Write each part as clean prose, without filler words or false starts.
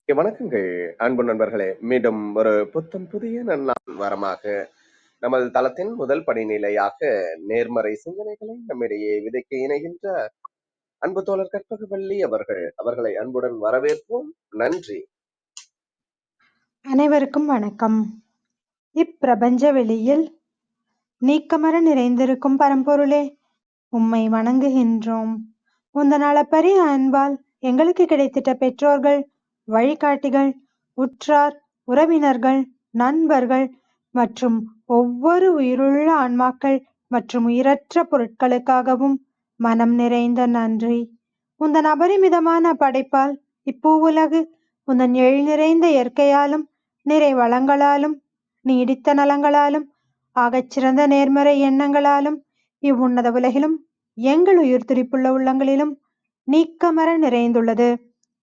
வணக்கங்கள் அன்பு நண்பர்களே. மீண்டும் ஒரு புத்தம் புதிய நன்னாள் வரமாக நமது தளத்தின் முதல் படிநிலையாக நேர்மறை சிந்தனைகளை நம்மிடையே விதைக்க இணைகின்ற அன்பு தோழர் கற்பகவல்லி அவர்களை அன்புடன் வரவேற்போம். நன்றி. அனைவருக்கும் வணக்கம். இப்பிரபஞ்ச வெளியில் நீக்கமற நிறைந்திருக்கும் பரம்பொருளே, உம்மை வணங்குகின்றோம். உந்தன் அளப்பரிய அன்பால் எங்களுக்கு கிடைத்திட்ட பெற்றோர்கள், வழிகாட்டிகள், உற்றார், உறவினர்கள், நண்பர்கள் மற்றும் ஒவ்வொரு உயிருள்ள ஆன்மாக்கள் மற்றும் உயிரற்ற பொருட்களுக்காகவும் மனம் நிறைந்த நன்றி. உந்தன் அபரிமிதமான படைப்பால் இப்பூவுலகு உந்தன் எழில் நிறைந்த இயற்கையாலும் நிறை வளங்களாலும் நீடித்த நலங்களாலும் ஆகச்சிறந்த நேர்மறை எண்ணங்களாலும் இவ்வுன்னத உலகிலும் எங்கள் உயிர் துடிப்புள்ள உள்ளங்களிலும் நீக்கமற நிறைந்துள்ளது.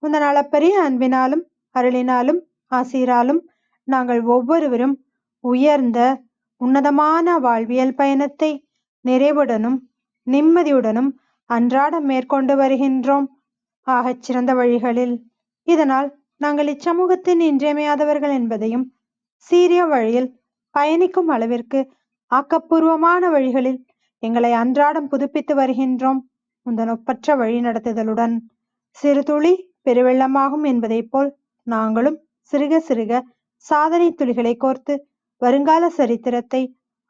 உந்தன் அளப்பரிய அன்பினாலும் அருளினாலும் ஆசீராலும் நாங்கள் ஒவ்வொருவரும் உயர்ந்த உன்னதமான வாழ்வியல் பயணத்தை நிறைவுடனும் நிம்மதியுடனும் அன்றாடம் மேற்கொண்டு வருகின்றோம், ஆகச்சிறந்த வழிகளில். இதனால் நாங்கள் இச்சமூகத்தின் இன்றியமையாதவர்கள் என்பதையும், சீரிய வழியில் பயணிக்கும் அளவிற்கு ஆக்கப்பூர்வமான வழிகளில் எங்களை அன்றாடம் புதுப்பித்து வருகின்றோம். உந்தன் ஒப்பற்ற வழி நடத்துதலுடன் சிறு துளி பெருவெள்ளமாகும் என்பதைப் போல் நாங்களும் சிறுக சிறுக சாதனை துளிகளை கோர்த்து வருங்கால சரித்திரத்தை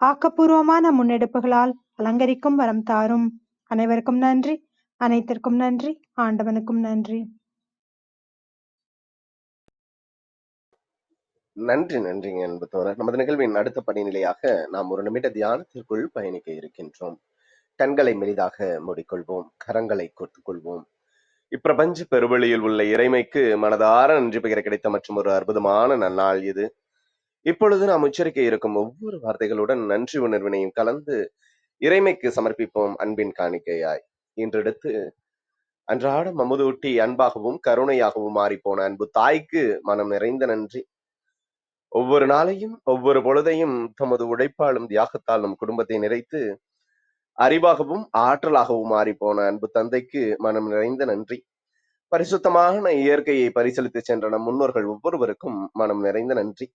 ஆக்கப்பூர்வமான முன்னெடுப்புகளால் அலங்கரிக்கும் வரம் தாரும். அனைவருக்கும் நன்றி, அனைத்திற்கும் நன்றி, ஆண்டவனுக்கும் நன்றி. நன்றிங்க அன்பு தோழர். நமது நிகழ்வின் அடுத்த படிநிலையாக நாம் ஒரு நிமிட தியானத்திற்குள் பயணிக்க இருக்கின்றோம். கண்களை மெலிதாக மூடிக்கொள்வோம், கரங்களை கோர்த்துக் கொள்வோம். இப்பிரபஞ்ச பெருவெளியில் உள்ள இறைமைக்கு மனதார நன்றி பகிர கிடைத்த மற்றும் ஒரு அற்புதமான நன்னாள் இது. இப்பொழுது நாம் உச்சரிக்க இருக்கும் ஒவ்வொரு வார்த்தைகளுடன் நன்றி உணர்வினையும் கலந்து இறைமைக்கு சமர்ப்பிப்போம் அன்பின் காணிக்கையாய். இன்றெடுத்து அன்றாடம் அமுதூட்டி அன்பாகவும் கருணையாகவும் மாறிப்போன அன்பு தாய்க்கு மனம் நிறைந்த நன்றி. ஒவ்வொரு நாளையும் ஒவ்வொரு பொழுதையும் தமது உழைப்பாலும் தியாகத்தாலும் குடும்பத்தை நிறைத்து அறிவாகவும் ஆற்றலாகவும் மாறிப்போன அன்பு தந்தைக்கு மனம் நிறைந்த நன்றி. பரிசுத்தமான இயற்கையை பரிசீலித்து சென்ற நம் முன்னோர்கள் ஒவ்வொருவருக்கும் மனம் நிறைந்த நன்றி.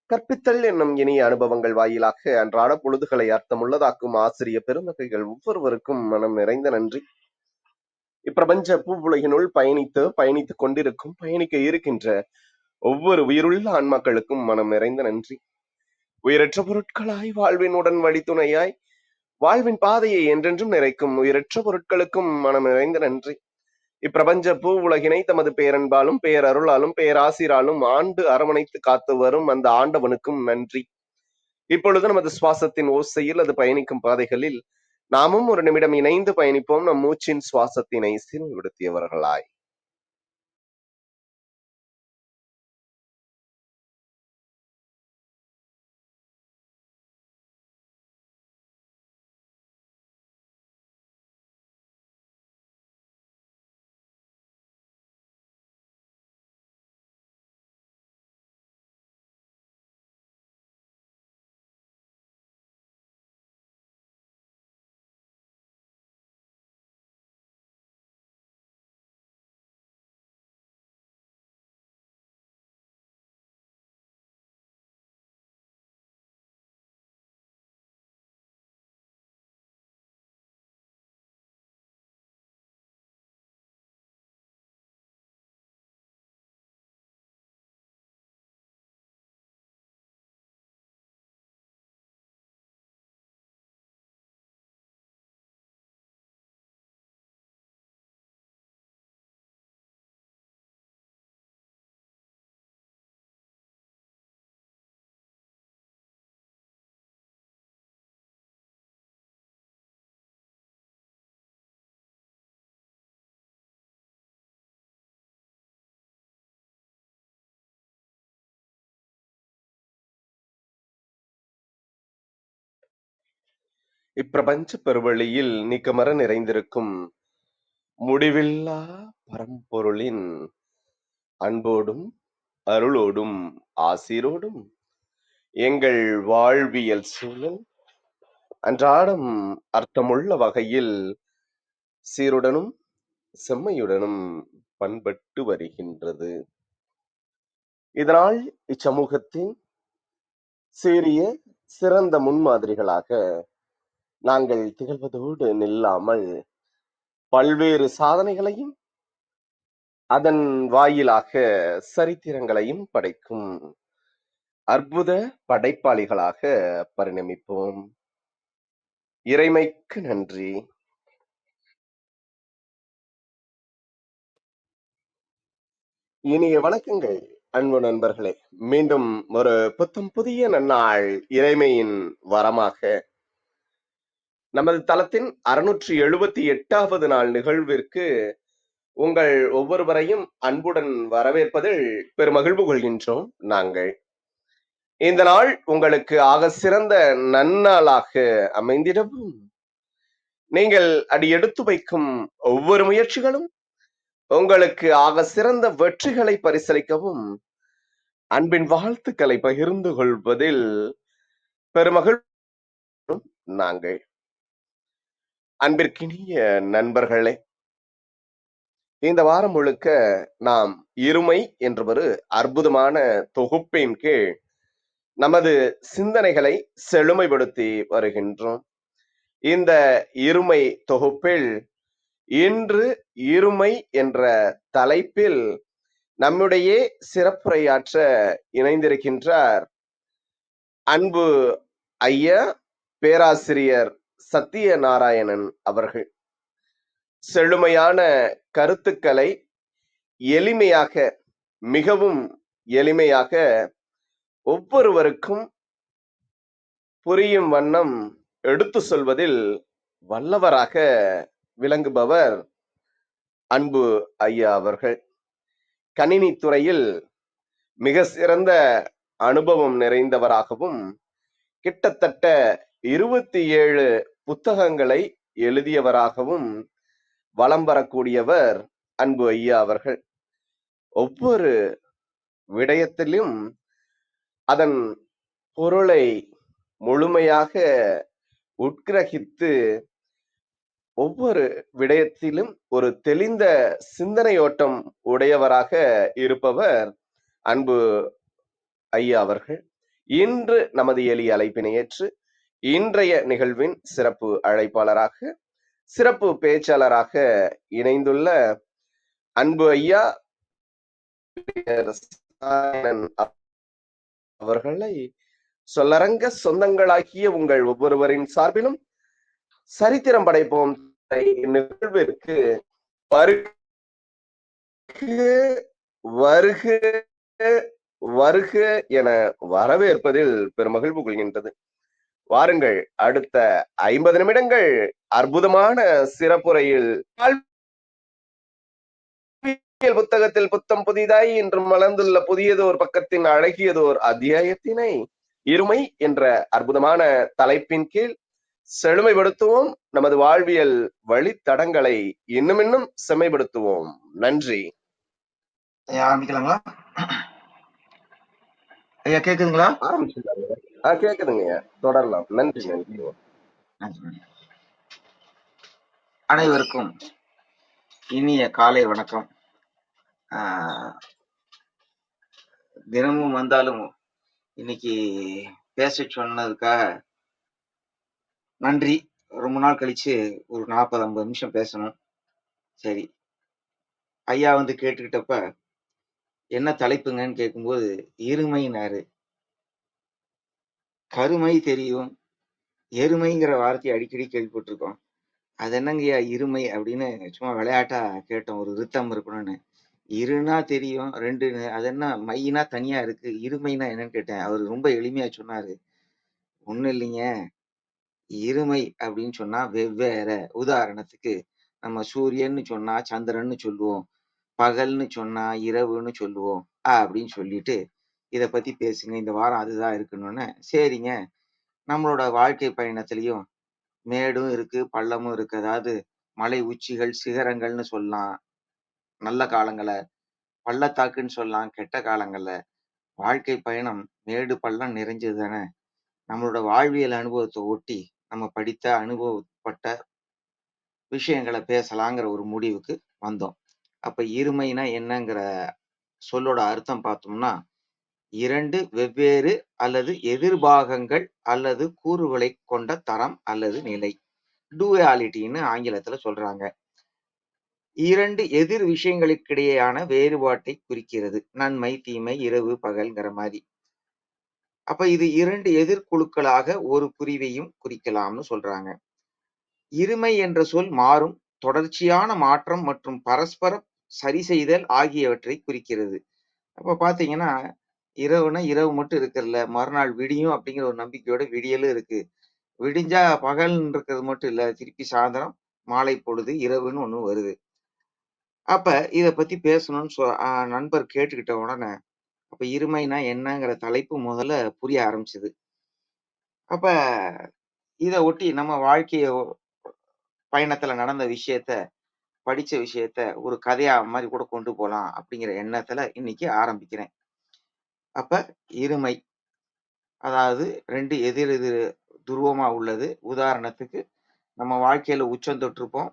கற்பித்தல் என்னும் இனிய அனுபவங்கள் வாயிலாக அன்றாட பொழுதுகளை அர்த்தமுள்ளதாக்கும் ஆசிரிய பெருமகைகள் ஒவ்வொருவருக்கும் மனம் நிறைந்த நன்றி. இப்பிரபஞ்ச பூவுலகினுள் பயணித்துக் கொண்டிருக்கும் பயணிக்க இருக்கின்ற ஒவ்வொரு உயிருள்ள ஆன்மாக்களுக்கும் மனம் நிறைந்த நன்றி. உயிரற்ற பொருட்களாய் வாழ்வினுடன் வழித்துணையாய் வாழ்வின் பாதையை என்றென்றும் நிறைக்கும் உயிரற்ற பொருட்களுக்கும் மனம் நிறைந்த நன்றி. இப்பிரபஞ்ச பூ உலகினை தமது பேரன்பாலும் பேரருளாலும் பேராசிராலும் ஆண்டு அரவணைத்து காத்து வரும் அந்த ஆண்டவனுக்கும் நன்றி. இப்பொழுது நமது சுவாசத்தின் ஓசையில் அது பயணிக்கும் பாதைகளில் நாமும் ஒரு நிமிடம் இணைந்து பயணிப்போம், நம் மூச்சின் சுவாசத்தினை சீர்படுத்தியவர்களாய். இப்பிரபஞ்ச பெருவெளியில் நீக்கமர நிறைந்திருக்கும் முடிவில்லா பரம்பொருளின் அன்போடும் அருளோடும் ஆசீரோடும் எங்கள் வாழ்வியல் சூழல் அன்றாடம் அர்த்தமுள்ள வகையில் சீருடனும் செம்மையுடனும் பண்பட்டு வருகின்றது. இதனால் இச்சமூகத்தின் சீரிய சிறந்த முன்மாதிரிகளாக நாங்கள் திகழ்வதோடு நில்லாமல் பல்வேறு சாதனைகளையும் அதன் வாயிலாக சரித்திரங்களையும் படைக்கும் அற்புத படைப்பாளிகளாக பரிணமிப்போம். இறைமைக்கு நன்றி. இனிய வணக்கங்கள் அன்பு நண்பர்களே. மீண்டும் ஒரு புத்தம் புதிய நன்னாள் இறைமையின் வரமாக நமது தளத்தின் 678வது நாள் நிகழ்விற்கு உங்கள் ஒவ்வொருவரையும் அன்புடன் வரவேற்பதில் பெருமகிழ்வு கொள்கின்றோம். நாங்கள் இந்த நாள் உங்களுக்கு ஆக சிறந்த நன்னாளாக அமைந்திடவும், நீங்கள் அடி எடுத்து வைக்கும் ஒவ்வொரு முயற்சிகளும் உங்களுக்கு ஆக சிறந்த வெற்றிகளை பரிசளிக்கவும் அன்பின் வாழ்த்துக்களை பகிர்ந்து கொள்வதில் பெருமகிழ்வும் நாங்கள். அன்பிற்கினிய நண்பர்களே, இந்த வாரம் முழுக்க நாம் இருமை என்ற ஒரு அற்புதமான தொகுப்பின் கீழ் நமது சிந்தனைகளை செழுமைப்படுத்தி வருகின்றோம். இந்த இருமை தொகுப்பில் இன்று இருமை என்ற தலைப்பில் நம்முடைய சிறப்புரையாற்ற இணைந்திருக்கின்றார் அன்பு ஐயா பேராசிரியர் சத்தியநாராயணன் அவர்கள். செழுமையான கருத்துக்களை எளிமையாக, மிகவும் எளிமையாக ஒவ்வொருவருக்கும் புரியும் வண்ணம் எடுத்து சொல்வதில் வல்லவராக விளங்குபவர் அன்பு ஐயா அவர்கள். கணினி துறையில் மிக சிறந்த அனுபவம் நிறைந்தவராகவும் கிட்டத்தட்ட 27 புத்தகங்களை எழுதியவராகவும் வலம் வரக்கூடியவர் அன்பு ஐயா அவர்கள். ஒவ்வொரு விடயத்திலும் அதன் பொருளை முழுமையாக உட்கிரகித்து ஒவ்வொரு விடயத்திலும் ஒரு தெளிந்த சிந்தனையோட்டம் உடையவராக இருப்பவர் அன்பு ஐயா அவர்கள். இன்று நமது எளிய அழைப்பினை ஏற்று இன்றைய நிகழ்வின் சிறப்பு அழைப்பாளராக, சிறப்பு பேச்சாளராக இணைந்துள்ள அன்பு ஐயா அவர்களை சொல்லரங்க சொந்தங்களாகிய உங்கள் ஒவ்வொருவரின் சார்பிலும் சரித்திரம் படைப்போம் நிகழ்விற்கு வருக வருக வருக என வரவேற்பதில் பெருமகிழ்வு கொள்கின்றது. வாருங்கள், அடுத்த 50 நிமிடங்கள் அற்புதமான சிறப்புரையில் புத்தகத்தில் புத்தம் புதிதாய் இன்று மலர்ந்துள்ள புதியதோர் பக்கத்தின் அழகியதோர் அத்தியாயத்தினை இருமை என்ற அற்புதமான தலைப்பின் கீழ் செழுமைப்படுத்துவோம். நமது வாழ்வியல் வழித்தடங்களை இன்னும் இன்னும் செம்மைப்படுத்துவோம். நன்றி. ஆரம்பிக்கலாங்களா ஐயா? கேக்குதுங்களா? ஆரம்பிச்சுட்டாங்க. கேக்குதுங்க, தொடரலாம். நன்றி நன்றி. அனைவருக்கும் இனிய காலை வணக்கம். தினமும் வந்தாலும் இன்னைக்கு பேச சொன்னதுக்காக நன்றி. ரொம்ப நாள் கழிச்சு ஒரு 40-50 நிமிஷம் பேசணும். சரி, ஐயா வந்து கேட்டுக்கிட்டப்ப என்ன தலைப்புங்கன்னு கேட்கும்போது இருமைனாரு. கருமை தெரியும், எருமைங்கிற வார்த்தையை அடிக்கடி கேள்விப்பட்டிருக்கோம். அது என்னங்கய்யா இருமை அப்படின்னு சும்மா விளையாட்டா கேட்டோம், ஒரு ரித்தம் இருக்கணும்னு. இருனா தெரியும், ரெண்டுன்னு. அது என்ன மையினா தனியா இருக்கு, இருமைனா என்னன்னு கேட்டேன். அவர் ரொம்ப எளிமையா சொன்னாரு, ஒண்ணும் இல்லைங்க, இருமை அப்படின்னு சொன்னா வெவ்வேற. உதாரணத்துக்கு நம்ம சூரியன்னு சொன்னா சந்திரன்னு சொல்லுவோம், பகல்னு சொன்னா இரவுன்னு சொல்லுவோம் அப்படின்னு சொல்லிட்டு இத பத்தி பேசுங்க, இந்த வாரம் அதுதான் இருக்கணும்னு. சரிங்க, நம்மளோட வாழ்க்கை பயணத்திலையும் மேடும் இருக்கு பள்ளமும் இருக்கு. அதாவது மலை உச்சிகள் சிகரங்கள்னு சொல்லலாம் நல்ல காலங்களை, பள்ளத்தாக்குன்னு சொல்லலாம் கெட்ட காலங்கள்ல. வாழ்க்கை பயணம் மேடு பள்ளம் நிறைஞ்சது தானே. நம்மளோட வாழ்வியல் அனுபவத்தை ஒட்டி நம்ம படித்த அனுபவப்பட்ட விஷயங்களை பேசலாங்கிற ஒரு முடிவுக்கு வந்தோம். அப்ப இருமைனா என்னங்கிற சொல்லோட அர்த்தம் பார்த்தோம்னா, 2 வெவ்வேறு அல்லது எதிர்பாகங்கள் அல்லது கூறுகளைக் கொண்ட தரம் அல்லது நிலை. டூயாலிட்டின்னு ஆங்கிலத்துல சொல்றாங்க. 2 எதிர் விஷயங்களுக்கிடையேயான வேறுபாட்டைக் குறிக்கிறது. நன்மை, தீமை, இரவு, பகல்ங்கிற மாரி. அப்ப இது 2 எதிர்க்குழுக்களாக ஒரு பிரிவையும் குறிக்கலாம்னு சொல்றாங்க. இருமை என்ற சொல் மாறும், தொடர்ச்சியான மாற்றம் மற்றும் பரஸ்பர சரிசெய்தல் ஆகியவற்றைக் குறிக்கிறது. அப்ப பார்த்தீங்கன்னா, இரவுனா இரவு மட்டும் இருக்குல்ல, மறுநாள் விடியும் அப்படிங்கிற ஒரு நம்பிக்கையோட விடியலும் இருக்கு. விடிஞ்சா பகல்ன்னு இருக்கிறது மட்டும் இல்ல, திருப்பி சாயந்தரம், மாலை பொழுது, இரவுன்னு ஒண்ணு வருது. அப்ப இத பத்தி பேசணும்னு நண்பர் கேட்டுக்கிட்ட உடனே, அப்ப இருமைனா என்னங்கிற தலைப்பு முதல்ல புரிய ஆரம்பிச்சது. அப்ப இத ஒட்டி நம்ம பயணத்துல நடந்த விஷயத்த, படிச்ச விஷயத்த ஒரு கதையா மாரி கூட கொண்டு போலாம் அப்படிங்கிற எண்ணத்துல இன்னைக்கு ஆரம்பிக்கிறேன். அப்ப இருமை, அதாவது 2 எதிர் எதிர் துருவமா உள்ளது. உதாரணத்துக்கு நம்ம வாழ்க்கையில உச்சம் தொட்டிருப்போம்.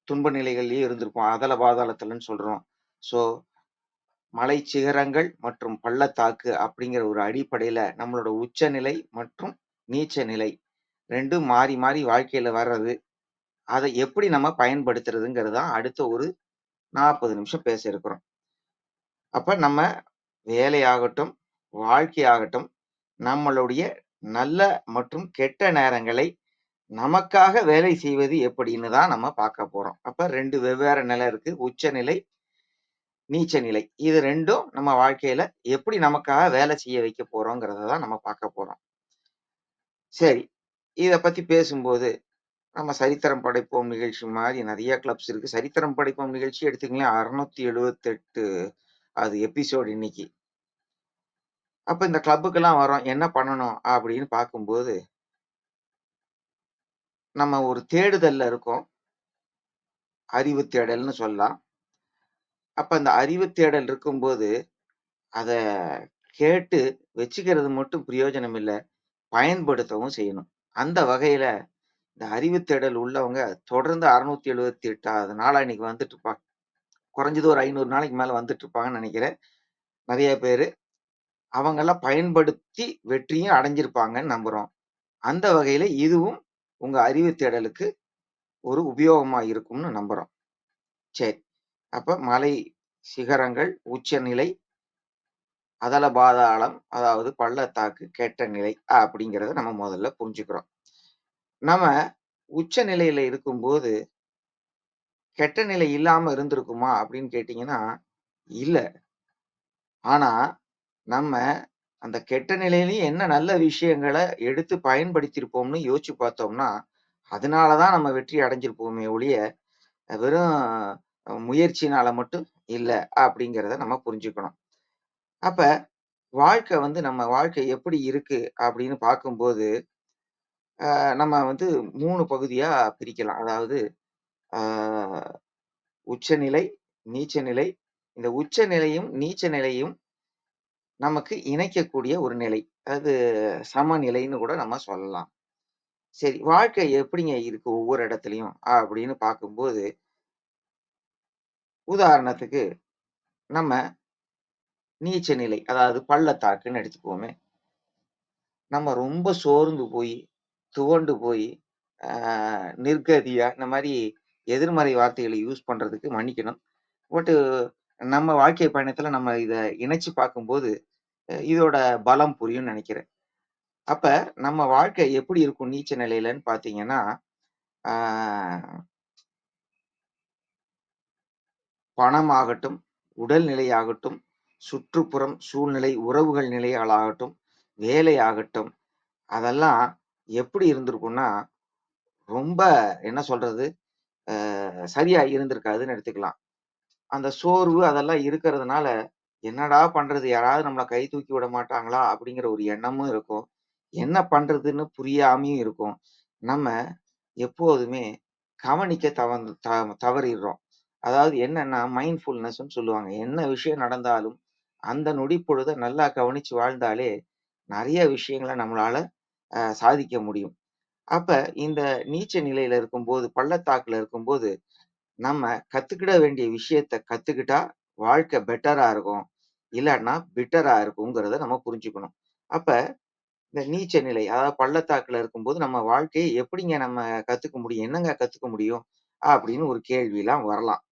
துன்ப நிலைகள்லயே இருந்திருப்போம். அதல பாதாளத்துலன்னு சொல்றோம். ஸோ மலைச் சிகரங்கள் மற்றும் பள்ளத்தாக்கு அப்படிங்கிற ஒரு அடிப்படையில நம்மளோட உச்சநிலை மற்றும் நீச்ச நிலை 2ம் மாறி மாறி வாழ்க்கையில வர்றது. அத எப்படி நம்ம பயன்படுத்துறதுங்கிறது தான் அடுத்த ஒரு 40 நிமிஷம் பேச இருக்கிறோம். அப்ப நம்ம வேலையாகட்டும், வாழ்க்கையாகட்டும், நம்மளுடைய நல்ல மற்றும் கெட்ட நேரங்களை நமக்காக வேலை செய்வது எப்படின்னு தான் நம்ம பார்க்க போறோம். அப்ப 2 வெவ்வேறு நிலை இருக்கு. உச்சநிலை, நீச்ச நிலை. இது 2ம் நம்ம வாழ்க்கையில எப்படி நமக்காக வேலை செய்ய வைக்க போறோங்கிறத தான் நம்ம பார்க்க போறோம். சரி. இத பத்தி பேசும்போது, நம்ம சரித்திரம் படைப்போம் நிகழ்ச்சி மாரி நெறைய கிளப்ஸ் இருக்கு. சரித்திரம் படைப்போம் நிகழ்ச்சி எடுத்துக்கங்களேன் 678 அது எபிசோட் இன்னைக்கு. அப்ப இந்த கிளப்புக்கெல்லாம் வரோம். என்ன பண்ணணும் அப்படின்னு பார்க்கும்போது, நம்ம ஒரு தேடுதல்ல இருக்கோம். அறிவு தேடல்னு சொல்லலாம். அப்ப அந்த அறிவு தேடல் இருக்கும்போது, அத கேட்டு வச்சுக்கிறது மட்டும் பிரயோஜனம் இல்ல. பயன்படுத்தவும் செய்யணும். அந்த வகையில இந்த அறிவு தேடல் உள்ளவங்க தொடர்ந்து 678வது நாளா இன்னைக்கு வந்துட்டு இருப்பாங்க. குறைஞ்சது ஒரு 500 நாளைக்கு மேல வந்துட்டு இருப்பாங்கன்னு நெனைக்கிறேன். நெறைய பேரு. அவங்கெல்லாம் பயன்படுத்தி வெற்றியும் அடைஞ்சிருப்பாங்கன்னு நம்புறோம். அந்த வகையில இதுவும் உங்க அறிவு தேடலுக்கு ஒரு உபயோகமா இருக்கும்னு நம்புறோம். சரி. அப்ப மலை சிகரங்கள், உச்சநிலை, அதல பாதாளம், அதாவது பள்ளத்தாக்கு, கெட்ட நிலை அப்படிங்கிறத நம்ம முதல்ல புரிஞ்சுக்கிறோம். நம்ம உச்ச நிலையில இருக்கும்போது, கெட்ட நிலை இல்லாம இருந்திருக்குமா அப்படின்னு கேட்டீங்கன்னா, இல்ல. ஆனா, நம்ம அந்த கெட்ட நிலையிலயும் என்ன நல்ல விஷயங்கள எடுத்து பயன்படுத்தியிருப்போம்னு யோசிச்சு பார்த்தோம்னா, அதனால தான் நம்ம வெற்றி அடைஞ்சிருப்போமே ஒழிய, வெறும் முயற்சினால மட்டும் இல்ல அப்படிங்கிறத நம்ம புரிஞ்சுக்கணும். அப்ப நம்ம வாழ்க்கை எப்படி இருக்கு அப்படின்னு பார்க்கும்போது, நம்ம 3 பகுதியா பிரிக்கலாம். அதாவது ஆ உச்சநிலை, நீச்ச நிலை. இந்த உச்ச நிலையும், நீச்ச நிலையும் நமக்கு இணைக்கக்கூடிய ஒரு நிலை. அது சமநிலைன்னு கூட நம்ம சொல்லலாம். சரி, வாழ்க்கை எப்படிங்க இருக்கு ஒவ்வொரு இடத்துலயும் அப்படின்னு பார்க்கும்போது, உதாரணத்துக்கு நம்ம நீச்ச நிலை, அதாவது பள்ளத்தாக்குன்னு எடுத்துக்குவோமே. நம்ம ரொம்ப சோர்ந்து போயி, துவண்டு போயி, ஆ நிர்கதியா இந்த மாரி எதிர்மறை வார்த்தைகள யூஸ் பண்றதுக்கு மன்னிக்கணும். பட்டு நம்ம வாழ்க்கை பயணத்துல நம்ம இத இணைச்சு பார்க்கும்போது, இதோட பலம் புரியும்னு நெனைக்கிறேன். அப்ப நம்ம வாழ்க்கை எப்படி இருக்கும் நீச்ச நிலையிலன்னு பார்த்தீங்கன்னா, ஆ பணமாகட்டும், உடல் நிலையாகட்டும், சுற்றுப்புறம், சூழ்நிலை, உறவுகள் நிலைகளாகட்டும், வேலையாகட்டும், அதெல்லாம் எப்படி இருந்திருக்கும்னா, ரொம்ப என்ன சொல்றது? சரியா இருந்திருக்காதுன்னு எடுத்துக்கலாம். அந்த சோர்வு அதெல்லாம் இருக்கிறதுனால, என்னடா பண்றது? யாராவது நம்மள கை தூக்கி விட மாட்டாங்களா? அப்படிங்கிற ஒரு எண்ணமும் இருக்கும். என்ன பண்றதுன்னு புரியாமயும் இருக்கும். நம்ம எப்போதுமே கவனிக்க தவறிர்றோம். அதாவது என்னன்னா, மைண்ட்ஃபுல்னஸ்ன்னு சொல்லுவாங்க. என்ன விஷயம் நடந்தாலும், அந்த நொடி பொழுத நல்லா கவனிச்சு வாழ்ந்தாலே, நெறைய விஷயங்கள நம்மளால சாதிக்க முடியும். அப்ப இந்த நீச்ச நிலையில இருக்கும்போது, பள்ளத்தாக்குல இருக்கும்போது, நம்ம கத்துக்கிட வேண்டிய விஷயத்த கத்துக்கிட்டா, வாழ்க்கை பெட்டரா இருக்கும். இல்லாட்டினா பிட்டரா இருக்குங்கிறத நம்ம புரிஞ்சுக்கணும். அப்ப இந்த நீச்ச நிலை, அதாவது பள்ளத்தாக்குல இருக்கும்போது நம்ம வாழ்க்கைய எப்படிங்க நம்ம கத்துக்க முடியும்? என்னங்க கத்துக்க முடியும்? அப்படின்னு ஒரு கேள்விலாம் வரலாம்.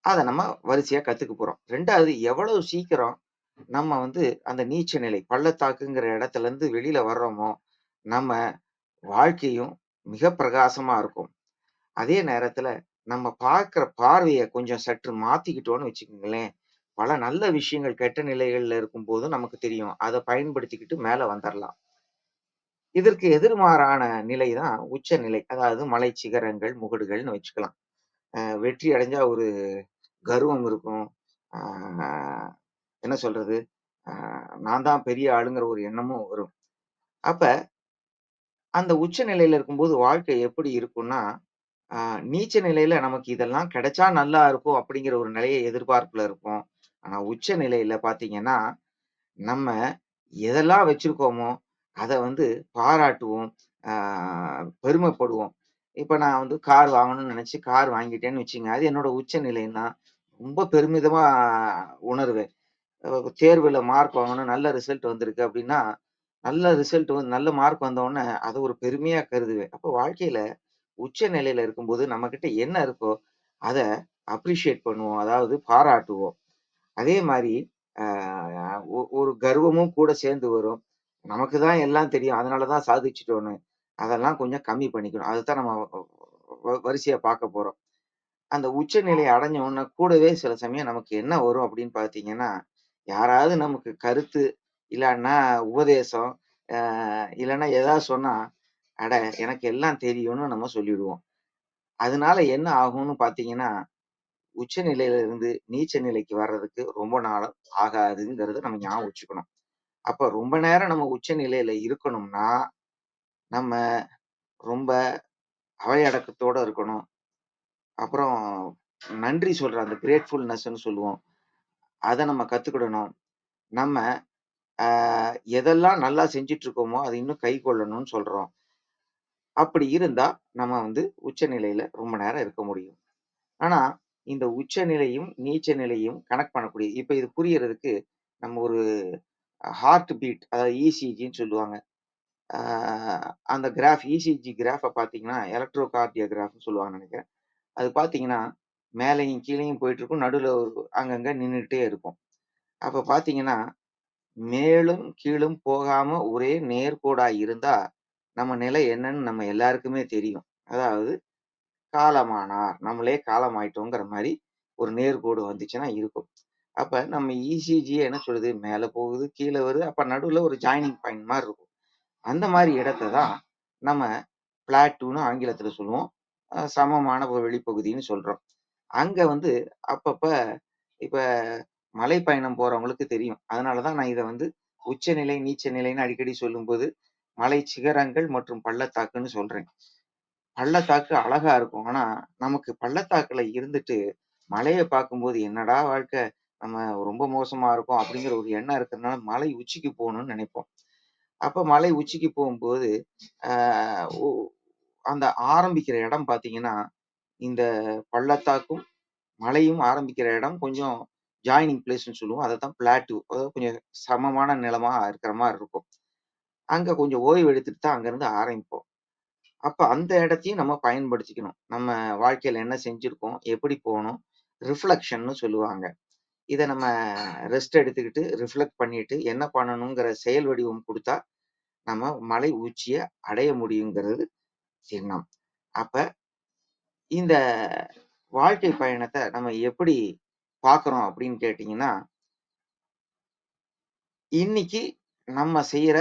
அத நம்ம வரிசையா கத்துக்க போறோம். 2வது எவ்வளவு சீக்கிரம் நம்ம அந்த நீச்ச நிலை, பள்ளத்தாக்குங்கிற இடத்துலருந்து வெளியில வர்றோமோ, நம்ம வாழ்க்கையும் மிக பிரகாசமா இருக்கும். அதே நேரத்துல நம்ம பார்க்கிற பார்வைய கொஞ்சம் சற்று மாத்திக்கிட்டோம்னு வச்சுக்கங்களேன், பல நல்ல விஷயங்கள் கெட்ட நிலைகள்ல இருக்கும்போதும் நமக்கு தெரியும். அத பயன்படுத்திக்கிட்டு மேல வந்துரலாம். இதற்கு எதிர்மாறான நிலை தான் உச்சநிலை. அதாவது மலை சிகரங்கள், முகடுகள்னு வச்சுக்கலாம். வெற்றி அடைஞ்சா ஒரு கர்வம் இருக்கும். ஆ என்ன சொல்றது? ஆ நான் தான் பெரிய ஆளுங்கிற ஒரு எண்ணமும் வரும். அப்ப அந்த உச்ச நிலையில இருக்கும்போது வாழ்க்கை எப்படி இருக்கும்னா, ஆ நீச்ச நிலையில நமக்கு இதெல்லாம் கிடைச்சா நல்லா இருக்கும் அப்படிங்கிற ஒரு நிலைய எதிர்பார்ப்புல இருப்போம். ஆனா உச்ச நிலையில பார்த்தீங்கன்னா, நம்ம எதெல்லாம் வச்சிருக்கோமோ, அத பாராட்டுவோம். ஆ பெருமைப்படுவோம். இப்ப நான் கார் வாங்கணும்னு நெனச்சு கார் வாங்கிட்டேன்னு வச்சுக்கங்க. அது என்னோட உச்ச நிலைன்னா, ரொம்ப பெருமிதமா உணருவேன். தேர்வுல மார்க் வாங்கணும், நல்ல ரிசல்ட் வந்திருக்கு அப்டின்னா, நல்ல ரிசல்ட் நல்ல மார்க் வந்தவுடனே அத ஒரு பெருமையா கருதுவேன். அப்போ வாழ்க்கையில உச்ச நிலையில இருக்கும்போது நம்மகிட்ட என்ன இருக்கோ, அத அப்ரிஷியேட் பண்ணுவோம். அதாவது பாராட்டுவோம். அதே மாரி அ ஒரு கர்வமும் கூட சேர்ந்து வரும். நமக்கு தான் எல்லாம் தெரியும். அதனால தான் சாதிச்சுட்டோன்னு. அதெல்லாம் கொஞ்சம் கம்மி பண்ணிக்கணும். அதத்தான் நம்ம வரிசையா பார்க்க போறோம். அந்த உச்சநிலைய அடைஞ்ச உடனே கூடவே சில சமயம் நமக்கு என்ன வரும் அப்படின்னு பார்த்தீங்கன்னா, யாராவது நமக்கு கருத்து, இல்லான்னா உபதேசம், அ இல்லன்னா ஏதாவது சொன்னா, "அட எனக்கு எல்லாம் தெரியும்னு" நம்ம சொல்லிடுவோம். அதனால என்ன ஆகும்னு பார்த்தீங்கன்னா, உச்ச நிலையில இருந்து நீச்ச நிலைக்கு வர்றதுக்கு ரொம்ப நாளும் ஆகாதுங்கிறத நம்ம ஞாபகம் வச்சுக்கணும். அப்ப ரொம்ப நேரம் நம்ம உச்ச நிலையில இருக்கணும்னா, நம்ம ரொம்ப அவையடக்கத்தோட இருக்கணும். அப்புறம் நன்றி சொல்ற அந்த கிரேட்ஃபுல்னஸ்ன்னு சொல்லுவோம். அத நம்ம கத்துக்கிடணும். நம்ம அ எதெல்லாம் நல்லா செஞ்சுட்டு இருக்கோமோ, அத இன்னும் கைக்கொள்ளணும்னு சொல்றோம். அப்படி இருந்தா, நம்ம உச்ச நிலையில ரொம்ப நேரம் இருக்க முடியும். ஆனா, இந்த உச்ச நிலையும், நீச்ச நிலையும் கனெக்ட் பண்ணக்கூடிய இப்ப இது புரியறதுக்கு நம்ம ஒரு ஹார்ட் பீட் அதாவது இசிஜின்னு சொல்லுவாங்க. ஆ அந்த கிராஃப் இசிஜி கிராஃப பார்த்தீங்கன்னா, எலக்ட்ரோ கார்டியோகிராஃப்ன்னு சொல்லுவாங்கன்னு நெனைக்கிறேன். அது பார்த்தீங்கன்னா, மேலயும் கீழயும் போயிட்டுருக்கும். நடுவுல ஒரு அங்கங்க நின்னுட்டே இருக்கும். அப்ப பார்த்தீங்கன்னா, மேலும் கீழும் போகாம ஒரே நேர்கோடா இருந்தா, நம்ம நிலை என்னன்னு நம்ம எல்லாருக்குமே தெரியும். அதாவது காலமானார். நம்மளே காலமாயிட்டோங்கிற மாரி ஒரு நேர்கோடு வந்துச்சுன்னா இருக்கும். அப்ப நம்ம இசிஜி என்ன சொல்லுது? மேல போகுது, கீழ வருது. அப்ப நடுவுல ஒரு ஜாயினிங் பாயிண்ட் மாரி இருக்கும். அந்த மாரி இடத்த தான் நம்ம பிளாட்டூன்னு ஆங்கிலத்துல சொல்லுவோம். சமமான ஒரு வெளிப்பகுதின்னு சொல்றோம். அங்க அப்பப்ப இப்ப மலை பயணம் போறவங்களுக்கு தெரியும். அதனால தான் நான் இத உச்சநிலை, நீச்ச நிலைன்னு அடிக்கடி சொல்லும்போது, மலை சிகரங்கள் மற்றும் பள்ளத்தாக்குன்னு சொல்றேன். பள்ளத்தாக்கு அழகா இருக்கும். ஆனா, நமக்கு பள்ளத்தாக்குல இருந்துட்டு மலைய பார்க்கும்போது, "என்னடா வாழ்க்கை! நம்ம ரொம்ப மோசமா இருக்கோம்." அப்படிங்கிற ஒரு எண்ணம் இருக்கிறதுனால மலை உச்சிக்கு போகணும்னு நெனைப்போம். அப்ப மலை உச்சிக்கு போகும்போது, ஆ ஒ அந்த ஆரம்பிக்கிற இடம் பார்த்தீங்கன்னா, இந்த பள்ளத்தாக்கும், மலையும் ஆரம்பிக்கிற இடம் கொஞ்சம் ஜாயினிங் பிளேஸ்ன்னு சொல்லுவோம். அதத்தான் பிளாட்டூ. அதாவது கொஞ்சம் சமமான நிலமா இருக்கிற மாரி இருக்கும். அங்க கொஞ்சம் ஓய்வு எடுத்துட்டு தான் அங்கருந்து ஆரம்பிப்போம். அப்ப அந்த இடத்தையும் நம்ம பயன்படுத்திக்கணும். நம்ம வாழ்க்கையில என்ன செஞ்சிருக்கோம்? எப்படி போனோம்? ரிஃப்ளெக்ஷன்னு சொல்லுவாங்க. இத நம்ம ரெஸ்ட் எடுத்துக்கிட்டு, ரிஃப்ளெக்ட் பண்ணிட்டு, என்ன பண்ணணுங்கிற செயல் வடிவம் குடுத்தா, நம்ம மலை உச்சிய அடைய முடியுங்கிறது திண்ணம். அப்ப இந்த வாழ்க்கை பயணத்த நம்ம எப்படி பார்க்குறோம் அப்படின்னு கேட்டீங்கன்னா, இன்னைக்கு நம்ம செய்யற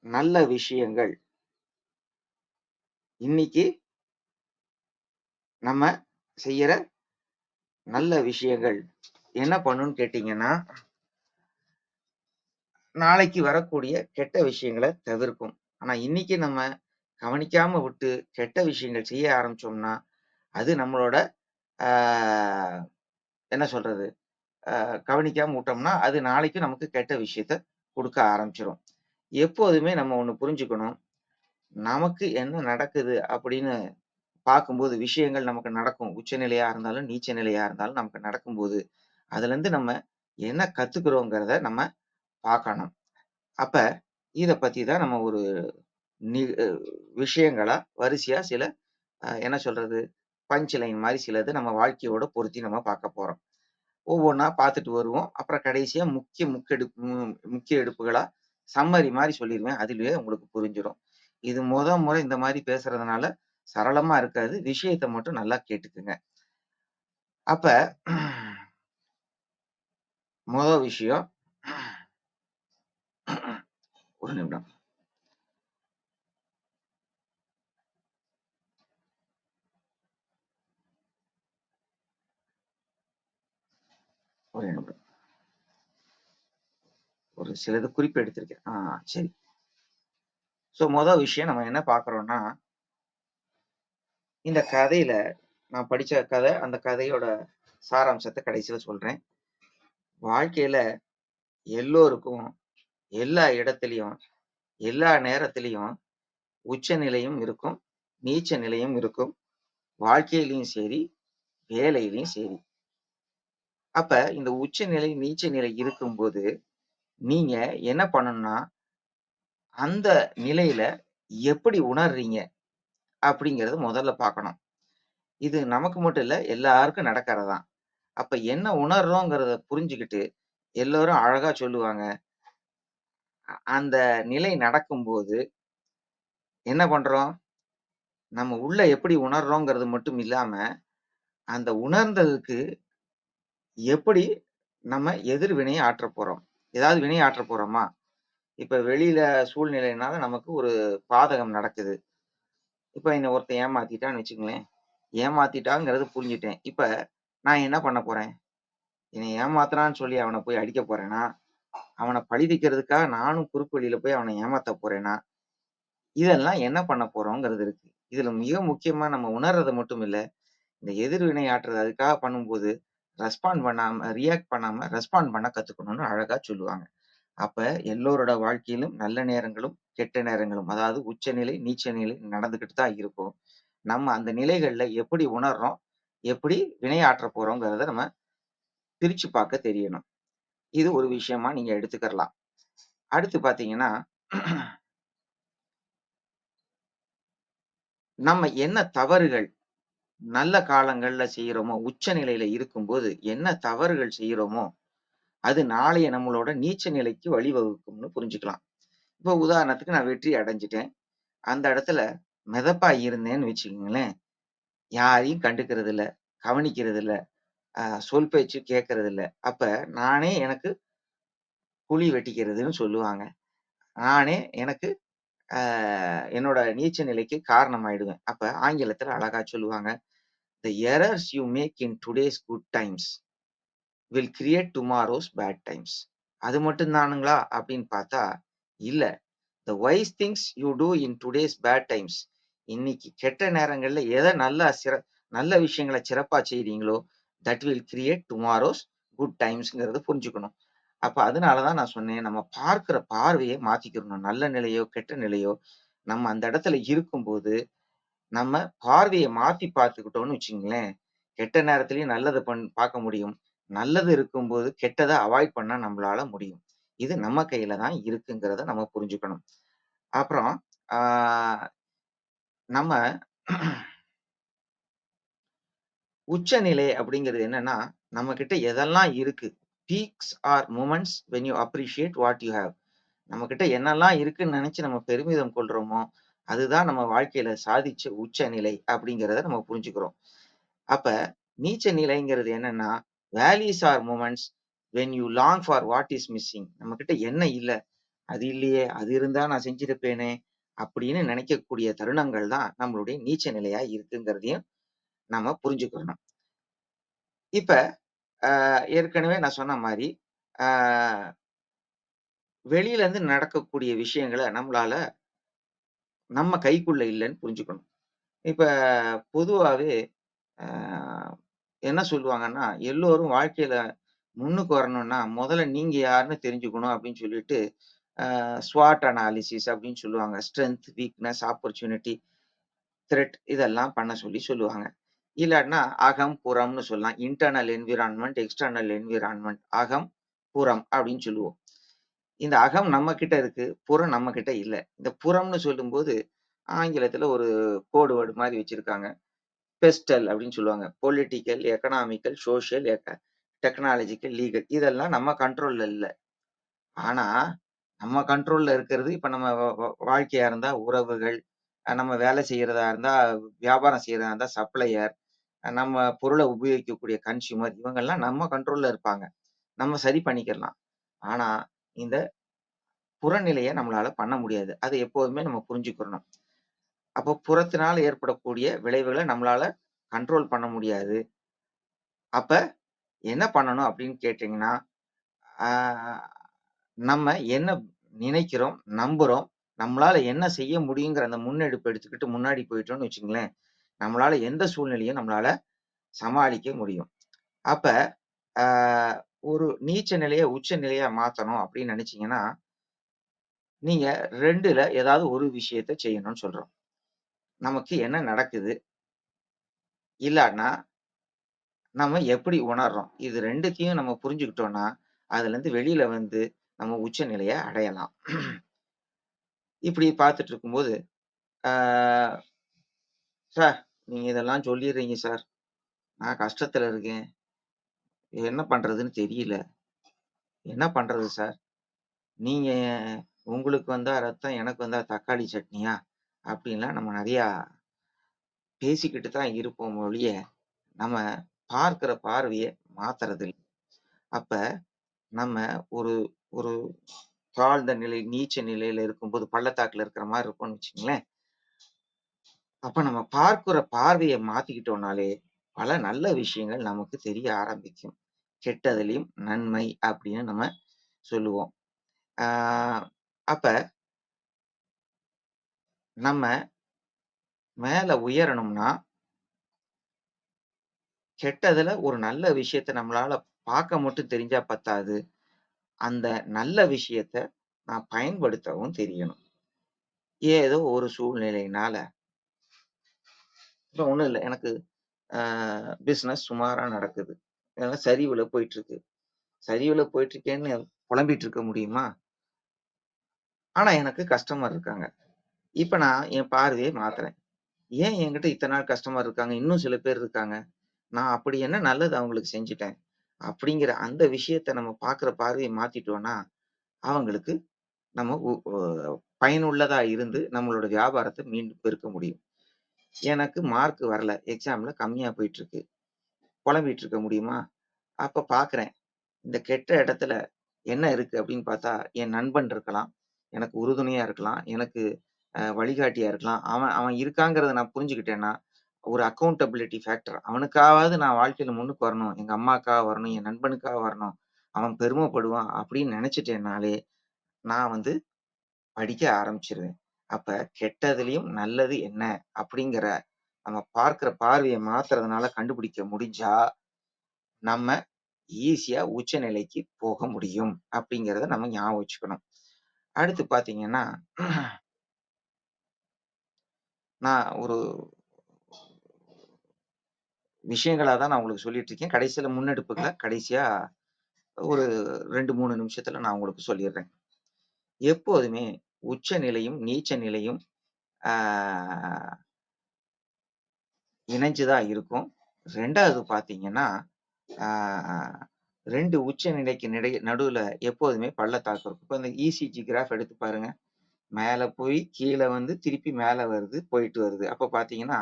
நல்ல விஷயங்கள், இன்னைக்கு நம்ம செய்யற நல்ல விஷயங்கள் என்ன பண்ணும்னு கேட்டீங்கன்னா, நாளைக்கு வரக்கூடிய கெட்ட விஷயங்கள தவிர்க்கும். ஆனா இன்னைக்கு நம்ம கவனிக்காம விட்டு கெட்ட விஷயங்கள் செய்ய ஆரம்பிச்சோம்னா, அது நம்மளோட ஆ என்ன சொல்றது? கவனிக்காம விட்டோம்னா, அது நாளைக்கு நமக்கு கெட்ட விஷயத்த குடுக்க ஆரம்பிச்சுரும். எப்போதுமே நம்ம ஒண்ணு புரிஞ்சுக்கணும். நமக்கு என்ன நடக்குது அப்படின்னு பார்க்கும்போது விஷயங்கள் நமக்கு நடக்கும். உச்சநிலையா இருந்தாலும், நீச்ச நிலையா இருந்தாலும் நமக்கு நடக்கும்போது, அதுலருந்து நம்ம என்ன கத்துக்கிறோங்கிறத நம்ம பார்க்கணும். அப்ப இத பத்தி தான் நம்ம ஒரு நி அ விஷயங்களா வரிசையா சில என்ன சொல்றது? பஞ்ச் லைன் மாரி சிலது நம்ம வாழ்க்கையோட பொருத்தி நம்ம பார்க்க போறோம். ஒவ்வொன்னா பார்த்துட்டு வருவோம். அப்புறம் கடைசியா முக்கிய எடுப்புகளா சம்மரி மாரி சொல்லிருவேன். அதிலேயே உங்களுக்கு புரிஞ்சிரும். இது முறை இந்த மாரி பேசுறதுனால சரளமா இருக்காது. விஷயத்த மட்டும் நல்லா கேட்டுக்குங்க. அப்ப விஷயம் ஒரு நிமிடம். ஒரு நிமிடம். ஒரு சிலது குறிப்பு எடுத்திருக்கேன். சரி. விஷயம் நம்ம என்ன பார்க்குறோம்னா, இந்த கதையில நான் படிச்ச கதை, அந்த கதையோட சாராம்சத்த கடைசியில சொல்றேன். வாழ்க்கையில எல்லோருக்கும், எல்லா இடத்திலயும், எல்லா நேரத்திலயும் உச்ச நிலையும் இருக்கும், நீச்ச நிலையும் இருக்கும். வாழ்க்கையிலயும் சரி, வேலையிலயும் சரி. அப்ப இந்த உச்ச நிலை, நீச்ச நிலை இருக்கும்போது, நீங்க என்ன பண்ணணும்னா, அந்த நிலையில எப்படி உணர்றீங்க? அப்படிங்கிறத முதல்ல பார்க்கணும். இது நமக்கு மட்டும் இல்ல, எல்லாருக்கும் நடக்கிறது தான். அப்ப என்ன உணர்றோங்கிறத புரிஞ்சுகிட்டு, எல்லோரும் அழகா சொல்லுவாங்க. அந்த நிலை நடக்கும்போது என்ன பண்றோம்? நம்ம உள்ள எப்படி உணர்றோங்கிறது மட்டும் இல்லாம, அந்த உணர்ந்ததுக்கு எப்படி நம்ம எதிர்வினை ஆற்றப் போறோம்? ஏதாவது வினை ஆற்றப் போறோமா? இப்ப வெளியில சூழ்நிலையினால நமக்கு ஒரு பாதகம் நடக்குது. இப்ப என்ன ஒருத்தன் ஏமாத்திட்டான்னு வச்சுக்கங்களேன். ஏமாத்திட்டாங்கிறது புரிஞ்சுட்டேன். இப்ப நான் என்ன பண்ண போறேன்? என்னைய ஏமாத்துறான்னு சொல்லி அவன போய் அடிக்க போறேனா? அவன பழி தீர்க்கிறதுக்காக நானும் குறுக்கு வழியில போய் அவன ஏமாத்த போறேனா? இதெல்லாம் என்ன பண்ண போறோங்கிறது இருக்கு. இதுல மிக முக்கியமா நம்ம உணர்றது மட்டும் இல்ல. இந்த எதிர்வினை ஆற்றுறது அதுக்காக பண்ணும்போது, ரியாக்ட் பண்ணாம ரெஸ்பாண்ட் பண்ண கத்துக்கணும்னு அழகா சொல்லுவாங்க. அப்ப எல்லோரோட வாழ்க்கையிலும் நல்ல நேரங்களும், கெட்ட நேரங்களும், அதாவது உச்சநிலை, நீச்ச நிலை நடந்துகிட்டு தான் இருக்கும். நம்ம அந்த நிலைகள்ல எப்படி உணர்றோம்? எப்படி வினையாற்றப் போறோங்கிறத நம்ம பிரிச்சு பார்க்க தெரியணும். இது ஒரு விஷயமா நீங்க எடுத்துக்கிறலாம். அடுத்து பார்த்தீங்கன்னா, நம்ம என்ன தவறுகள் நல்ல காலங்கள்ல செய்றோமோ, உச்ச நிலையில இருக்கும்போது என்ன தவறுகள் செய்றோமோ, அது நாளைய நம்மளோட நீச்ச நிலைக்கு வழிவகுக்கும்னு புரிஞ்சுக்கலாம். இப்போ உதாரணத்துக்கு நான் வெற்றி அடைஞ்சுட்டேன். அந்த இடத்துல மிதப்பா இருந்தேன்னு வச்சுக்கங்களேன், யாரையும் கண்டுக்கிறது இல்ல, கவனிக்கிறது இல்ல, சொல் பேச்சு கேட்கறது இல்ல. அப்ப நானே எனக்கு குழி வெட்டிக்கிறதுன்னு சொல்லுவாங்க. நானே எனக்கு அ என்னோட நீச்ச நிலைக்கு காரணமாயிடுவேன். அப்ப ஆங்கிலத்துல அழகா சொல்லுவாங்க, "the errors you make in today's good times will create tomorrow's bad times." அது மட்டும் தானுங்களா அப்படின்னு பார்த்தா, இல்ல. "The wise things you do in today's bad times." இன்னைக்கு கெட்ட நேரங்கள்ல எத நல்ல விஷயங்கள சிறப்பா செய்றீங்களோ, that will create tomorrow's good டைம்ஸ்ங்கிறத புரிஞ்சுக்கணும். அப்ப அதனால தான் நான் சொன்னேன், நம்ம பார்க்கிற பார்வைய மாத்திக்கிறணும். நல்ல நிலையோ, கெட்ட நிலையோ, நம்ம அந்த இடத்துல இருக்கும்போது, நம்ம பார்வைய மாத்தி பார்த்துக்கிட்டோம்னு வச்சுக்கங்களேன், கெட்ட நேரத்திலயும் நல்லத பார்க்க முடியும். நல்லது இருக்கும்போது கெட்டத அவாய்ட் பண்ண நம்மளால முடியும். இது நம்ம கையில தான் இருக்குங்கிறத நம்ம புரிஞ்சுக்கணும். அப்புறம் ஆ நம்ம உச்சநிலை அப்படிங்கிறது என்னன்னா, நம்மகிட்ட எதெல்லாம் இருக்கு? Peaks are moments when you appreciate what you have. நம்மகிட்ட என்னெல்லாம் இருக்குன்னு நெனச்சு நம்ம பெருமிதம் கொள்றோமோ, அதுதான் நம்ம வாழ்க்கையில சாதிச்ச உச்சநிலை அப்படிங்கிறத நம்ம புரிஞ்சுக்கிறோம். அப்ப நீச்ச நிலைங்கிறது என்னன்னா, values are moments when you long for what is missing. நம்மகிட்ட என்ன இல்ல? அது இல்லையே, அது இருந்தா நான் செஞ்சிருப்பேனே அப்படின்னு நினைக்கக்கூடிய தருணங்கள் தான் நம்மளுடைய நீச்ச நிலையா இருக்குங்கிறதையும் நம்ம புரிஞ்சுக்கணும். இப்ப ஏற்கனவே நான் சொன்ன மாரி, ஆ வெளியில இருந்து நடக்கக்கூடிய விஷயங்கள நம்மளால நம்ம கைக்குள்ள இல்லன்னு புரிஞ்சுக்கணும். இப்ப பொதுவாவே அ என்ன சொல்லுவாங்கன்னா, எல்லோரும் வாழ்க்கையில முன்னுக்கு வரணும்னா, முதல்ல நீங்க யாருன்னு தெரிஞ்சுக்கணும் அப்படின்னு சொல்லிட்டு, ஸ்வாட் அனாலிசிஸ் அப்படின்னு சொல்லுவாங்க. ஸ்ட்ரெங்த், வீக்னஸ், ஆப்பர்ச்சுனிட்டி, த்ரெட் இதெல்லாம் பண்ண சொல்லுவாங்க. இல்லாட்டினா அகம், புறம்னு சொல்லலாம். Internal environment, external environment. அகம், புறம் அப்படின்னு சொல்லுவோம். இந்த அகம் நம்ம கிட்ட இருக்கு, புறம் நம்ம கிட்ட இல்ல. இந்த புறம்னு சொல்லும்போது ஆங்கிலத்துல ஒரு கோடு வேர்டு மாதிரி வச்சிருக்காங்க. பெஸ்டல் அப்படின்னு சொல்லுவாங்க. Political, economical, social, technological, legal இதெல்லாம் நம்ம கண்ட்ரோல்ல இல்ல. ஆனா நம்ம கண்ட்ரோல்ல இருக்கிறது இப்ப நம்ம வாழ்க்கையா இருந்தா உறவுகள், நம்ம வேலை செய்யறதா இருந்தா வியாபாரம் செய்யறதா இருந்தா சப்ளையர், நம்ம பொருள உபயோகிக்கக்கூடிய கன்சியூமர் இவங்கெல்லாம் நம்ம கண்ட்ரோல்ல இருப்பாங்க. நம்ம சரி பண்ணிக்கலாம். ஆனா இந்த புறநிலைய நம்மளால பண்ண முடியாது. அத எப்போதுமே நம்ம புரிஞ்சுக்கிறணும். அப்போ புறத்தினால ஏற்படக்கூடிய விளைவுகள நம்மளால கண்ட்ரோல் பண்ண முடியாது. அப்ப என்ன பண்ணணும் அப்படின்னு கேட்டீங்கன்னா, ஆ நம்ம என்ன நினைக்கிறோம், நம்புறோம், நம்மளால என்ன செய்ய முடியுங்கிற அந்த முன்னெடுப்பு எடுத்துக்கிட்டு முன்னாடி போயிட்டோம்னு வச்சுக்கங்களேன், நம்மளால எந்த சூழ்நிலையும் நம்மளால சமாளிக்க முடியும். அப்ப ஆ ஒரு நீச்ச நிலைய உச்ச நிலையா மாத்தணும் அப்படின்னு நினைச்சீங்கன்னா, நீங்க 2ல ஏதாவது ஒரு விஷயத்த செய்யணும்னு சொல்றோம். நமக்கு என்ன நடக்குது? இல்லாட்டினா நம்ம எப்படி உணர்றோம்? இது 2த்தையும் நம்ம புரிஞ்சுக்கிட்டோம்னா, அதுலருந்து வெளியில வந்து நம்ம உச்ச நிலைய அடையலாம். இப்படி பார்த்துட்டு இருக்கும்போது, ஆ சார் நீங்க இதெல்லாம் சொல்லிர்றீங்க சார். நான் கஷ்டத்துல இருக்கேன். என்ன பண்றதுன்னு தெரியல. என்ன பண்றது சார்? நீங்க உங்களுக்கு வந்தா ரத்தம், எனக்கு வந்தா தக்காளி சட்னியா? அப்படின்லாம் நம்ம நெறையா பேசிக்கிட்டு தான் இருப்போம் ஒழிய, நம்ம பார்க்கிற பார்வைய மாத்துறதில்ல. அப்ப நம்ம ஒரு ஒரு தாழ்ந்த நிலை, நீச்ச நிலையில இருக்கும்போது பள்ளத்தாக்குல இருக்கிற மாரி இருக்கோம்னு வச்சுக்கங்களேன். அப்ப நம்ம பார்க்கிற பார்வைய மாத்திக்கிட்டோம்னாலே, பல நல்ல விஷயங்கள் நமக்கு தெரிய ஆரம்பிக்கும். கெட்டதிலயும் நன்மை அப்படின்னு நம்ம சொல்லுவோம். ஆ அப்ப நம்ம மேல உயரணும்னா, கெட்டதுல ஒரு நல்ல விஷயத்த நம்மளால பார்க்க மட்டும் தெரிஞ்சா பத்தாது. அந்த நல்ல விஷயத்த நான் பயன்படுத்தவும் தெரியணும். ஏதோ ஒரு சூழ்நிலையினால இப்ப ஒண்ணும் இல்ல. எனக்கு ஆ பிசினஸ் சுமாரா நடக்குது. சரிவுல போயிட்டுருக்கு. சரிவுல போயிட்டுருக்கேன்னு புலம்பிட்டு இருக்க முடியுமா? ஆனா எனக்கு கஸ்டமர் இருக்காங்க. இப்ப நான் என் பார்வைய மாத்துறேன். ஏன் என்கிட்ட இத்தன நாள் கஸ்டமர் இருக்காங்க? இன்னும் சில பேர் இருக்காங்க. நான் அப்படி என்ன நல்லது அவங்களுக்கு செஞ்சுட்டேன்? அப்படிங்கிற அந்த விஷயத்த நம்ம பார்க்குற பார்வைய மாத்திட்டோம்னா, அவங்களுக்கு நம்ம பயனுள்ளதா இருந்து நம்மளோட வியாபாரத்த மீண்டும் பெருக்க முடியும். எனக்கு மார்க் வரல. எக்ஸாம்ல கம்மியா போயிட்டுருக்கு. புலம்பிட்டு இருக்க முடியுமா? அப்ப பார்க்குறேன். இந்த கெட்ட இடத்துல என்ன இருக்கு அப்படின்னு பார்த்தா, என் நண்பன் இருக்கலாம். எனக்கு உறுதுணையா இருக்கலாம். எனக்கு வழிகாட்டியா இருக்கலாம். அவன் அவன் இருக்காங்கிறத நான் புரிஞ்சுக்கிட்டேன்னா, ஒரு அக்கவுண்டபிலிட்டி ஃபேக்டர். அவனுக்காவது நான் வாழ்க்கையில முன்னுக்கு வரணும். எங்க அம்மாக்காக வரணும். என் நண்பனுக்காக வரணும். அவன் பெருமைப்படுவான் அப்படின்னு நினைச்சுட்டேன்னாலே, நான் வந்து படிக்க ஆரம்பிச்சுருவேன். அப்ப கெட்டதிலயும் நல்லது என்ன அப்படிங்கிற நம்ம பார்க்கிற பார்வைய மாத்துறதுனால கண்டுபிடிக்க முடிஞ்சா, நம்ம ஈஸியா உச்சநிலைக்கு போக முடியும். அப்படிங்கிறத நம்ம ஞாபகம் வச்சுக்கணும். அடுத்து பார்த்தீங்கன்னா, நான் ஒரு விஷயங்களா தான் நான் உங்களுக்கு சொல்லிட்டு இருக்கேன். கடைசியில முன்னெடுப்புகள கடைசியா ஒரு 2, 3 நிமிஷத்துல நான் உங்களுக்கு சொல்லிர்றேன். எப்போதுமே உச்ச நிலையும், நீச்ச நிலையும் ஆ இணைஞ்சு தான் இருக்கும். 2வது பார்த்தீங்கன்னா, ஆ 2 உச்ச நிலைக்கு நடுவுல எப்போதுமே பள்ளத்தாக்கு இருக்கும். இப்ப இந்த இசிஜி கிராஃப் எடுத்து பாருங்க. மேல போய் கீழ வந்து திருப்பி மேல வருது, போயிட்டு வருது. அப்ப பார்த்தீங்கன்னா,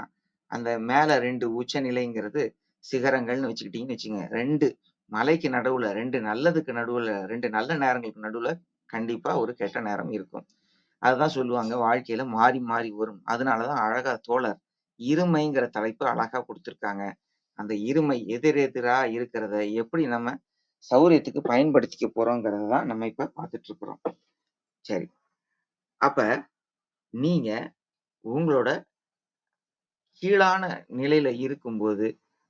அந்த மேல 2 உச்சநிலைங்கிறது சிகரங்கள்னு வச்சுக்கிட்டீங்கன்னு வச்சுக்கங்க. 2 மலைக்கு நடுவுல 2 நல்லதுக்கு நடுவுல 2 நல்ல நேரங்களுக்கு நடுவுல கண்டிப்பா ஒரு கெட்ட நேரம் இருக்கும். அதுதான் சொல்லுவாங்க வாழ்க்கையில மாறி மாறி வரும். அதனால தான் அழகா தோழர் இருமைங்கிற தலைப்பு அழகா குடுத்திருக்காங்க. அந்த இருமை எதிரெதிரா இருக்கிறத எப்படி நம்ம சௌரியத்துக்கு பயன்படுத்திக்க போறோங்கிறத தான் நம்ம இப்ப பார்த்துட்டு இருக்கிறோம். சரி. அப்ப நீங்க உங்களோட கீழான நிலையில இருக்கும்போது,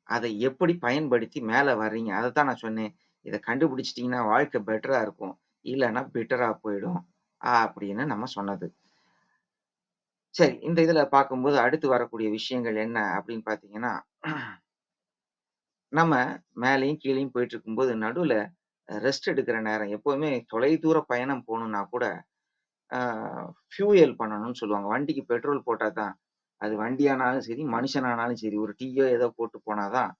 அதை எப்படி பயன்படுத்தி மேல வர்றீங்க? அதத்தான் நான் சொன்னேன். இத கண்டுபிடிச்சிட்டீங்கன்னா வாழ்க்கை பெட்டரா இருக்கும். இல்லன்னா பிட்டரா போயிடும். அப்படின்னு நம்ம சொன்னது. சரி, இந்த இதுல பார்க்கும்போது அடுத்து வரக்கூடிய விஷயங்கள் என்ன அப்படின்னு பார்த்தீங்கன்னா, நம்ம மேலயும் கீழயும் போயிட்டு இருக்கும்போது நடுவுல ரெஸ்ட் எடுக்கிற நேரம். எப்பவுமே தொலைதூர பயணம் போணும்னா கூட ஆ ஃபியூயல் பண்ணணும்னு சொல்லுவாங்க. வண்டிக்கு பெட்ரோல் போட்டா தான், அது வண்டியானாலும் சரி, மனுஷனானாலும் சரி, ஒரு டீயோ ஏதோ போட்டு போனா தான்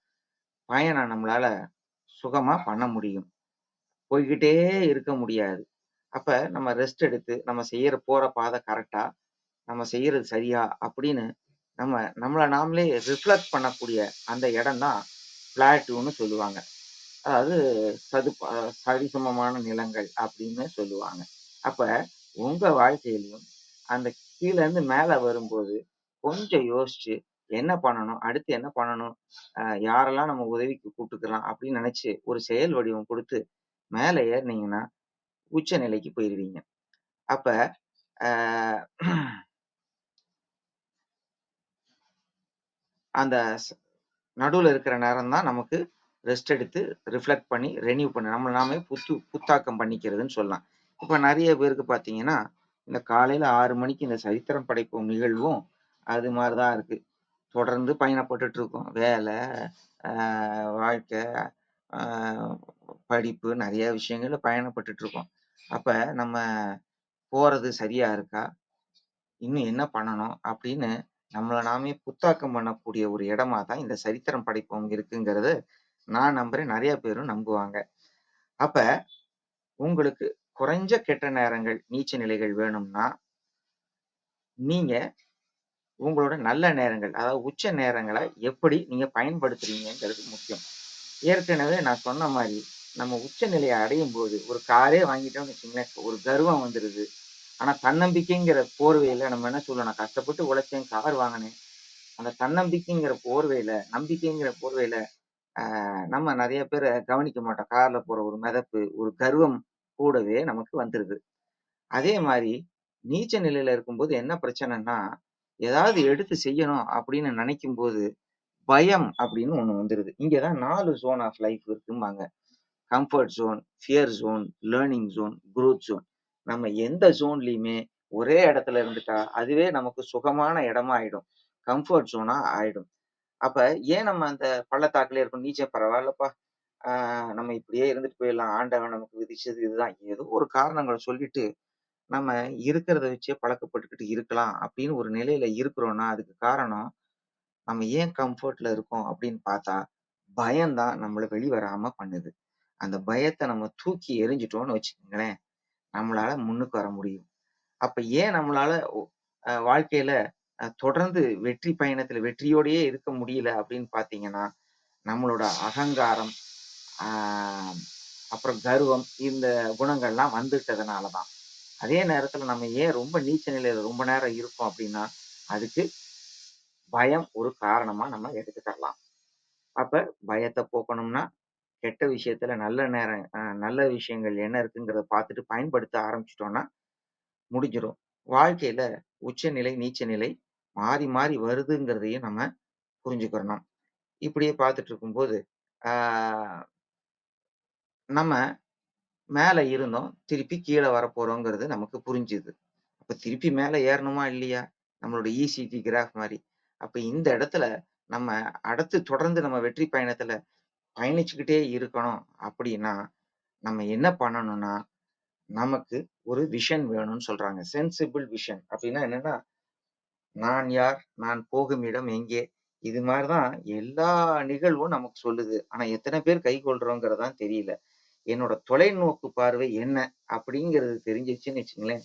பயணம் நம்மளால சுகமா பண்ண முடியும். போய்க்கிட்டே இருக்க முடியாது. அப்ப நம்ம ரெஸ்ட் எடுத்து, நம்ம போற பாதை கரெக்ட்டா? நம்ம செய்யறது சரியா? அப்படின்னு நம்ம நம்மள நாமளே ரிஃப்ளெக்ட் பண்ணக்கூடிய அந்த இடம் தான் பிளாட்டூன்னு சொல்லுவாங்க. அதாவது சரிசமமான நிலங்கள் அப்படின்னு சொல்லுவாங்க. அப்ப உங்க வாழ்க்கையிலயும் அந்த கீழ இருந்து மேல வரும்போது கொஞ்சம் யோசிச்சு என்ன பண்ணணும்? அடுத்து என்ன பண்ணணும்? யாரெல்லாம் நம்ம உதவிக்கு கூப்பிட்டுக்கலாம் அப்படின்னு நினைச்சு ஒரு செயல் வடிவம் குடுத்து மேல ஏறுனீங்கன்னா, உச்ச நிலைக்கு போயிருவீங்க. அப்ப அ அந்த நடுவுல இருக்கிற நேரம் தான் நமக்கு ரெஸ்ட் எடுத்து, ரிஃப்ளெக்ட் பண்ணி, ரெனியூ பண்ணி நம்மள நாமே புத்தாக்கம் பண்ணிக்கிறதுன்னு சொல்லலாம். இப்ப நெறைய பேருக்கு பார்த்தீங்கன்னா, இந்த காலையில 6 மணிக்கு இந்த சரித்திரம் படைப்போம் நிகழ்வும் அது மாரி தான் இருக்கு. தொடர்ந்து பயணப்பட்டுட்டு இருக்கோம். வேலை, அ வாழ்க்கை, அ படிப்பு நெறைய விஷயங்கள்ல பயணப்பட்டுட்டு இருக்கோம். அப்ப நம்ம போறது சரியா இருக்கா? இன்னும் என்ன பண்ணணும்? அப்படின்னு நம்மள நாமே புத்தாக்கம் பண்ணக்கூடிய ஒரு இடமா தான் இந்த சரித்திரம் படைப்போம் இருக்குங்கிறது நான் நம்புறேன். நெறைய பேரும் நம்புவாங்க. அப்ப உங்களுக்கு குறைஞ்ச கெட்ட நேரங்கள், நீச்ச நிலைகள் வேணும்னா, நீங்க உங்களோட நல்ல நேரங்கள், அதாவது உச்ச நேரங்கள எப்படி நீங்க பயன்படுத்துறீங்கங்கிறது முக்கியம். ஏற்கனவே நான் சொன்ன மாரி, நம்ம உச்ச நிலைய அடையும்போது ஒரு காரே வாங்கிட்டோம்னு வச்சுக்கங்களேன், ஒரு கர்வம் வந்துருது. ஆனா தன்னம்பிக்கைங்கிற போர்வையில நம்ம என்ன சொல்லுவோம், நான் கஷ்டப்பட்டு உழைச்சேன், கார் வாங்கினேன். அந்த தன்னம்பிக்கைங்கிற போர்வையில, நம்பிக்கைங்கிற போர்வையில நம்ம நெறைய பேர கவனிக்க மாட்டோம். கார்ல போற ஒரு மிதப்பு, ஒரு கர்வம் கூடவே நமக்கு வந்துருது. அதே மாரி நீச்ச நிலையில இருக்கும்போது என்ன பிரச்சனைன்னா, ஏதாவது எடுத்து செய்யணும் அப்படின்னு நெனைக்கும்போது, பயம் அப்படின்னு ஒண்ணு வந்துருது. இங்க தான் 4 ஜோன் ஆஃப் லைஃப் இருக்கும்பாங்க. Comfort zone, fear zone, learning zone, growth zone. நம்ம எந்த ஜோன்லயுமே ஒரே இடத்துல இருந்துட்டா, அதுவே நமக்கு சுகமான இடமா ஆயிடும். கம்ஃபர்ட் ஜோனா ஆயிடும். அப்ப ஏன் நம்ம அந்த பள்ளத்தாக்குலயே இருக்கணும்? நீச்சல் பரவாயில்லப்பா. ஆ நம்ம இப்படியே இருந்துட்டு போயிடலாம். ஆண்டவன் நமக்கு விதிச்சது இதுதான். ஏதோ ஒரு காரணங்கள சொல்லிட்டு, நம்ம இருக்கிறத வச்சே பழக்கப்பட்டுக்கிட்டு இருக்கலாம் அப்படின்னு ஒரு நிலையில இருக்கிறோம்னா, அதுக்கு காரணம் நம்ம ஏன் கம்ஃபர்ட்ல இருக்கோம் அப்படின்னு பார்த்தா, பயம் தான் நம்மள வெளிவராம பண்ணுது. அந்த பயத்த நம்ம தூக்கி எறிஞ்சுட்டோம்னு வச்சுக்கங்களேன், நம்மளால முன்னுக்கு வர முடியும். அப்ப ஏன் நம்மளால வாழ்க்கையில தொடர்ந்து வெற்றி பயணத்துல வெற்றியோடயே இருக்க முடியல அப்படின்னு பார்த்தீங்கன்னா, நம்மளோட அகங்காரம், ஆ அப்புறம் கர்வம் இந்த குணங்கள்லாம் வந்துட்டதுனால தான். அதே நேரத்துல நம்ம ஏன் ரொம்ப நீச்ச நிலையில ரொம்ப நேரம் இருக்கோம் அப்படின்னா, அதுக்கு பயம் ஒரு காரணமா நம்ம எடுத்துக்கலாம். அப்ப பயத்த போக்கணும்னா, கெட்ட விஷயத்துல நல்ல விஷயங்கள் என்ன இருக்குங்கிறத பார்த்துட்டு பயன்படுத்த ஆரம்பிச்சுட்டோம்னா முடிஞ்சிரும். வாழ்க்கையில உச்சநிலை, நீச்ச நிலை மாறி, மாறி வருதுங்கிறதையும் நம்ம புரிஞ்சுக்கிறணும். இப்படியே பார்த்துட்டு இருக்கும்போது, ஆ நம்ம மேல இருந்தோம். திருப்பி கீழ வரப்போறோங்கிறது நமக்கு புரிஞ்சுது. அப்ப திருப்பி மேல ஏறணுமா? இல்லையா? நம்மளோட இசிஜி கிராஃப் மாரி. அப்ப இந்த இடத்துல நம்ம அடுத்து தொடர்ந்து நம்ம வெற்றி பயணத்துல பயணிச்சுக்கிட்டே இருக்கணும் அப்படின்னா, நம்ம என்ன பண்ணணும்னா, நமக்கு ஒரு விஷன் வேணும்னு சொல்றாங்க. சென்சிபிள் விஷன் அப்படின்னா என்னன்னா, நான் யார்? நான் போகும் இடம் எங்கே? இது மாரி தான் எல்லா நிகழ்வும் நமக்கு சொல்லுது. ஆனா எத்தன பேர் கைக்கொள்றோங்கிறது தான் தெரியல. என்னோட தொலைநோக்கு பார்வை என்ன? அப்படிங்கிறது தெரிஞ்சிருச்சுன்னு வச்சுக்கங்களேன்,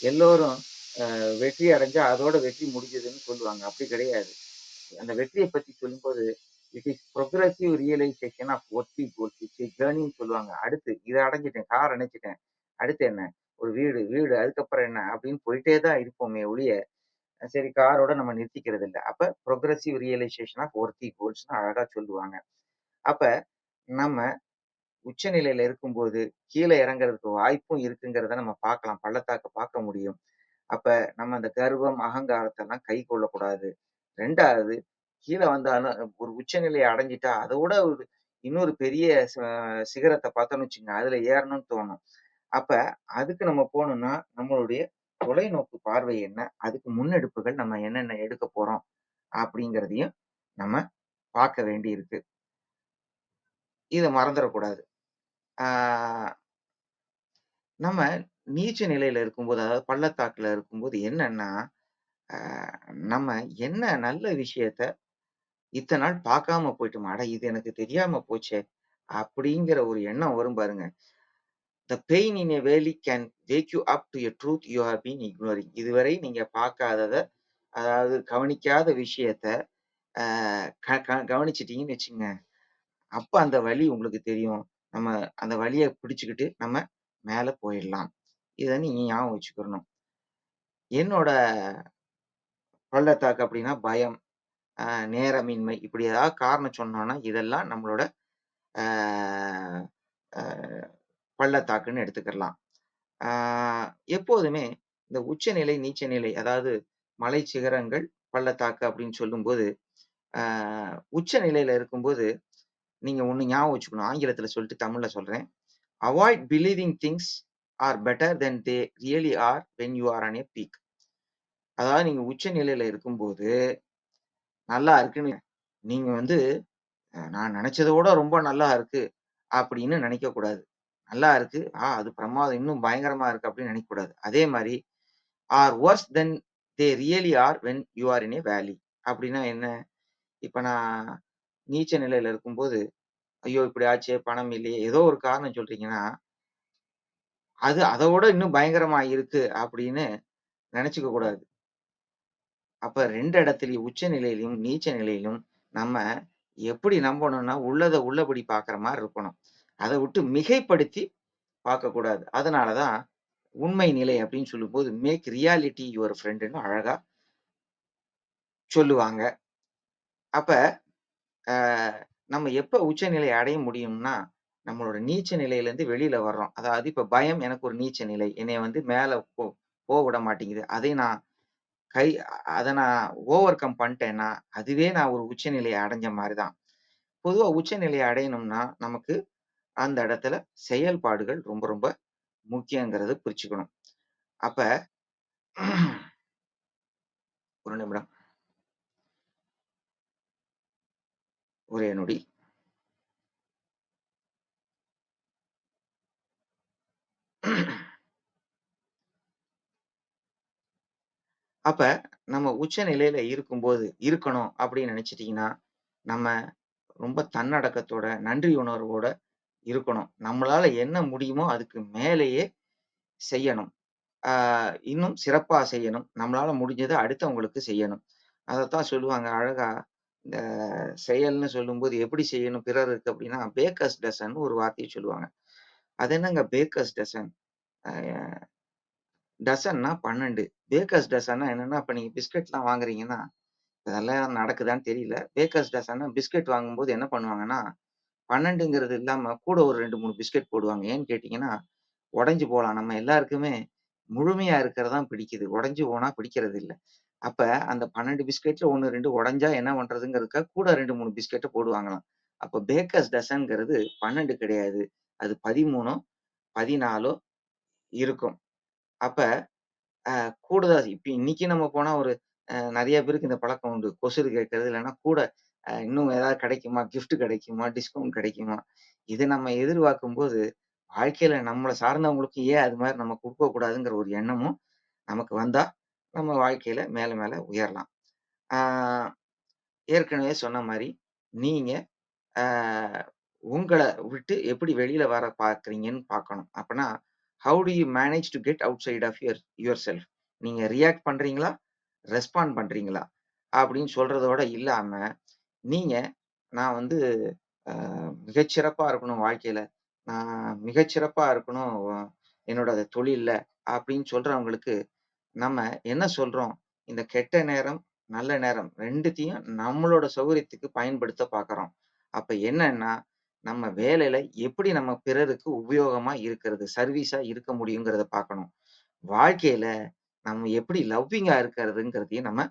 எல்லோரும் வெற்றி அடைஞ்சா அதோட வெற்றி முடிஞ்சதுன்னு சொல்லுவாங்க. அப்படி கிடையாது. அந்த வெற்றிய பத்தி சொல்லும்போது, it is progressive realization of what we goal. It's a ஜர்னின்னு சொல்லுவாங்க. அடுத்து இத அடைஞ்சுட்டேன், கார் அடைஞ்சுட்டேன். அடுத்து என்ன? ஒரு வீடு, வீடு அதுக்கப்புறம் என்ன? அப்படின்னு போயிட்டே தான் இருப்போமே ஒழிய, சரி காரோட நம்ம நிறுத்திக்கிறது இல்ல. அப்ப புரோகிரசிவ் ரியலைசேஷன் ஆஃப் வொர்த்தி கோல்ஸ்ன்னு அழகா சொல்லுவாங்க. அப்ப நம்ம உச்சநிலையில இருக்கும்போது, கீழ இறங்குறதுக்கு வாய்ப்பும் இருக்குங்கிறத நம்ம பார்க்கலாம். பள்ளத்தாக்க பார்க்க முடியும். அப்ப நம்ம அந்த கர்வம், அகங்காரத்தெல்லாம் கை கொள்ளக்கூடாது. 2வது கீழ வந்தாலும் ஒரு உச்சநிலைய அடைஞ்சுட்டா, அதோட ஒரு இன்னொரு பெரிய சிகரத்த பார்த்தோம்னு வச்சுக்கங்க, அதுல ஏறணும்னு தோணும். அப்ப அதுக்கு நம்ம போணும்னா, நம்மளுடைய தொலைநோக்கு பார்வை என்ன? அதுக்கு முன்னெடுப்புகள் நம்ம என்னென்ன எடுக்க போறோம்? அப்படிங்கிறதையும் நம்ம பார்க்க வேண்டியிருக்கு. இத மறந்துறக்கூடாது. ஆஹ் நம்ம நீச்ச நிலையில இருக்கும்போது, அதாவது பள்ளத்தாக்குல இருக்கும்போது என்னன்னா, ஆஹ் நம்ம என்ன நல்ல விஷயத்த இத்தன நாள் பார்க்காம போயிட்டோமே, அட இது எனக்கு தெரியாம போச்சே! அப்படிங்கிற ஒரு எண்ணம் வரும் பாருங்க. "த பெயின் இன் எ வேலி can wake you up to a truth you have been ignoring." இதுவரை நீங்க பார்க்காதத, அதாவது கவனிக்காத விஷயத்த அ க க கவனிச்சுட்டீங்கன்னு வச்சுக்கங்க, அப்ப அந்த வலி உங்களுக்கு தெரியும். நம்ம அந்த வலிய பிடிச்சுக்கிட்டு நம்ம மேல போயிடலாம். இத நீங்க ஞாபகம் வச்சுக்கிறணும். என்னோட பள்ளத்தாக்கு அப்படின்னா பயம், அ நேரமின்மை இப்படி ஏதாவது காரணம் சொன்னோம்னா, இதெல்லாம் நம்மளோட அ அ பள்ளத்தாக்குன்னு எடுத்துக்கிடலாம். ஆ எப்போதுமே இந்த உச்சநிலை, நீச்சநிலை அதாவது மலை சிகரங்கள், பள்ளத்தாக்கு அப்படின்னு சொல்லும்போது, ஆ உச்ச நிலையில இருக்கும்போது, நீங்க ஒண்ணு ஞாபகம் வச்சுக்கணும். ஆங்கிலத்தில சொல்லிட்டு தமிழ்ல சொல்றேன். Avoid believing things are better than they really are when you are on a peak. அதாவது நீங்க உச்ச நிலையில இருக்கும்போது, நல்லா இருக்குன்னு நீங்க வந்து நான் நெனச்சத விட ரொம்ப நல்லா இருக்கு அப்படின்னு நெனைக்கக்கூடாது. நல்லா இருக்கு. அது பிரமாதம். இன்னும் பயங்கரமா இருக்கு அப்படின்னு நெனைக்கக்கூடாது. அதே மாரி are worse than they really are when you are in a valley. அப்படின்னா என்ன? இப்ப நான் நீச்ச நிலையில இருக்கும்போது, ஐயோ! இப்படி ஆச்சே, பணம் இல்லையே, ஏதோ ஒரு காரணம் சொல்றீங்கன்னா, அது அத விட இன்னும் பயங்கரமா இருக்கு அப்படின்னு நெனச்சுக்க கூடாது. அப்ப 2 இடத்துலயும் உச்ச நிலையிலும், நீச்ச நிலையிலும் நம்ம எப்படி நம்பணும்னா, உள்ளத உள்ளபடி பார்க்கிற மாரி இருக்கணும். அத விட்டு மிகைப்படுத்தி பார்க்கக்கூடாது. அதனால தான் உண்மை நிலை அப்படின்னு சொல்லும்போது, மேக் ரியாலிட்டி யுவர் ஃபிரெண்டுன்னு அழகா சொல்லுவாங்க. அப்ப அ நம்ம எப்ப உச்சநிலை அடைய முடியும்னா, நம்மளோட நீச்ச நிலையிலேருந்து வெளியில வர்றோம். அதாவது இப்ப பயம் எனக்கு ஒரு நீச்ச நிலை. என்னைய வந்து மேல விட மாட்டேங்குது. கை அத நான் ஓவர் கம் பண்ணிட்டேன்னா, அதுவே நான் ஒரு உச்சநிலைய அடைஞ்ச மாரி தான். பொதுவா உச்சநிலைய அடையணும்னா, நமக்கு அந்த இடத்துல செயல்பாடுகள் ரொம்ப ரொம்ப முக்கியங்கிறத புரிச்சுக்கணும். அப்ப ஒரு நிமிடம். ஒரே நொடி. அப்ப நம்ம உச்ச நிலையில இருக்கணும் அப்படின்னு நினைச்சிட்டீங்கன்னா, நம்ம ரொம்ப தன்னடக்கத்தோட, நன்றி உணர்வோட இருக்கணும். நம்மளால என்ன முடியுமோ அதுக்கு மேலேயே செய்யணும். ஆ இன்னும் சிறப்பா செய்யணும். நம்மளால முடிஞ்சத அடுத்தவங்களுக்கு செய்யணும். அதத்தான் சொல்லுவாங்க அழகா, இந்த செயல்ன்னு சொல்லும்போது எப்படி செய்யணும் பிறருக்கு அப்படின்னா, பேக்கர்ஸ் டசன்னு ஒரு வார்த்தைய சொல்லுவாங்க. அது என்னங்க பேக்கர்ஸ் டசன்? அ டசன்னா 12. பேக்கர்ஸ் டசன்னா என்னன்னா, இப்ப நீங்க பிஸ்கட்லாம் வாங்குறீங்கன்னா, இதெல்லாம் நடக்குதான்னு தெரியல. பேக்கர்ஸ் டசன்னா பிஸ்கட் வாங்கும்போது என்ன பண்ணுவாங்கன்னா, 12ங்கிறது இல்லாம கூட ஒரு 2, 3 பிஸ்கட் போடுவாங்க. ஏன்னு கேட்டீங்கன்னா, உடைஞ்சு போலாம். நம்ம எல்லாருக்குமே முழுமையா இருக்கிறது தான் பிடிக்குது. உடைஞ்சு போனா பிடிக்கிறது இல்ல. அப்ப அந்த 12 பிஸ்கட்ல 1, 2 உடைஞ்சா என்ன பண்றதுங்கிறதுக்காக கூட 2, 3 பிஸ்கட்ட போடுவாங்களாம். அப்ப பேக்கர்ஸ் டசன்ங்கிறது 12 கிடையாது. அது 13ஓ, 14ஓ இருக்கும். அப்ப கூடுதலா இப்ப இன்னைக்கு நம்ம போனா ஒரு நெறைய பேருக்கு இந்த பழக்கம் உண்டு. கொசுறு கேட்கறது, இல்லன்னா கூட இன்னும் ஏதாவது கிடைக்குமா? கிஃப்ட் கிடைக்குமா? டிஸ்கவுண்ட் கிடைக்குமா? இத நம்ம எதிர்பார்க்கும்போது, வாழ்க்கையில நம்மள சார்ந்தவங்களுக்கு ஏன் அது மாரி நம்ம குடுக்கக்கூடாதுங்கிற ஒரு எண்ணமும் நமக்கு வந்தா, நம்ம வாழ்க்கையில மேல மேல உயரலாம். ஆ ஏற்கனவே சொன்ன மாரி, நீங்க ஆ உங்கள விட்டு எப்படி வெளியில வர பார்க்கிறீங்கன்னு பார்க்கணும். அப்பன்னா, how do you manage to get outside of your self? நீங்க ரியாக்ட் பண்றீங்களா? ரெஸ்பாண்ட் பண்றீங்களா? அப்படின்னு சொல்றதோட இல்லாம, நீங்க நான் வந்து அ மிகச்சிறப்பா இருக்கணும் வாழ்க்கையில. நான் மிகச்சிறப்பா இருக்கணும் என்னோட தொழில்ல அப்படின்னு சொல்றவங்களுக்கு நம்ம என்ன சொல்றோம்? இந்த கெட்ட நேரம், நல்ல நேரம் 2த்தையும் நம்மளோட சௌகரியத்துக்கு பயன்படுத்த பார்க்குறோம். அப்ப என்னன்னா, நம்ம வேலையில எப்படி நம்ம பிறருக்கு உபயோகமா இருக்கிறது, சர்வீஸா இருக்க முடியுங்கிறத பார்க்கணும். வாழ்க்கையில நம்ம எப்படி லவ்விங்கா இருக்கிறதுங்கிறதையும் நம்ம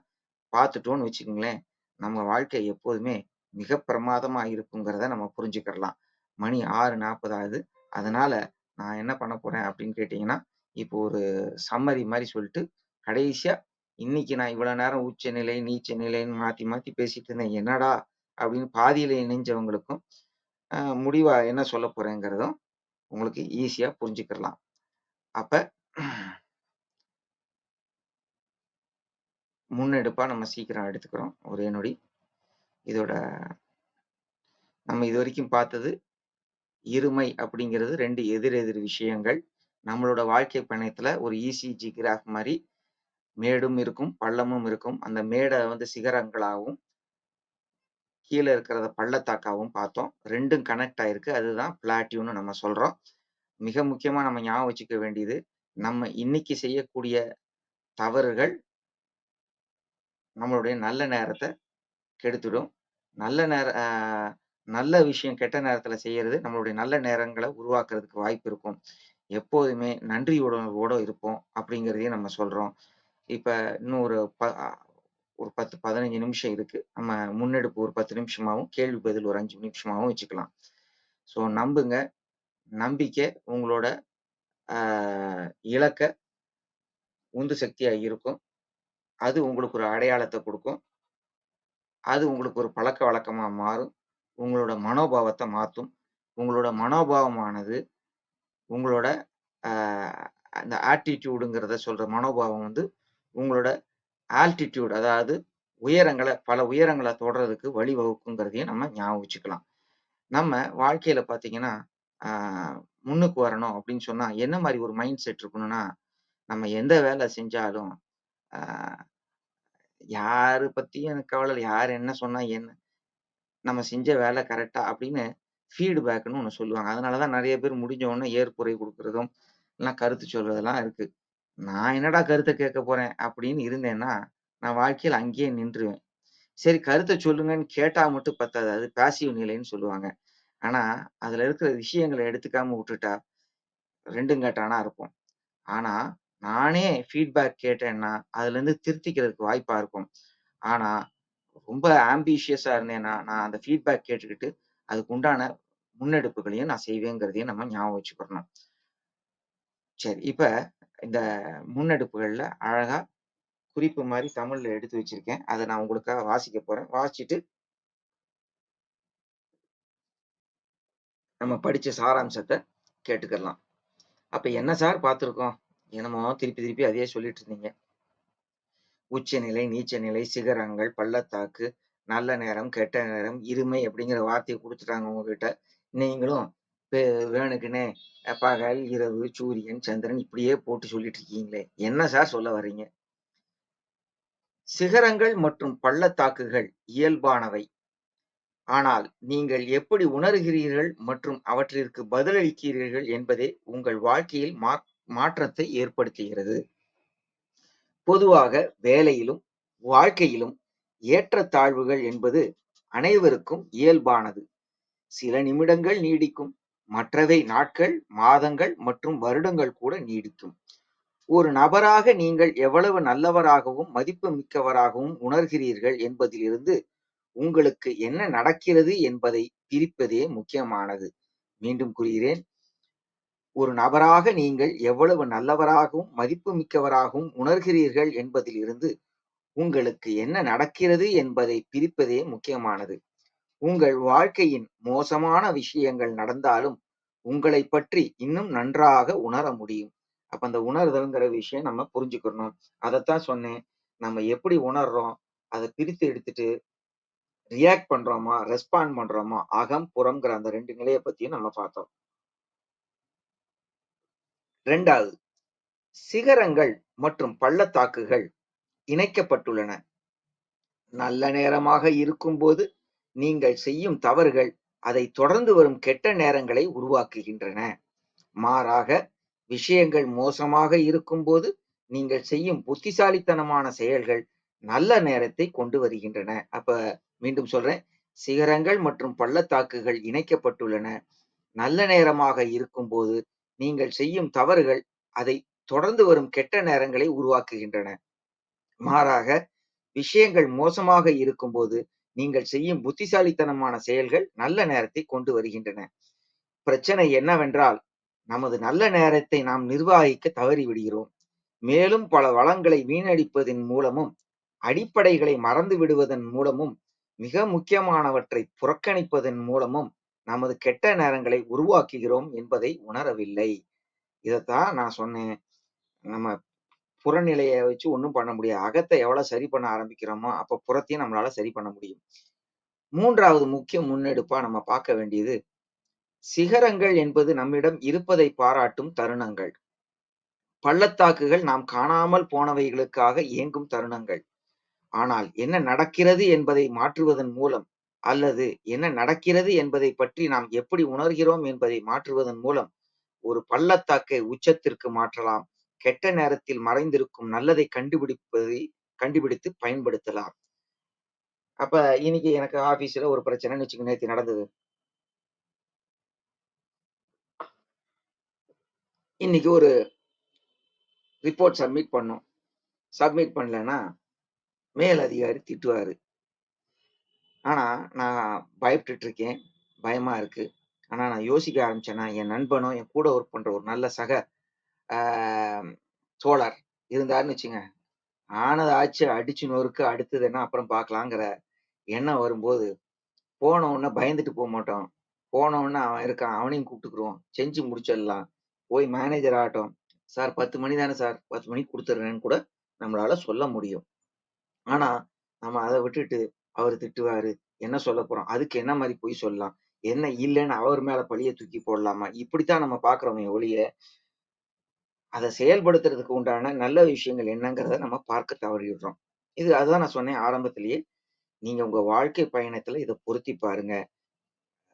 பார்த்துட்டோம்னு வச்சுக்கங்களேன், நம்ம வாழ்க்கை எப்போதுமே மிக பிரமாதமா இருக்குங்கிறத நம்ம புரிஞ்சுக்கிடலாம். மணி 6:40 ஆகுது. அதனால நான் என்ன பண்ண போறேன் அப்படின்னு கேட்டீங்கன்னா, இப்போ ஒரு சம்மரி மாரி சொல்லிட்டு, கடைசியா இன்னைக்கு நான் இவ்வளோ நேரம் உச்சநிலை, நீச்ச நிலைன்னு மாத்தி மாத்தி பேசிட்டு இருந்தேன். என்னடா! அப்படின்னு பாதியில இணைஞ்சவங்களுக்கும், முடிவா என்ன சொல்லப் போறேங்கிறதும் உங்களுக்கு ஈஸியா புரிஞ்சுக்கலாம். அப்ப முன்னெடுப்பா நம்ம சீக்கிரம் எடுத்துக்கிறோம். ஒரே நொடி. இதோட நம்ம இதுவரைக்கும் பார்த்தது இருமை அப்படிங்கிறது 2 எதிர் விஷயங்கள். நம்மளோட வாழ்க்கை பயணத்துல ஒரு இசிஜி கிராஃப் மாரி மேடும் இருக்கும், பள்ளமும் இருக்கும். அந்த மேட வந்து சிகரங்களாவும், கீழ இருக்கிறத பள்ளத்தாக்காவும் பார்த்தோம். 2ம் கனெக்ட் ஆயிருக்கு. அதுதான் பிளாட்யூன்னு நம்ம சொல்றோம். மிக முக்கியமா நம்ம ஞாபகம் வச்சுக்க வேண்டியது, நம்ம இன்னைக்கு செய்யக்கூடிய தவறுகள் நம்மளுடைய நல்ல நேரத்த கெடுத்துடும். நல்ல நேர அ நல்ல விஷயம் கெட்ட நேரத்துல செய்யறது நம்மளுடைய நல்ல நேரங்கள உருவாக்குறதுக்கு வாய்ப்பு இருக்கும். எப்போதுமே நன்றி உணர்வோட இருப்போம் அப்படிங்கிறதையும் நம்ம சொல்றோம். இப்ப இன்னும் ஒரு 10, 15 நிமிஷம் இருக்கு. நம்ம முன்னெடுப்பு ஒரு 10 நிமிஷமாவும், கேள்வி பதில் ஒரு 5 நிமிஷமாவும் வச்சுக்கலாம். ஸோ நம்புங்க. நம்பிக்கை உங்களோட அ இலக்க உந்து சக்தியா இருக்கும். அது உங்களுக்கு ஒரு அடையாளத்த குடுக்கும். அது உங்களுக்கு ஒரு பழக்கவழக்கமா மாறும். உங்களோட மனோபாவத்த மாத்தும். உங்களோட மனோபாவமானது உங்களோட அ அந்த ஆட்டிட்யூடுங்கிறத சொல்ற மனோபாவம் வந்து உங்களோட ஆல்டிட்யூட் அதாவது பல உயரங்கள தொடுறதுக்கு வழிவகுக்குங்கிறதையும் நம்ம ஞாபகம் வச்சுக்கலாம். நம்ம வாழ்க்கையில பார்த்தீங்கன்னா, ஆ முன்னுக்கு வரணும் அப்படின்னு சொன்னா, என்ன மாரி ஒரு மைண்ட் செட் இருக்கணும்னா, நம்ம எந்த வேலை செஞ்சாலும், ஆ யாரு பத்தியும் எனக்கு கவல இல்ல. யார் என்ன சொன்னா என்ன? நம்ம செஞ்ச வேலை கரெக்ட்டா அப்படின்னு ஃபீட்பேக்ன்னு ஒண்ணு சொல்லுவாங்க. அதனால தான் நெறைய பேர் முடிஞ்ச உடனே ஏற்புரை குடுக்குறதும், இல்ல கருத்து சொல்றதெல்லாம் இருக்கு. நான் என்னடா கருத்த கேட்க போறேன் அப்படின்னு இருந்தேன்னா, நான் வாழ்க்கையில அங்கேயே நின்றுவேன். சரி கருத்த சொல்லுங்கன்னு கேட்டா மட்டும் பத்தாது. அது பாசிவ் நிலைன்னு சொல்லுவாங்க. ஆனா, அதுல இருக்கிற விஷயங்கள எடுத்துக்காம விட்டுட்டா 2ம் கெட்டானா இருப்போம். ஆனா, நானே ஃபீட்பேக் கேட்டேன்னா, அதுலருந்து திருத்திக்கிறதுக்கு வாய்ப்பா இருக்கும். ஆனா, ரொம்ப ஆம்பிஷியஸா இருந்தேன்னா, நான் அந்த ஃபீட்பேக் கேட்டுக்கிட்டு, அதுக்கு உண்டான முன்னெடுப்புகளையும் நான் செய்வேங்கிறதையும் நம்ம ஞாபகம் வச்சுக்கிறணும். சரி, இப்ப இந்த முன்னெடுப்புகள்ல அழகா குறிப்பு மாரி தமிழ்ல எடுத்து வச்சிருக்கேன். அத நான் உங்களுக்காக வாசிக்க போறேன். வாசிச்சுட்டு நம்ம படிச்ச சாராம்சத்த கேட்டுக்கிடலாம். அப்ப என்ன சார் பார்த்திருக்கோம்? என்னமோ திருப்பி திருப்பி அதையே சொல்லிட்டு இருந்தீங்க. உச்சநிலை, நீச்சநிலை, சிகரங்கள், பள்ளத்தாக்கு, நல்ல நேரம், கெட்ட நேரம், இருமை அப்படிங்கிற வார்த்தைய குடுத்துட்டாங்க உங்ககிட்ட. நீங்களும் வே வேணுக்குன்னே பகல், இரவு, சூரியன், சந்திரன் இப்படியே போட்டு சொல்லிட்டு இருக்கீங்களே. என்ன சார் சொல்ல வர்றீங்க? சிகரங்கள் மற்றும் பள்ளத்தாக்குகள் இயல்பானவை. ஆனால் நீங்கள் எப்படி உணர்கிறீர்கள் மற்றும் அவற்றிற்கு பதிலளிக்கிறீர்கள் என்பதே உங்கள் வாழ்க்கையில் மாற்றத்தை ஏற்படுத்துகிறது. பொதுவாக வேலையிலும் வாழ்க்கையிலும் ஏற்றத்தாழ்வுகள் என்பது அனைவருக்கும் இயல்பானது. சில நிமிடங்கள் நீடிக்கும், மற்றவை நாட்கள், மாதங்கள் மற்றும் வருடங்கள் கூட நீடிக்கும். ஒரு நபராக நீங்கள் எவ்வளவு நல்லவராகவும் மதிப்பு மிக்கவராகவும் உணர்கிறீர்கள் என்பதிலிருந்து உங்களுக்கு என்ன நடக்கிறது என்பதை பிரிப்பதே முக்கியமானது. மீண்டும் கூறுகிறேன். ஒரு நபராக நீங்கள் எவ்வளவு நல்லவராகவும் மதிப்பு மிக்கவராகவும் உணர்கிறீர்கள் என்பதிலிருந்து உங்களுக்கு என்ன நடக்கிறது என்பதை பிரிப்பதே முக்கியமானது. உங்கள் வாழ்க்கையின் மோசமான விஷயங்கள் நடந்தாலும் உங்களை பற்றி இன்னும் நன்றாக உணர முடியும். அப்ப அந்த உணர்தல்ங்கிற விஷயம் நம்ம புரிஞ்சுக்கணும். அதத்தான் சொன்னேன். நம்ம எப்படி உணர்றோம்? அதை பிரித்து எடுத்துட்டு ரியாக்ட் பண்றோமா, ரெஸ்பாண்ட் பண்றோமா, அகம், புறம்ங்கிற அந்த 2 நிலைய பத்தியும் நம்ம பார்த்தோம். 2வது சிகரங்கள் மற்றும் பள்ளத்தாக்குகள் இணைக்கப்பட்டுள்ளன. நல்ல நேரமாக இருக்கும்போது நீங்கள் செய்யும் தவறுகள் அதை தொடர்ந்து வரும் கெட்ட நேரங்களை உருவாக்குகின்றன. மாறாக விஷயங்கள் மோசமாக இருக்கும்போது நீங்கள் செய்யும் புத்திசாலித்தனமான செயல்கள் நல்ல நேரத்தை கொண்டு வருகின்றன. அப்ப மீண்டும் சொல்றேன். சிகரங்கள் மற்றும் பள்ளத்தாக்குகள் இணைக்கப்பட்டுள்ளன. நல்ல நேரமாக இருக்கும்போது நீங்கள் செய்யும் தவறுகள் அதை தொடர்ந்து வரும் கெட்ட நேரங்களை உருவாக்குகின்றன. மாறாக விஷயங்கள் மோசமாக இருக்கும்போது நீங்கள் செய்யும் புத்திசாலித்தனமான செயல்கள் நல்ல நேரத்தை கொண்டு வருகின்றன. பிரச்சனை என்னவென்றால் நமது நல்ல நேரத்தை நாம் நிர்வகிக்க தவறிவிடுகிறோம். மேலும் பல வளங்களை வீணடிப்பதன் மூலமும் அடிப்படைகளை மறந்து விடுவதன் மூலமும் மிக முக்கியமானவற்றை புறக்கணிப்பதன் மூலமும் நமது கெட்ட நேரங்களை உருவாக்குகிறோம் என்பதை உணரவில்லை. இதைத்தான் நான் சொன்னேன். நம்ம புறநிலையை வச்சு ஒண்ணும் பண்ண முடியாது. அகத்தை எவ்வளவு சரி பண்ண ஆரம்பிக்கிறோமோ அப்ப புறத்தையும் நம்மளால சரி பண்ண முடியும். 3வது முக்கிய முன்னெடுப்பா நம்ம பார்க்க வேண்டியது, சிகரங்கள் என்பது நம்மிடம் இருப்பதை பாராட்டும் தருணங்கள். பள்ளத்தாக்குகள் நாம் காணாமல் போனவைகளுக்காக ஏங்கும் தருணங்கள். ஆனால் என்ன நடக்கிறது என்பதை மாற்றுவதன் மூலம், அல்லது என்ன நடக்கிறது என்பதை பற்றி நாம் எப்படி உணர்கிறோம் என்பதை மாற்றுவதன் மூலம் ஒரு பள்ளத்தாக்கை உச்சத்திற்கு மாற்றலாம். கெட்ட நேரத்தில் மறைந்திருக்கும் நல்லதை கண்டுபிடித்து பயன்படுத்தலாம். அப்ப இன்னைக்கு எனக்கு ஆபீஸ்ல ஒரு பிரச்சனைன்னு வச்சுக்கோங்க, நேத்து நடந்தது. இன்னைக்கு ஒரு ரிப்போர்ட் சப்மிட் பண்ணோம். சப்மிட் பண்ணலன்னா மேல் அதிகாரி திட்டுவாரு. ஆனா நான் பயப்பட்டுட்டு இருக்கேன். பயமா இருக்கு. ஆனா நான் யோசிக்க ஆரம்பிச்சேன்னா, என் நண்பனோ, என் கூட ஒர்க் பண்ற ஒரு நல்ல சக ஆ தோழர் இருந்தாருன்னு வச்சுங்க, ஆனது ஆச்சு, அடிச்சு நொறுக்கு, அடுத்தது என்ன அப்புறம் பார்க்கலாங்கிற எண்ணம் வரும்போது, போன உடனே பயந்துட்டு மாட்டோம். போன உடனே அவன் இருக்கான், அவனையும் கூப்பிட்டுக்குருவோம். செஞ்சு முடிச்சிடலாம். போய் மேனேஜர் ஆகட்டும், சார் 10 மணி தானே சார், 10 மணிக்கு குடுத்துடுறேன்னு கூட நம்மளால சொல்ல முடியும். ஆனா நம்ம அத விட்டுட்டு, அவரு திட்டுவாரு, என்ன சொல்லப் போறோம்? அதுக்கு என்ன மாரி பொய் சொல்லலாம்? என்ன இல்லன்னு அவர் மேல பழிய தூக்கி போடலாமா? இப்படித்தான் நம்ம பார்க்கிறோமே ஒழிய, அத செயல்படுத்துறதுக்கு உண்டான நல்ல விஷயங்கள் என்னங்கிறத நம்ம பார்க்க தவறிடுறோம். அதுதான் நான் சொன்னேன் ஆரம்பத்திலேயே. நீங்க உங்க வாழ்க்கை பயணத்துல இத பொருத்தி பாருங்க.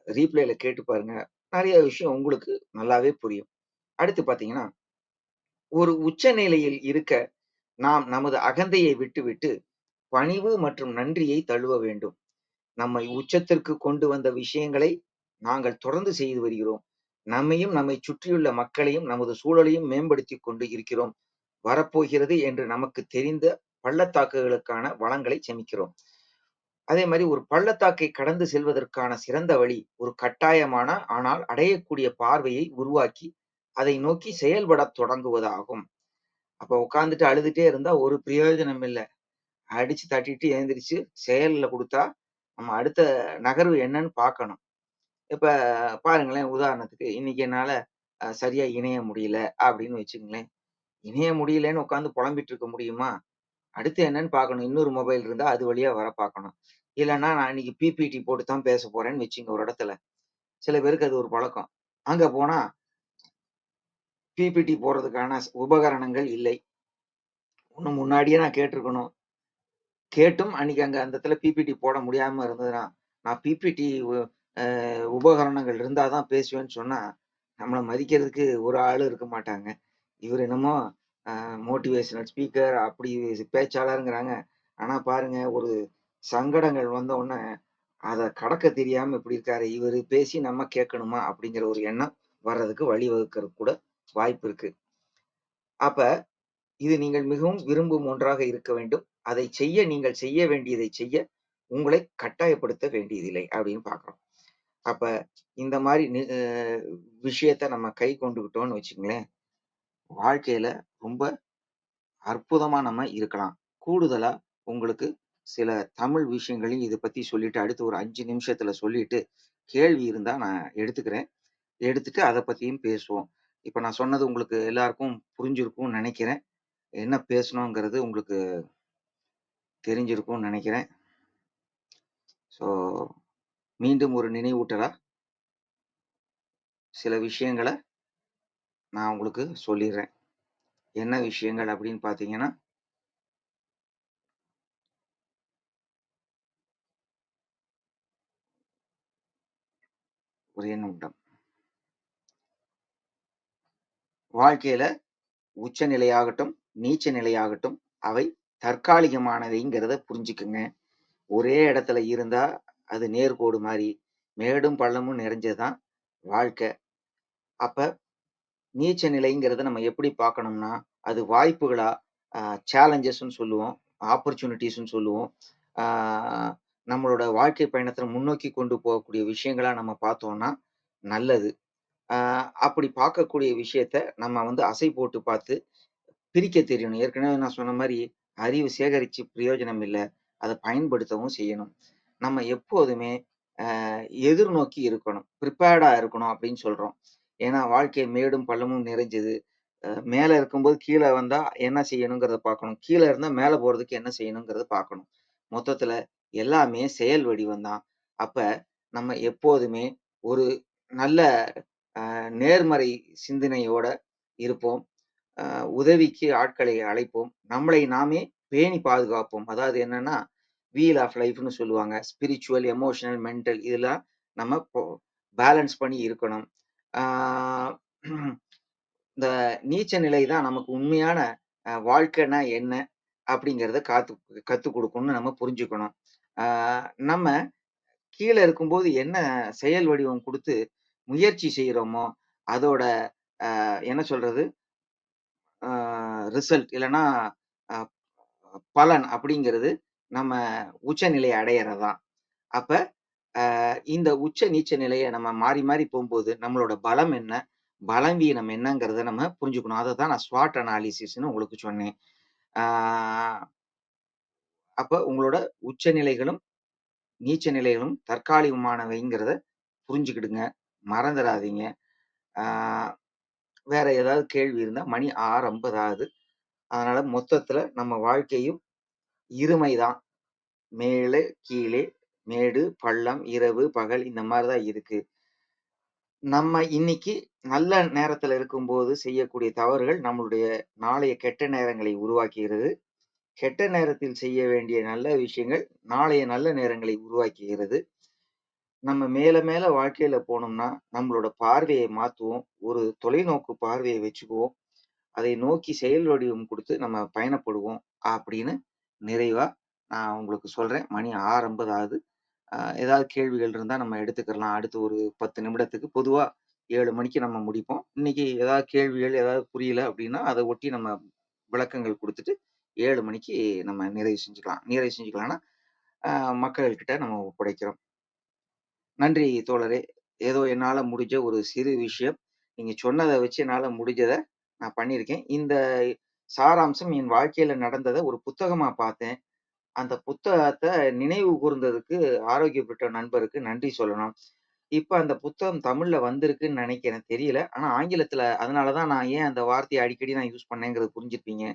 ரீப்ளேல கேட்டு பாருங்க. நெறைய விஷயம் உங்களுக்கு நல்லாவே புரியும். அடுத்து பார்த்தீங்கன்னா, ஒரு உச்ச நிலையில் இருக்க நாம் நமது அகந்தையை விட்டுவிட்டு, பணிவு மற்றும் நன்றியை தழுவ வேண்டும். நம்மை உச்சத்திற்கு கொண்டு வந்த விஷயங்களை நாங்கள் தொடர்ந்து செய்து வருகிறோம். நம்மையும் நம்மைச் சுற்றியுள்ள மக்களையும் நமது சூழலையும் மேம்படுத்திக் கொண்டு இருக்கிறோம். வரப்போகிறது என்று நமக்கு தெரிந்த பள்ளத்தாக்குகளுக்கான வளங்களை சேமிக்கிறோம். அதே மாரி ஒரு பள்ளத்தாக்கை கடந்து செல்வதற்கான சிறந்த வழி, ஒரு கட்டாயமான ஆனால் அடையக்கூடிய பார்வையை உருவாக்கி, அதை நோக்கி செயல்படத் தொடங்குவதாகும். அப்ப உட்கார்ந்துட்டு அழுதுட்டே இருந்தா ஒரு பிரயோஜனம் இல்ல. அடிச்சு தட்டிட்டு எழுந்திரிச்சு செயல்ல குடுத்தா, நம்ம அடுத்த நகர்வு என்னன்னு பார்க்கணும். இப்ப பாருங்களேன், உதாரணத்துக்கு இன்னைக்கு என்னால சரியா இணைய முடியல அப்படின்னு வச்சுக்கங்களேன். இணைய முடியலன்னு உட்கார்ந்து புலம்பிட்டு இருக்க முடியுமா? அடுத்து என்னன்னு பார்க்கணும். இன்னொரு மொபைல் இருந்தா அது வழியா வர பார்க்கணும். இல்லன்னா நான் இன்னைக்கு பிபிடி போட்டு தான் பேச போறேன்னு வச்சுங்க ஒரு இடத்துல. சில பேருக்கு அது ஒரு பழக்கம். அங்க போனா பிபிடி போடுறதுக்கான உபகரணங்கள் இல்லை. இன்னும் முன்னாடியே நான் கேட்டிருக்கணும். கேட்டும் அன்னைக்கு அங்க அந்த இடத்துல பிபிடி போட முடியாம இருந்ததுன்னா, நான் பிபிடி அ உபகரணங்கள் இருந்தா தான் பேசுவேன்னு சொன்னா, நம்மள மதிக்கிறதுக்கு ஒரு ஆளும் இருக்க மாட்டாங்க. இவரு என்னமோ மோட்டிவேஷனல் ஸ்பீக்கர் அப்படி பேச்சாளர்ங்கிறாங்க. ஆனா பாருங்க, ஒரு சங்கடங்கள் வந்த உடனே அத கடக்க தெரியாம இப்படி இருக்காரு. இவரு பேசி நம்ம கேட்கணுமா? அப்படிங்கிற ஒரு எண்ணம் வர்றதுக்கு வழிவகுக்கிறதுக்கு கூட வாய்ப்பு இருக்கு. அப்ப இது நீங்கள் மிகவும் விரும்பும் ஒன்றாக இருக்க வேண்டும். அதை செய்ய நீங்கள் செய்ய வேண்டியதை செய்ய உங்களை கட்டாயப்படுத்த வேண்டியதில்லை அப்படின்னு பார்க்கிறோம். அப்ப இந்த மாரி விஷயத்த நம்ம கை கொண்டுகிட்டோம்னு வச்சுக்கங்களேன், வாழ்க்கையில ரொம்ப அற்புதமா நம்ம இருக்கலாம். கூடுதலா உங்களுக்கு சில தமிழ் விஷயங்களையும் இத பத்தி சொல்லிட்டு, அடுத்து ஒரு 5 நிமிஷத்துல சொல்லிட்டு, கேள்வி இருந்தா நான் எடுத்துக்கிறேன். எடுத்துட்டு அத பத்தியும் பேசுவோம். இப்ப நான் சொன்னது உங்களுக்கு எல்லாருக்கும் புரிஞ்சிருக்கும்னு நெனைக்கிறேன். என்ன பேசணுங்கிறது உங்களுக்கு தெரிஞ்சிருக்கும்னு நெனைக்கிறேன். ஸோ மீண்டும் ஒரு நினைவூட்டலா சில விஷயங்கள நான் உங்களுக்கு சொல்லிர்றேன். என்ன விஷயங்கள் அப்படின்னு பார்த்தீங்கன்னா, ஒரே நிமிடம். வாழ்க்கையில உச்ச நிலையாகட்டும், நீச்ச நிலையாகட்டும், அவை தற்காலிகமானவைங்கிறத புரிஞ்சுக்குங்க. ஒரே இடத்துல இருந்தா, அது நேர்கோடு மாரி, மேடும் பள்ளமும் நிறைஞ்சது தான் வாழ்க்கை. அப்ப நீச்ச நிலைங்கிறத நம்ம எப்படி பார்க்கணும்னா, அது வாய்ப்புகளா, சேலஞ்சஸ்ன்னு சொல்லுவோம். ஆப்பர்ச்சுனிட்டீஸ்ன்னு சொல்லுவோம். ஆ நம்மளோட வாழ்க்கை பயணத்துல முன்னோக்கி கொண்டு போகக்கூடிய விஷயங்களா நம்ம பார்த்தோம்னா நல்லது. ஆ அப்படி பார்க்கக்கூடிய விஷயத்த நம்ம வந்து அசை போட்டு பார்த்து பிரிக்க தெரியணும். ஏற்கனவே நான் சொன்ன மாரி, அறிவு சேகரிச்சு பிரயோஜனம் இல்ல. அத பயன்படுத்தவும் செய்யணும். நம்ம எப்போதுமே எதிர்நோக்கி இருக்கணும், ப்ரிப்பேர்டா இருக்கணும் அப்படின்னு சொல்றோம். ஏன்னா வாழ்க்கை மேடும் பள்ளமும் நிறைஞ்சது. மேல இருக்கும்போது கீழ வந்தா என்ன செய்யணுங்கிறத பார்க்கணும். கீழ இருந்தா மேல போறதுக்கு என்ன செய்யணுங்கிறத பார்க்கணும். மொத்தத்துல எல்லாமே செயல் வடிவம் தான். அப்ப நம்ம எப்போதுமே ஒரு நல்ல நேர்மறை சிந்தனையோட இருப்போம். அ உதவிக்கு ஆட்களை அழைப்போம். நம்மளை நாமே பேணி பாதுகாப்போம். அதாவது என்னன்னா, வீல் ஆஃப் லைஃப்ன்னு சொல்லுவாங்க. ஸ்பிரிச்சுவல், எமோஷனல், மென்டல் இதெல்லாம் நம்ம பேலன்ஸ் பண்ணி இருக்கணும். ஆ இந்த நீச்ச நிலை தான் நமக்கு உண்மையான வாழ்க்கைன்னா என்ன? அப்படிங்கிறத கத்துக் குடுக்கும்னு நம்ம புரிஞ்சுக்கணும். ஆ நம்ம கீழ இருக்கும்போது என்ன செயல் வடிவம் குடுத்து முயற்சி செய்றோமோ, அதோட என்ன சொல்றது? ஆ ரிசல்ட் இல்லன்னா அ பலன் அப்படிங்கிறது நம்ம உச்சநிலை அடையறது தான். அப்ப இந்த உச்ச, நீச்ச நிலைய நம்ம மாறி, மாறி போம்போது நம்மளோட பலம் என்ன? பலவீனம் என்னங்கிறத நம்ம புரிஞ்சுக்கணும். அததான் நான் ஸ்வாட் அனாலிசிஸ்ன்னு உங்களுக்கு சொன்னேன். ஆ அப்ப உங்களோட உச்ச நிலைகளும், நீச்ச நிலைகளும் தற்காலிகமானவைங்கிறத புரிஞ்சுக்கிடுங்க. மறந்துறாதீங்க. ஆ வேற ஏதாவது கேள்வி இருந்தா மணி 6:50 ஆகுது. அதனால மொத்தத்துல நம்ம வாழ்க்கையும் இருமை தான். மேலே, கீழே, மேடு, பள்ளம், இரவு, பகல் இந்த மாரி தான் இருக்கு. நம்ம இன்னைக்கு நல்ல நேரத்துல இருக்கும்போது செய்யக்கூடிய தவறுகள் நம்மளுடைய நாளைய கெட்ட நேரங்களை உருவாக்குகிறது. கெட்ட நேரத்தில் செய்ய வேண்டிய நல்ல விஷயங்கள் நாளைய நல்ல நேரங்களை உருவாக்குகிறது. நம்ம மேல மேல வாழ்க்கையில போனோம்னா, நம்மளோட பார்வைய மாத்துவோம். ஒரு தொலைநோக்கு பார்வைய வச்சுக்குவோம். அதை நோக்கி செயல் வடிவம் குடுத்து நம்ம பயணப்படுவோம். அப்படின்னு நிறைவா நான் உங்களுக்கு சொல்றேன். மணி 6:50 ஆகுது. ஏதாவது கேள்விகள் இருந்தா நம்ம எடுத்துக்கலாம். அடுத்து ஒரு 10 நிமிடத்துக்கு. பொதுவா 7 மணிக்கு நம்ம முடிப்போம். இன்னைக்கு ஏதாவது கேள்விகள் ஏதாவது புரியல அப்படின்னா, அத ஒட்டி நம்ம விளக்கங்கள் குடுத்துட்டு 7 மணிக்கு நம்ம நிறைவு செஞ்சுக்கலாம். நிறைவு செஞ்சுக்கலாம்னா, அ மக்கள்கிட்ட நம்ம ஒப்படைக்கிறோம். நன்றி தோழரே! ஏதோ என்னால முடிஞ்ச ஒரு சிறு விஷயம். நீங்க சொன்னத வச்சு என்னால முடிஞ்சத நான் பண்ணியிருக்கேன். இந்த சாராம்சம் என் வாழ்க்கையில நடந்தத ஒரு புத்தகமா பார்த்தேன். அந்த புத்தகத்த நினைவு கூர்ந்ததுக்கு ஆரோக்கியம் பெற்ற நண்பருக்கு நன்றி சொல்லணும். இப்ப அந்த புத்தகம் தமிழ்ல வந்திருக்குன்னு நெனைக்கிறேன். தெரியல. ஆனா ஆங்கிலத்துல அதனால தான் நான் ஏன் அந்த வார்த்தைய அடிக்கடி நான் யூஸ் பண்ணேங்கிறது புரிஞ்சிருப்பீங்க.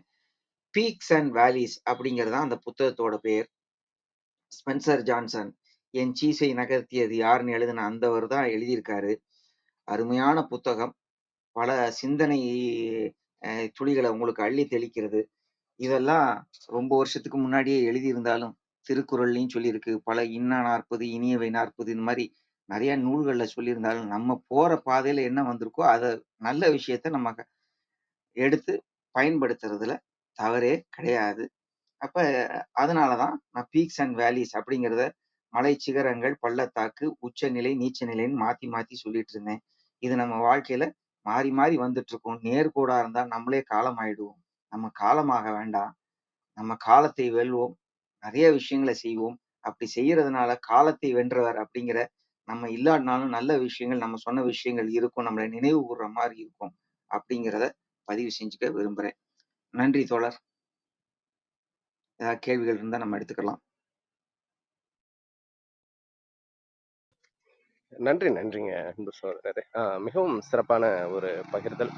பீக்ஸ் அண்ட் வேலிஸ் அப்படிங்கிறது தான் அந்த புத்தகத்தோட பெயர். Spencer Johnson. என் சீஸை நகர்த்தியது யாருன்னு எழுதின அந்தவர் தான் எழுதியிருக்காரு. அருமையான புத்தகம். பல சிந்தனை துளிகள உங்களுக்கு அள்ளி தெளிக்கிறது. இதெல்லாம் ரொம்ப வருஷத்துக்கு முன்னாடியே எழுதியிருந்தாலும், திருக்குறள்லயும் சொல்லியிருக்கு. பல இன்னா நாற்பது, இனியவை 40 இந்த மாரி நெறைய நூல்கள்ல சொல்லியிருந்தாலும், நம்ம போற பாதையில என்ன வந்திருக்கோ, அத நல்ல விஷயத்த நம்ம எடுத்து பயன்படுத்துறதுல தவறே கிடையாது. அப்ப அதனால தான் நான் பீக்ஸ் அண்ட் வேலிஸ் அப்படிங்கிறத மலை சிகரங்கள், பள்ளத்தாக்கு, உச்சநிலை, நீச்ச நிலைன்னு மாத்தி மாத்தி சொல்லிட்டு இருந்தேன். இது நம்ம வாழ்க்கையில மாறி மாறி வந்துட்டு இருக்கும். நேர்கோடா இருந்தா நம்மளே காலமாயிடுவோம். நம்ம காலமாக வேண்டாம். நம்ம காலத்தை வெல்வோம். நெறைய விஷயங்கள செய்வோம். அப்படி செய்யறதுனால காலத்தை வென்றவர் அப்படிங்கிற நம்ம இல்லாட்டினாலும் நல்ல விஷயங்கள், நம்ம சொன்ன விஷயங்கள் இருக்கும். நம்மள நினைவு கூர்ற மாரி இருக்கும். அப்படிங்கிறத பதிவு செஞ்சுக்க விரும்புறேன். நன்றி தோழர். ஏதாவது கேள்விகள் இருந்தா நம்ம எடுத்துக்கலாம். நன்றிங்க அன்பு சகோதரரே. மிகவும் சிறப்பான ஒரு பகிர்தல்.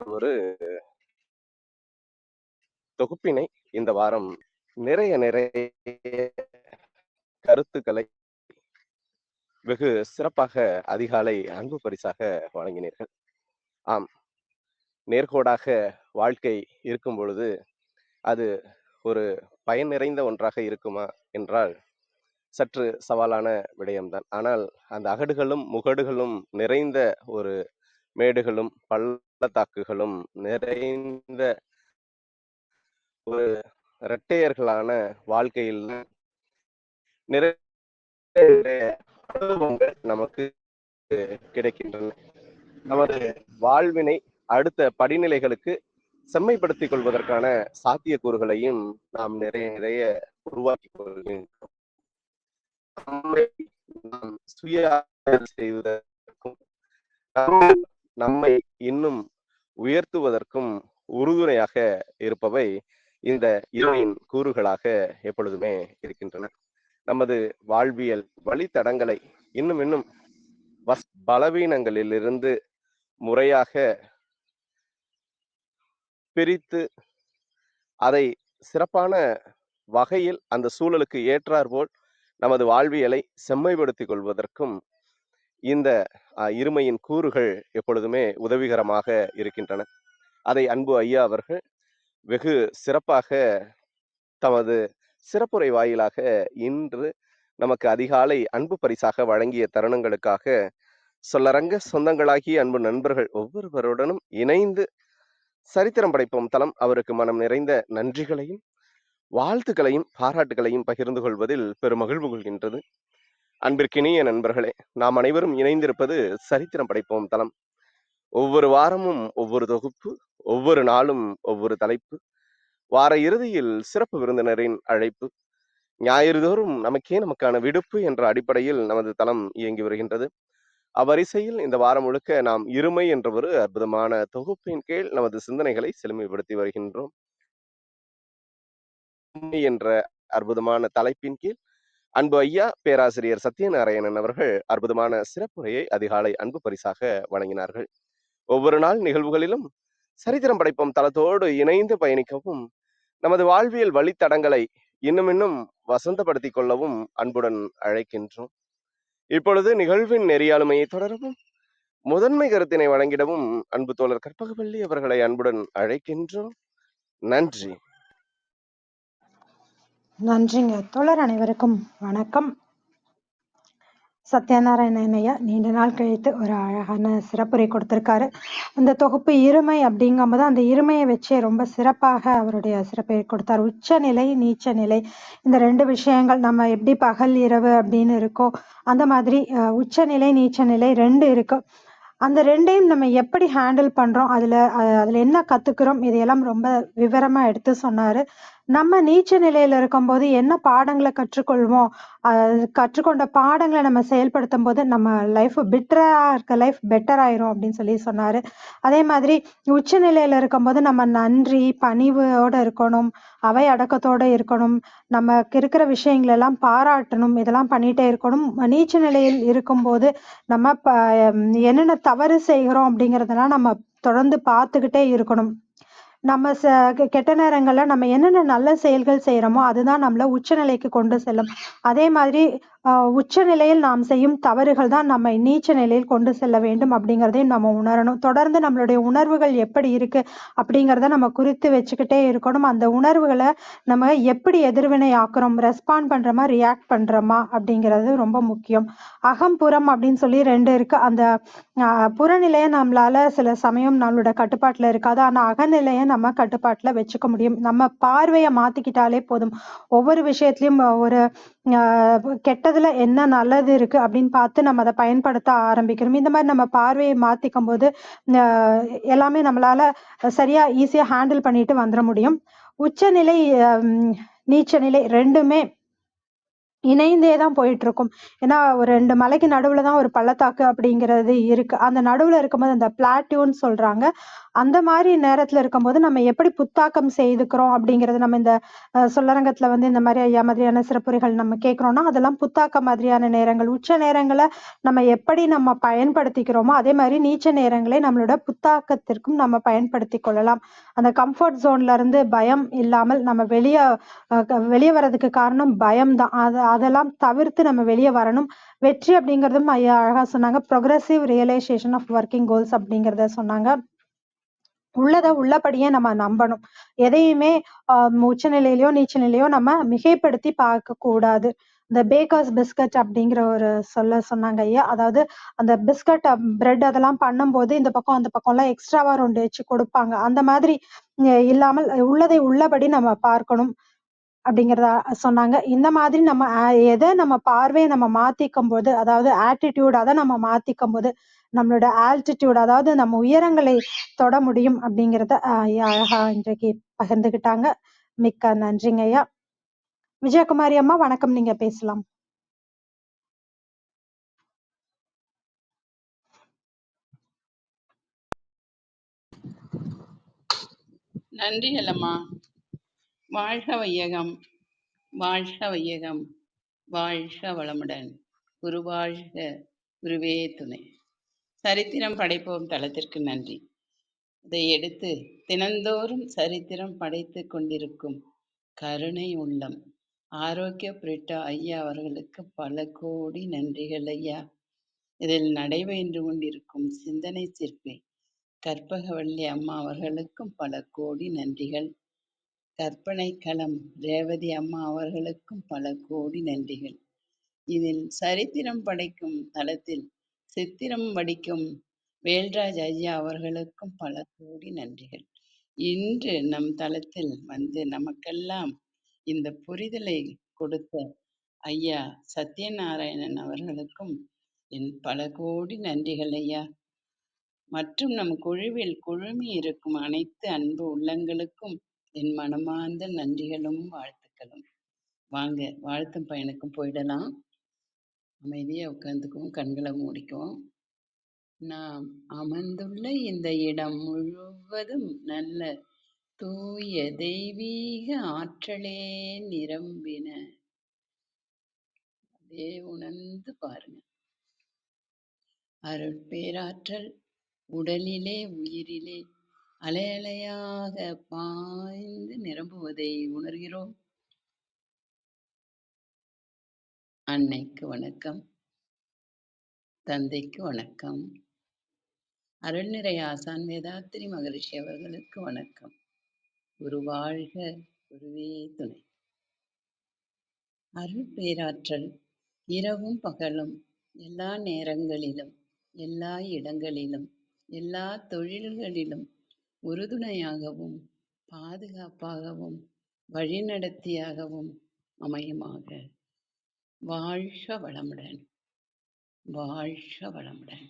ஒரு தொகுப்பினை இந்த வாரம் நிறைய கருத்துக்களை வெகு சிறப்பாக அதிகாலை அன்பு பரிசாக வழங்கினீர்கள். ஆம், நேர்கோடாக வாழ்க்கை இருக்கும் பொழுது அது ஒரு பயன் நிறைந்த ஒன்றாக இருக்குமா என்றால் சற்று சவாலான விடயம்தான். ஆனால் அந்த அகடுகளும் முகடுகளும் நிறைந்த ஒரு மேடுகளும் பள்ளத்தாக்குகளும் நிறைந்த ஒரு இரட்டையர்களான வாழ்க்கையில் நிறைய அனுபவங்கள் நமக்கு கிடைக்கின்றன. நமது வாழ்வினை அடுத்த படிநிலைகளுக்கு செம்மைப்படுத்திக் கொள்வதற்கான சாத்தியக்கூறுகளையும் நாம் நிறைய உருவாக்கிக் கொள்கின்றோம். நம்மை நாம் சுய செய்வதற்கும் நம்மை இன்னும் உயர்த்துவதற்கும் உறுதுணையாக இருப்பவை இந்த இருமையின் கூறுகளாக எப்பொழுதுமே இருக்கின்றன. நமது வாழ்வியல் வழித்தடங்களை இன்னும் இன்னும் பலவீனங்களிலிருந்து முறையாக பிரித்து அதை சிறப்பான வகையில் அந்த சூழலுக்கு ஏற்றாற்போல் நமது வாழ்வியலை செம்மைப்படுத்திக் கொள்வதற்கும் இந்த இருமையின் கூறுகள் எப்பொழுதுமே உதவிகரமாக இருக்கின்றன. அதை அன்பு ஐயா அவர்கள் வெகு சிறப்பாக தமது சிறப்புரை வாயிலாக இன்று நமக்கு அதிகாலை அன்பு பரிசாக வழங்கிய தருணங்களுக்காக சொல்லரங்க சொந்தங்களாகிய அன்பு நண்பர்கள் ஒவ்வொருவருடனும் இணைந்து சரித்திரம் படைப்போம் தளம் அவருக்கு மனம் நிறைந்த நன்றிகளையும் வாழ்த்துக்களையும் பாராட்டுகளையும் பகிர்ந்து கொள்வதில் பெருமகிழ்வு கொள்கின்றது. அன்பிற்கினிய நண்பர்களே, நாம் அனைவரும் இணைந்திருப்பது சரித்திரம் படைப்போம் தளம். ஒவ்வொரு வாரமும் ஒவ்வொரு தொகுப்பு, ஒவ்வொரு நாளும் ஒவ்வொரு தலைப்பு, வார இறுதியில் சிறப்பு விருந்தினரின் அழைப்பு, ஞாயிறுதோறும் நமக்கான விடுப்பு என்ற அடிப்படையில் நமது தளம் இயங்கி வருகின்றது. அவ்வரிசையில் இந்த வாரம் முழுக்க நாம் இருமை என்ற ஒரு அற்புதமான தொகுப்பின் கீழ் நமது சிந்தனைகளை செழுமைப்படுத்தி வருகின்றோம். என்ற அற்புதமான தலைப்பின் கீழ் அன்பு ஐயா பேராசிரியர் சத்யநாராயணன் அவர்கள் அற்புதமான சிறப்புரையை அதிகாலை அன்பு பரிசாக வழங்கினார்கள். ஒவ்வொரு நாள் நிகழ்வுகளிலும் சரித்திரம் படைப்போம் தளத்தோடு இணைந்து பயணிக்கவும் நமது வாழ்வியல் வழித்தடங்களை இன்னும் இன்னும் வசந்தப்படுத்திக் கொள்ளவும் அன்புடன் அழைக்கின்றோம். இப்பொழுது நிகழ்வின் நெறியாளுமையை தொடரவும் முதன்மை கருத்தினை வழங்கிடவும் அன்பு தோழர் கற்பகவல்லி அவர்களை அன்புடன் அழைக்கின்றோம். நன்றி. நன்றிங்க தோழர். அனைவருக்கும் வணக்கம். சத்யநாராயணன் ஐயா நீண்ட நாள் கழித்து ஒரு அழகான சிறப்புரை கொடுத்திருக்காரு. அந்த தொகுப்பு இருமை அப்படிங்கும்போது அந்த இருமையை வச்சே ரொம்ப சிறப்பாக அவருடைய சிறப்புரை கொடுத்தார். உச்சநிலை நீச்சநிலை இந்த ரெண்டு விஷயங்கள் நம்ம எப்படி பகல் இரவு அப்படின்னு இருக்கோ அந்த மாதிரி உச்சநிலை நீச்சநிலை ரெண்டு இருக்கு. அந்த ரெண்டையும் நம்ம எப்படி ஹேண்டில் பண்றோம், அதுல என்ன கத்துக்கிறோம், இதையெல்லாம் ரொம்ப விவரமா எடுத்து சொன்னாரு. நம்ம நீச்ச நிலையில இருக்கும்போது என்ன பாடங்களை கற்றுக்கொள்வோம், கற்றுக்கொண்ட பாடங்களை நம்ம செயல்படுத்தும் போது நம்ம லைஃப் லைஃப் பெட்டர் ஆயிரும் அப்படின்னு சொல்லி சொன்னாரு. அதே மாதிரி உச்ச நிலையில இருக்கும்போது நம்ம நன்றி பணிவோட இருக்கணும், அவை அடக்கத்தோட இருக்கணும், நமக்கு இருக்கிற விஷயங்கள் எல்லாம் பாராட்டணும், இதெல்லாம் பண்ணிட்டே இருக்கணும். நீச்ச நிலையில் இருக்கும்போது நம்ம என்னென்ன தவறு செய்கிறோம் அப்படிங்கறதெல்லாம் நம்ம தொடர்ந்து பார்த்துக்கிட்டே இருக்கணும். நம்ம கெட்ட நேரங்கள்ல நம்ம என்னென்ன நல்ல செயல்கள் செய்யறோமோ அதுதான் நம்மள உச்சநிலைக்கு கொண்டு செல்லும். அதே மாதிரி உச்ச நிலையில் நாம் செய்யும் தவறுகள் தான் நம்ம நீச்ச நிலையில் கொண்டு செல்ல வேண்டும் அப்படிங்கிறதையும் நம்ம உணரணும். தொடர்ந்து நம்மளுடைய உணர்வுகள் எப்படி இருக்கு அப்படிங்கிறத நம்ம குறித்து வச்சுக்கிட்டே இருக்கணும். அந்த உணர்வுகளை நம்ம எப்படி எதிர்வினை ஆக்குறோம், ரெஸ்பாண்ட் பண்றோமா ரியாக்ட் பண்றோமா அப்படிங்கிறது ரொம்ப முக்கியம். அகம் புறம் அப்படின்னு சொல்லி ரெண்டு இருக்கு. அந்த புறநிலையை நம்மளால சில சமயம் நம்மளோட கட்டுப்பாட்டுல இருக்காது, ஆனா அகநிலையை நம்ம கட்டுப்பாட்டுல வச்சுக்க முடியும். நம்ம பார்வையை மாத்திக்கிட்டாலே போதும். ஒவ்வொரு விஷயத்திலயும் ஒரு கெட்டதுல என்ன நல்லது இருக்கு அப்படின்னு பார்த்து நம்ம அதை பயன்படுத்த ஆரம்பிக்கணும். இந்த மாதிரி நம்ம பார்வையை மாத்திக்கும் போது எல்லாமே நம்மளால சரியா ஈஸியா ஹேண்டில் பண்ணிட்டு வந்துட முடியும். உச்சநிலை நீச்சநிலை ரெண்டுமே இணைந்தே தான் போயிட்டு இருக்கும். ஏன்னா ஒரு ரெண்டு மலைக்கு நடுவுல தான் ஒரு பள்ளத்தாக்கு அப்படிங்கிறது இருக்கு. அந்த நடுவுல இருக்கும்போது அந்த பிளாட்யூன்னு சொல்றாங்க. அந்த மாதிரி நேரத்துல இருக்கும்போது நம்ம எப்படி புத்தாக்கம் செய்துக்கிறோம் அப்படிங்கிறது நம்ம இந்த சொல்லரங்கத்துல வந்து இந்த மாதிரி ஐயா மாதிரியான சிறப்புரைகள் நம்ம கேட்கிறோம்னா அதெல்லாம் புத்தாக்க மாதிரியான நேரங்கள். உச்ச நேரங்களை நம்ம எப்படி நம்ம பயன்படுத்திக்கிறோமோ அதே மாதிரி நீச்ச நேரங்களை நம்மளோட புத்தாக்கத்திற்கும் நம்ம பயன்படுத்தி கொள்ளலாம். அந்த கம்ஃபர்ட் ஜோன்ல இருந்து பயம் இல்லாமல் நம்ம வெளியே வர்றதுக்கு காரணம் பயம்தான். அதெல்லாம் தவிர்த்து நம்ம வெளியே வரணும். வெற்றி அப்படிங்கிறதும் ஐயா அழகா சொன்னாங்க. Progressive realisation of working goals அப்படிங்கிறத சொன்னாங்க. உள்ளதை உள்ளபடியே நம்ம நம்பணும். எதையுமே உச்சநிலையிலயோ நீச்சநிலையோ நம்ம மிகைப்படுத்தி பார்க்க கூடாது. இந்த பேக்கர்ஸ் பிஸ்கட் அப்படிங்கிற ஒரு சொன்னாங்க ஐயா. அதாவது அந்த பிஸ்கட் பிரெட் அதெல்லாம் பண்ணும்போது இந்த பக்கம் அந்த பக்கம் எல்லாம் எக்ஸ்ட்ராவா 2 வச்சு கொடுப்பாங்க. அந்த மாதிரி இல்லாமல் உள்ளதை உள்ளபடி நம்ம பார்க்கணும் அப்படிங்கிறத சொன்னாங்க. இந்த மாதிரி நம்ம எதை நம்ம பார்வையை நம்ம மாத்திக்கும் போது, அதாவது ஆட்டிடியூட் அதை நம்ம மாத்திக்கும் போது நம்மளோட ஆல்டிடியூட் அதாவது நம்ம உயரங்களை தொட முடியும் அப்படிங்கிறத அழகா இன்றைக்கு பகிர்ந்துகிட்டாங்க. மிக்க நன்றிங்க ஐயா. விஜயகுமாரி அம்மா வணக்கம், நீங்க பேசலாம். நன்றி ஹெலம்மா. வாழ்க வையகம், வாழ்க வையகம், வாழ்க வளமுடன். குருவாழ்க, குருவே துணை. சரித்திரம் படைப்போம் தளத்திற்கு நன்றி. இதை எடுத்து தினந்தோறும் சரித்திரம் படைத்து கொண்டிருக்கும் கருணை உள்ளம் ஆரோக்கிய பிரிட்டா ஐயா அவர்களுக்கு பல கோடி நன்றிகள் ஐயா. இதில் நடைபெற்று கொண்டிருக்கும் சிந்தனை சிற்பி கற்பகவள்ளி அம்மா அவர்களுக்கும் பல கோடி நன்றிகள். கற்பனை களம் ரேவதி அம்மா அவர்களுக்கும் பல கோடி நன்றிகள். இதில் சரித்திரம் படைக்கும் தளத்தில் சித்திரம் வடிக்கும் வேல்ராஜ் ஐயா அவர்களுக்கும் பல கோடி நன்றிகள். இன்று நம் தளத்தில் வந்து நமக்கெல்லாம் இந்த புரிதலை கொடுத்த ஐயா சத்யநாராயணன் அவர்களுக்கும் என் பல கோடி நன்றிகள் ஐயா. மற்றும் நம் குழுவில் குழுமி இருக்கும் அனைத்து அன்பு உள்ளங்களுக்கும் என் மனமார்ந்த நன்றிகளும் வாழ்த்துக்களும். வாங்க வாழ்த்தும் பயனுக்கும் போயிடலாம். அமைதியா உட்கார்ந்துக்குவோம், கண்களை மூடிக்குவோம். நாம் அமர்ந்துள்ள இந்த இடம் முழுவதும் நல்ல தூய தெய்வீக ஆற்றலே நிரம்பின. அதே உணர்ந்து பாருங்க. அருட்பேராற்றல் உடலிலே உயிரிலே அலை அலையாக பாய்ந்து நிரம்புவதை உணர்கிறோம். அன்னைக்கு வணக்கம், தந்தைக்கு வணக்கம், அருள்நிறை ஆசான் வேதாத்திரி மகரிஷி அவர்களுக்கு வணக்கம். குருவாழ்க, குருவே துணை. அருள் பேராற்றல் இரவும் பகலும் எல்லா நேரங்களிலும் எல்லா இடங்களிலும் எல்லா தொழில்களிலும் உறுதுணையாகவும் பாதுகாப்பாகவும் வழிநடத்தியாகவும் அமையுமாக. வாழ்க வளமுடன், வாழ்க வளமுடன்,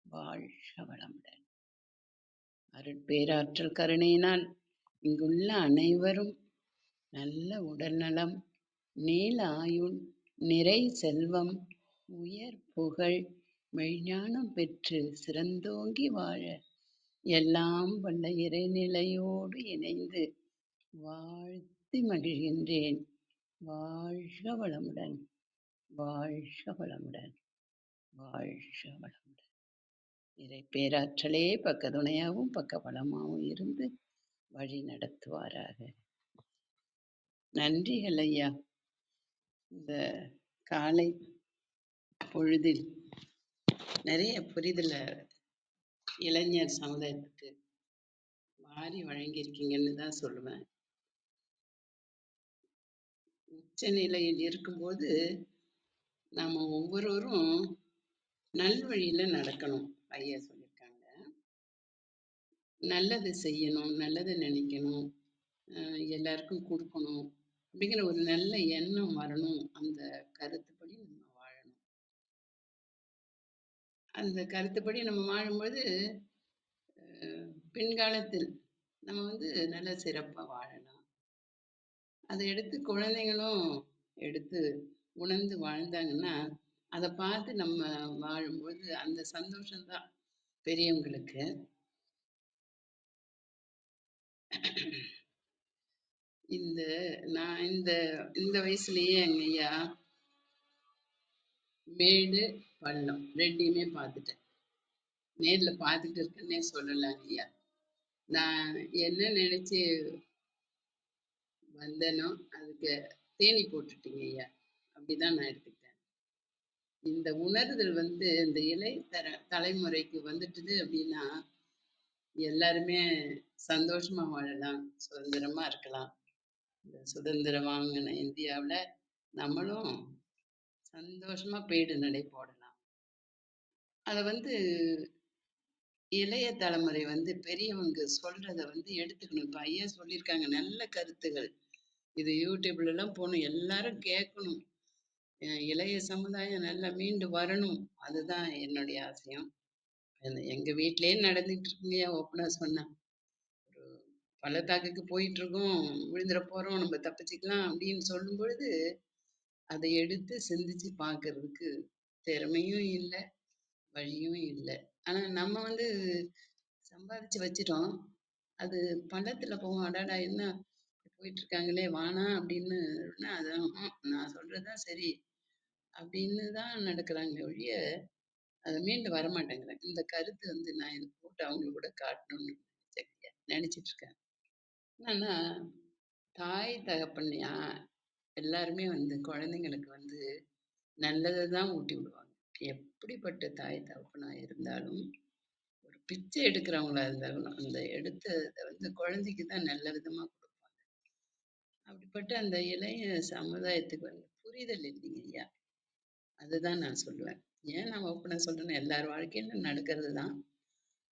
வாழ்க வளமுடன். அருட்பேராற்றல் கருணையினால் இங்குள்ள அனைவரும் நல்ல உடல் நலம், நீல ஆயுள், நிறை செல்வம், உயர் புகழ், மெய்ஞானம் பெற்று சிறந்தோங்கி வாழ எல்லாம் வல்ல இறைநிலையோடு இணைந்து வாழ்த்தி மகிழ்கின்றேன். வாழ்க வளமுடன், வாழ்க வளமுடன், வாழ்க வளமுடன். இறை பேராற்றலே பக்கத்துணையாகவும் பக்க பலமாகவும் இருந்து வழி நடத்துவாராக. நன்றிகள் ஐயா. இந்த காலை பொழுதில் நிறைய புரிதல இளைஞர் சமுதாயத்துக்கு வாரி வழங்கியிருக்கீங்கன்னு தான் சொல்லுவேன். உச்ச நிலையில் இருக்கும்போது நாம ஒவ்வொருவரும் நல்வழியில நடக்கணும். ஐயா சொல்லியிருக்காங்க, நல்லது செய்யணும், நல்லதை நினைக்கணும், எல்லாருக்கும் கொடுக்கணும் அப்படிங்கிற ஒரு நல்ல எண்ணம் வரணும். அந்த கருத்துப்படி நம்ம வாழணும். அந்த கருத்துப்படி நம்ம வாழும்போது பின்காலத்தில் நம்ம நல்ல சிறப்பா வாழலாம். அதை எடுத்து குழந்தைங்களும் எடுத்து உணர்ந்து வாழ்ந்தாங்கன்னா அதை பார்த்து நம்ம வாழும்போது அந்த சந்தோஷம்தான் பெரியவங்களுக்கு. இந்த நான் இந்த இந்த வயசுலயே எங்க ஐயா மேடு பள்ளம் ரெண்டையுமே பார்த்துட்டேன். நேர்ல பார்த்துட்டு இருக்கேன்னே சொல்லலாம் ஐயா. நான் என்ன நினைச்சு வந்தேனோ அதுக்கு தேனி போட்டுட்டீங்க ஐயா. அப்படிதான் நான் எடுத்துக்கிட்டேன். இந்த உணர்தல் இந்த இளைய தலைமுறைக்கு வந்துட்டுது அப்படின்னா எல்லாருமே சந்தோஷமா வாழலாம், சுதந்திரமா இருக்கலாம். இந்த சுதந்திரம் வாங்கின இந்தியாவுல நம்மளும் சந்தோஷமா பேடு நடை போடலாம். அதை இளைய தலைமுறை பெரியவங்க சொல்றத எடுத்துக்கணும். இப்ப ஐயா சொல்லியிருக்காங்க நல்ல கருத்துகள். இது யூடியூப்ல எல்லாம் போகணும், எல்லாரும் கேட்கணும். இளைய சமுதாயம் நல்லா மீண்டு வரணும். அதுதான் என்னுடைய ஆசையம். எங்க வீட்டிலேயே நடந்துட்டு இருக்குங்கய்யா. ஓப்பனா சொன்னா ஒரு பள்ளத்தாக்குக்கு போயிட்டு இருக்கோம், விழுந்துட போறோம், நம்ம தப்பிச்சுக்கலாம் அப்படின்னு சொல்லும் பொழுது அதை எடுத்து சிந்திச்சு பார்க்கறதுக்கு திறமையும் இல்லை, வழியும் இல்லை. ஆனா நம்ம சம்பாதிச்சு வச்சிட்டோம். அது பள்ளத்துல போவோம். அடாடா என்ன போயிட்டு இருக்காங்களே வானா அப்படின்னு அதான் நான் சொல்றதுதான் சரி அப்படின்னு தான் நடக்கிறாங்களே ஒழிய அதை மீண்டு வரமாட்டேங்கிறேன். இந்த கருத்து வந்து நான் இது போட்டு அவங்களுக்கு கூட காட்டணும்னு நினைச்சிட்டு இருக்கேன். என்னன்னா தாய் தகப்பன் எல்லாருமே வந்து குழந்தைங்களுக்கு வந்து நல்லதை தான் ஊட்டி விடுவாங்க. எப்படிப்பட்ட தாய் தகப்பனா இருந்தாலும் ஒரு பிச்சை எடுக்கிறவங்களா இருந்தாலும் அந்த எடுத்ததை வந்து குழந்தைக்கு தான் நல்ல விதமா கொடுப்பாங்க. அப்படிப்பட்ட அந்த இளைய சமுதாயத்துக்கு வந்து புரிதல் இல்லைங்க ஐயா. அதுதான் நான் சொல்லுவேன். ஏன் நான் ஓப்பனா சொல்றேன்னா எல்லார் வாழ்க்கையிலும் நடக்கிறது தான்.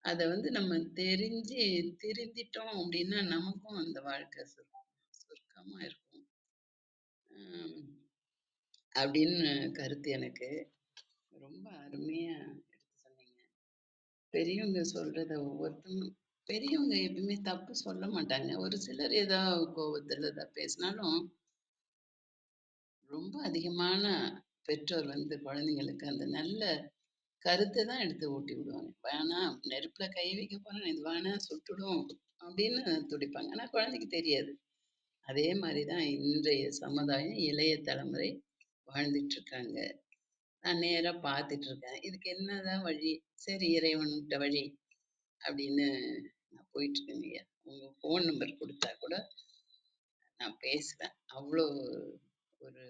அதை வந்து நம்ம தெரிஞ்சு திருந்திட்டோம் அப்படின்னா நமக்கும் அந்த வாழ்க்கை சுருக்கமா இருக்கும் அப்படின்னு கருத்து. எனக்கு ரொம்ப அருமையா எடுத்து சொன்னீங்க. பெரியவங்க சொல்றத ஒவ்வொருத்தரும் பெரியவங்க எப்பவுமே தப்பு சொல்ல மாட்டாங்க. ஒரு சிலர் ஏதாவது கோபத்துல ஏதாவது பேசினாலும் ரொம்ப அதிகமான பெற்றோர் வந்து குழந்தைங்களுக்கு அந்த நல்ல கருத்தை தான் எடுத்து ஊட்டி விடுவாங்க. வேணாம் நெருப்புல கை வைக்க போறேன் இது வேணாம் சுட்டுடும் அப்படின்னு துடிப்பாங்க. ஆனா குழந்தைக்கு தெரியாது. அதே மாதிரிதான் இன்றைய சமுதாயம் இளைய தலைமுறை வாழ்ந்துட்டு இருக்காங்க. நான் நேரா பார்த்துட்டு இருக்கேன். இதுக்கு என்னதான் வழி? சரி இறைவன்கிட்ட வழி அப்படின்னு நான் போயிட்டு இருக்கேங்க ஐயா. உங்க ஃபோன் நம்பர் கொடுத்தா கூட நான் பேசுவேன். அவ்வளோ ஒரு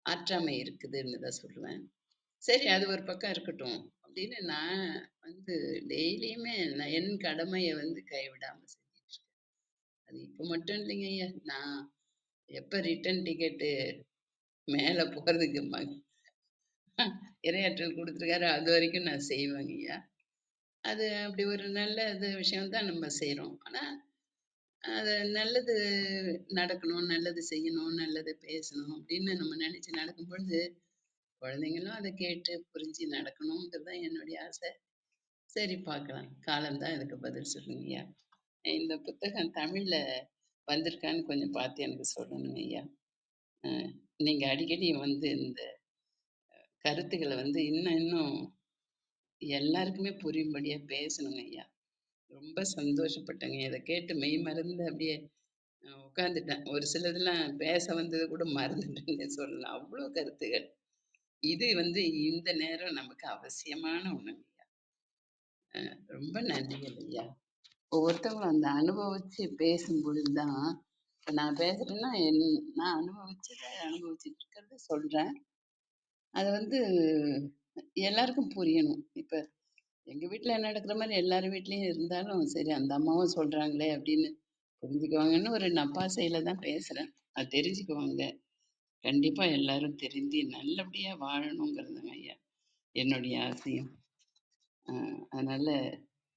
ஆற்றாமை இருக்குதுன்னு தான் சொல்லுவேன். சரி அது ஒரு பக்கம் இருக்கட்டும் அப்படின்னு நான் வந்து டெய்லியுமே நான் என் கடமையை வந்து கைவிடாம செஞ்சுட்டு இருக்கேன். அது இப்போ மட்டும் இல்லைங்க ஐயா. நான் எப்ப ரிட்டர்ன் டிக்கெட்டு மேல போறதுக்கு இரையாற்றல் கொடுத்துருக்காரு அது வரைக்கும் நான் செய்வேங்க ஐயா. அது அப்படி ஒரு நல்ல இது விஷயம் தான் நம்ம செய்றோம். ஆனா அது நல்லது நடக்கணும், நல்லது செய்யணும், நல்லது பேசணும் அப்படின்னு நம்ம நினைச்சு நடக்கும் பொழுது குழந்தைங்களும் அதை கேட்டு புரிஞ்சு நடக்கணுங்கிறது தான் என்னுடைய ஆசை. சரி பார்க்கலாம். காலம்தான் இதுக்கு பதில் சொல்லுங்க ஐயா. இந்த புத்தகம் தமிழ்ல வந்திருக்கான்னு கொஞ்சம் பார்த்து எனக்கு சொல்லணுங்க ஐயா. நீங்க அடிக்கடி வந்து இந்த கருத்துக்களை வந்து இன்னும் இன்னும் எல்லாருக்குமே புரியும்படியா பேசணுங்க ஐயா. ரொம்ப சந்தோஷப்பட்டேங்க. இதை கேட்டு மெய் மறந்து அப்படியே உட்காந்துட்டேன். ஒரு சிலதெல்லாம் பேச வந்ததை கூட மறந்துட்டேன்னு சொல்லலாம். அவ்வளோ கருத்துகள். இது வந்து இந்த நேரம் நமக்கு அவசியமான ஒண்ணுங்க ஐயா. ரொம்ப நன்றிகள் ஐயா. ஒவ்வொருத்தவங்களும் அந்த அனுபவிச்சு பேசும் பொழுதுதான் இப்ப நான் பேசுறேன்னா நான் அனுபவிச்சதை அனுபவிச்சுட்டு இருக்கிறத சொல்றேன். அது வந்து எல்லாருக்கும் புரியணும். இப்ப எங்க வீட்ல நடக்கிற மாதிரி எல்லார் வீட்லயும் இருந்தாலும் சரி அந்த அம்மாவும் சொல்றாங்களே அப்படின்னு புரிஞ்சுக்குவாங்கன்னு ஒரு நப்பாசையில தான் பேசுறேன். அது தெரிஞ்சுக்குவாங்க. கண்டிப்பா எல்லாரும் திருந்தி நல்லபடியா வாழணுங்கிறதுங்க ஐயா என்னுடைய ஆசையும். அதனால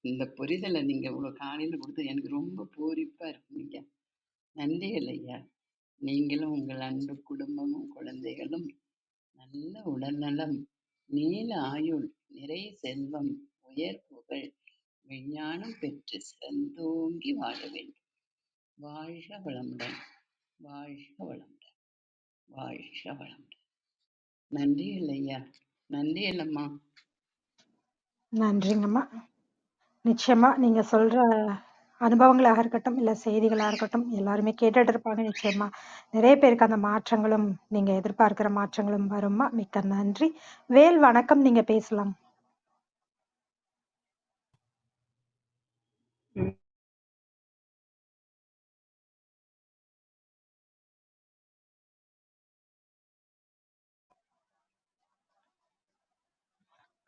இந்த புரிதலை நீங்க இவ்வளவு காலையில கொடுத்து எனக்கு ரொம்ப பூரிப்பா இருக்குங்க. நன்றிகள் ஐயா. நீங்களும் உங்கள் அன்பு குடும்பமும் குழந்தைகளும் நல்ல உடல்நலம், நீல ஆயுள், நிறை செல்வம், உயர் புகழ், விஞ்ஞானம் பெற்று சிறந்தோங்கி வாழ வேண்டும். வாழ்க வளமுடன், வாழ்க வளமுடன், வாழ்க வளமுடன். நன்றிகள் ஐயா. நன்றிகள் அம்மா. நன்றிங்கம்மா. நிச்சயமா நீங்க சொல்ற அனுபவங்களாக இருக்கட்டும், இல்ல செய்திகளா இருக்கட்டும், எல்லாருமே கேட்டுட்டு இருப்பாங்க நிச்சயமா. நிறைய பேருக்கு அந்த மாற்றங்களும், நீங்க எதிர்பார்க்கிற மாற்றங்களும் வரும்மா. மிக்க நன்றி. வேல் வணக்கம், நீங்க பேசலாம்.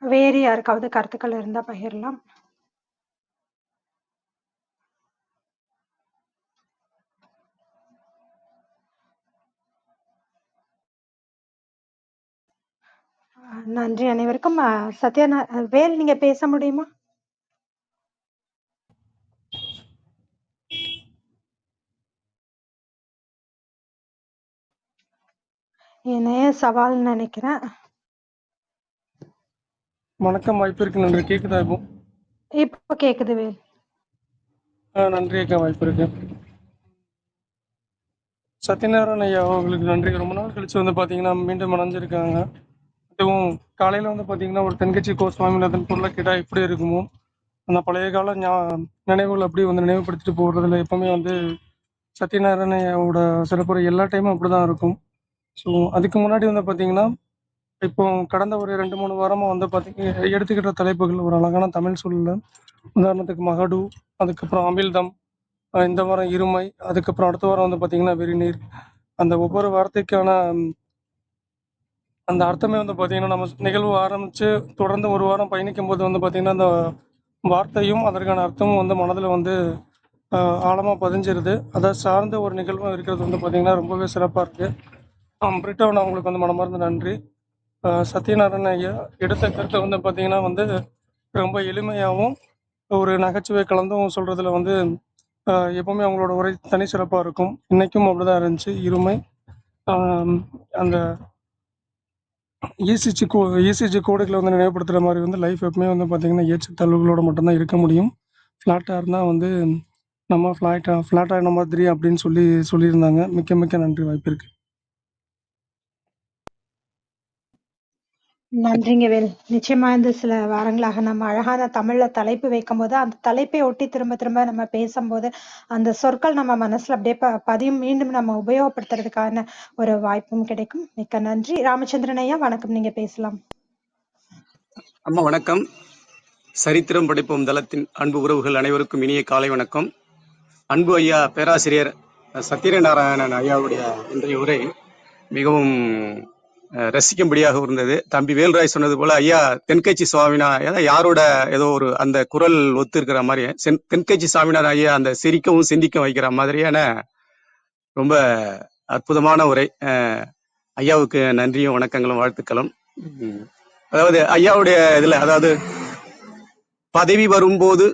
வேறு யாருக்காவது கருத்துக்கள் இருந்தா பகிரலாம். நன்றி அனைவருக்கும். சத்யா வேல் நீங்க பேச முடியுமா? இணைய சவால்னு நினைக்கிறேன். வணக்கம், வாய்ப்பு இருக்கு. நன்றி. கேக்குதா இப்போ? இப்போ கேக்குது வேல். நன்றி அக்கா, வாய்ப்பு இருக்கு. சத்யநாராயண ஐயா அவங்களுக்கு நன்றி. ரொம்ப நாள் கழிச்சு வந்து பார்த்தீங்கன்னா மீண்டும் இணைஞ்சிருக்காங்க. அதுவும் காலையில் வந்து பார்த்தீங்கன்னா ஒரு தென்கட்சி கோ சுவாமிநாதன் பொருளை கேட்டால் எப்படி இருக்குமோ அந்த பழைய கால நினைவுகள் அப்படி வந்து நினைவுபடுத்திட்டு போகிறதுல எப்பவுமே வந்து சத்யநாராயணோட சிறப்புரை எல்லா டைமும் அப்படி தான் இருக்கும். ஸோ அதுக்கு முன்னாடி வந்து பார்த்தீங்கன்னா, இப்போ கடந்த ஒரு 2-3 வாரமாக வந்து பார்த்தீங்கன்னா எடுத்துக்கிட்ட தலைப்புகள் ஒரு அழகான தமிழ் சொல்ல, உதாரணத்துக்கு மகடு, அதுக்கப்புறம் அமிழ்தம், இந்த வாரம் இருமை, அதுக்கப்புறம் அடுத்த வாரம் வந்து பார்த்தீங்கன்னா வெறிநீர். அந்த ஒவ்வொரு வார்த்தைக்கான அந்த அர்த்தமே வந்து பார்த்தீங்கன்னா நம்ம நிகழ்வு ஆரம்பித்து தொடர்ந்து ஒரு வாரம் பயணிக்கும்போது வந்து பார்த்தீங்கன்னா அந்த வார்த்தையும் அதற்கான அர்த்தமும் வந்து மனதில் வந்து ஆழமாக பதிஞ்சிருது. அதை சார்ந்த ஒரு நிகழ்வும் இருக்கிறது வந்து பார்த்தீங்கன்னா ரொம்பவே சிறப்பாக இருக்குது. பிரிட்டோன் அவங்களுக்கு வந்து மனமார்ந்த நன்றி. சத்யநாராயண ஐயா எடுத்த கருத்தை வந்து பார்த்தீங்கன்னா வந்து ரொம்ப எளிமையாகவும் ஒரு நகைச்சுவை கலந்தும் சொல்கிறதுல வந்து எப்போவுமே அவங்களோட உரை தனி சிறப்பாக இருக்கும். இன்றைக்கும் அப்படி தான் இருந்துச்சு. இருமை அந்த இசிஜி கோடுகளை வந்து நினைவுபடுத்துகிற மாதிரி வந்து லைஃப் எப்பவுமே வந்து பார்த்திங்கன்னா ஏற்றத்தாழ்வுகளோட மட்டும்தான் இருக்க முடியும். ஃப்ளாட்டாக இருந்தால் வந்து நம்ம ஃப்ளாட்டான மாதிரி அப்படின்னு சொல்லியிருந்தாங்க. மிக்க மிக்க நன்றி வாய்ப்பிற்கு. நன்றிங்க வேல். நிச்சயமா இந்த சில வாரங்களாக நம்ம அழகான தமிழ்ல தலைப்பு வைக்கும்போது, அந்த தலைப்பை ஒட்டி திரும்ப திரும்ப நம்ம பேசும்போது, அந்த சொற்கள் நம்ம மனசுல அப்படியே பதியும். மீண்டும் நம்ம உபயோகப்படுத்துறதுக்கான ஒரு வாய்ப்பும் கிடைக்கும். மிக்க நன்றி. ராமச்சந்திரன் ஐயா வணக்கம், நீங்க பேசலாம். அம்மா வணக்கம். சரித்திரம் படைப்போம் தளத்தின் அன்பு உறவுகள் அனைவருக்கும் இனிய காலை வணக்கம். அன்பு ஐயா பேராசிரியர் சத்யநாராயணன் ஐயாவுடைய இன்றைய உரை மிகவும் ரசிக்கும்படியாக இருந்தது. தம்பி வேல்ராய் சொன்னது போல ஐயா தென்கட்சி சுவாமிநாதன் யாரோட ஏதோ ஒரு அந்த குரல் ஒத்து இருக்கிற மாதிரி தென்கட்சி சுவாமிநாதன் ஐயா அந்த சிரிக்கவும் சிந்திக்கவும் வைக்கிற மாதிரியான ரொம்ப அற்புதமான உரை. ஐயாவுக்கு நன்றியும் வணக்கங்களும் வாழ்த்துக்களும். அதாவது ஐயாவுடைய இதுல அதாவது பதவி வரும்போது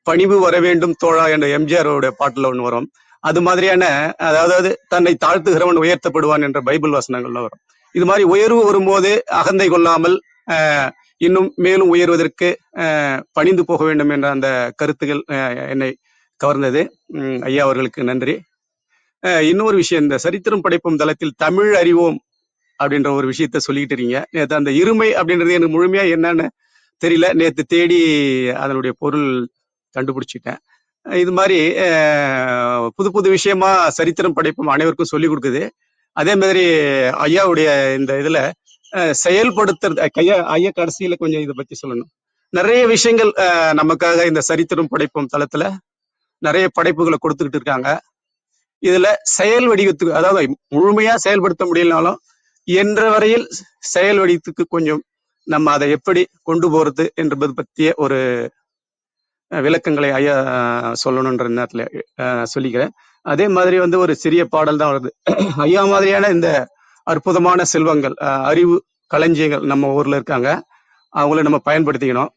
பணிவு வர வேண்டும் தோழா என்ற எம்ஜிஆரோட பாட்டுல ஒண்ணு வரும். அது மாதிரியான அதாவது தன்னை தாழ்த்துகிறவன் உயர்த்தப்படுவான் என்ற பைபிள் வசனங்கள்ல வரும். இது மாதிரி உயர்வு வரும்போது அகந்தை கொள்ளாமல் இன்னும் மேலும் உயர்வதற்கு பணிந்து போக வேண்டும் என்ற அந்த கருத்துகள் என்னை கவர்ந்தது. ஐயா அவர்களுக்கு நன்றி. இன்னொரு விஷயம், இந்த சரித்திரம் படைப்பும் தளத்தில் தமிழ் அறிவோம் அப்படின்ற ஒரு விஷயத்த சொல்லிக்கிட்டு இருக்கீங்க. நேற்று அந்த இருமை அப்படின்றது எனக்கு முழுமையா என்னன்னு தெரியல. நேற்று தேடி அதனுடைய பொருள் கண்டுபிடிச்சிட்டேன். இது மாதிரி புது புது விஷயமா சரித்திரம் படைப்பும் அனைவருக்கும் சொல்லி கொடுக்குது. அதே மாதிரி ஐயாவுடைய இந்த இதுல செயல்படுத்துறது ஐயா கடைசியில கொஞ்சம் இதை பத்தி சொல்லணும். நிறைய விஷயங்கள் நமக்காக இந்த சரித்திரம் படைப்பும் தளத்துல நிறைய படைப்புகளை கொடுத்துக்கிட்டு இருக்காங்க. இதுல செயல் வடிவத்துக்கு அதாவது முழுமையா செயல்படுத்த முடியலனாலும் என்ற வரையில் செயல் வடிவத்துக்கு கொஞ்சம் நம்ம அதை எப்படி கொண்டு போறது என்பது பற்றிய ஒரு விளக்கங்களை ஐயா சொல்லணுன்ற நேரத்துல சொல்லிக்கிறேன். அதே மாதிரி வந்து ஒரு சிறிய பாடல் தான் வருது. ஐயா மாதிரியான இந்த அற்புதமான செல்வங்கள் அறிவு களஞ்சியங்கள் நம்ம ஊர்ல இருக்காங்க, அவங்கள நம்ம பயன்படுத்திக்கணும்.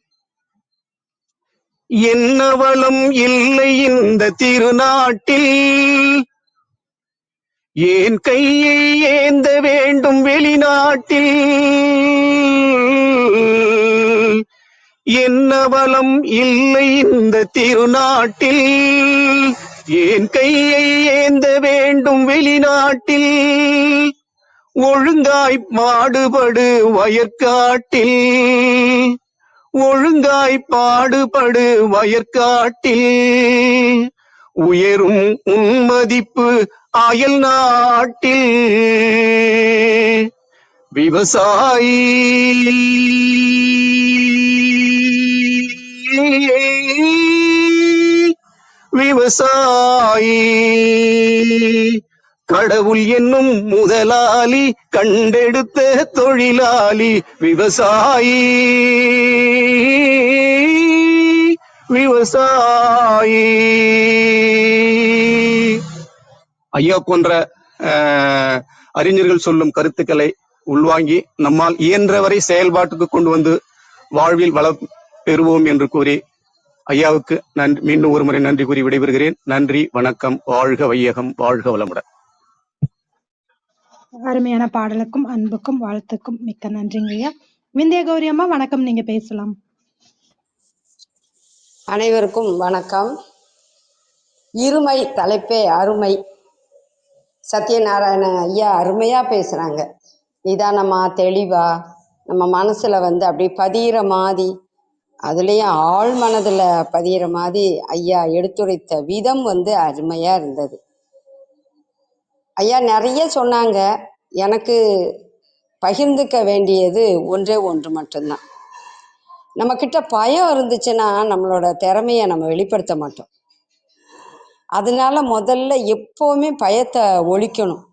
என்ன வளம் இல்லை இந்த திருநாட்டில், ஏன் கையை ஏந்த வேண்டும் வெளிநாட்டில், என்ன வளம் இல்லை இந்த திருநாட்டில், ஏன் கையை ஏந்த வேண்டும் வெளிநாட்டில், ஒழுங்காய் பாடுபடு வயற்காட்டில், ஒழுங்காய் பாடுபடு வயற்காட்டில், உயரும் உன்மதிப்பு அயல் நாட்டில், விவசாயி விவசாயி கடவுள் என்னும் முதலாளி கண்டெடுத்த தொழிலாளி விவசாயி விவசாயி. ஐயா போன்ற அறிஞர்கள் சொல்லும் கருத்துக்களை உள்வாங்கி நம்மால் இயன்றவரை செயல்பாட்டுக்கு கொண்டு வந்து வாழ்வில் வளம் பெறுவோம் என்று கூறி ஐயாவுக்கு மீண்டும் ஒரு முறை நன்றி கூறி விடைபெறுகிறேன். நன்றி, வணக்கம். வாழ்க வையகம், வாழ்க வளமுடன். அருமையான பாடலுக்கும் அன்புக்கும் வாழ்த்துக்கும் மிக்க நன்றிங்க ஐயா. விந்தியா கௌரி அம்மா வணக்கம், நீங்க பேசலாம். அனைவருக்கும் வணக்கம். இருமை தலைப்பே அருமை. சத்யநாராயண ஐயா அருமையா பேசுறாங்க. நிதானமா தெளிவா நம்ம மனசுல வந்து அப்படியே பதிகிற மாதிரி, அதுலேயும் ஆழ் மனதில் பதிகிற மாதிரி ஐயா எடுத்துரைத்த விதம் வந்து அருமையா இருந்தது. ஐயா நிறைய சொன்னாங்க. எனக்கு பகிர்ந்துக்க வேண்டியது ஒன்றே ஒன்று மட்டும்தான். நம்மக்கிட்ட பயம் இருந்துச்சுன்னா நம்மளோட திறமையை நம்ம வெளிப்படுத்த மாட்டோம். அதனால முதல்ல எப்போவுமே பயத்தை ஒழிக்கணும்.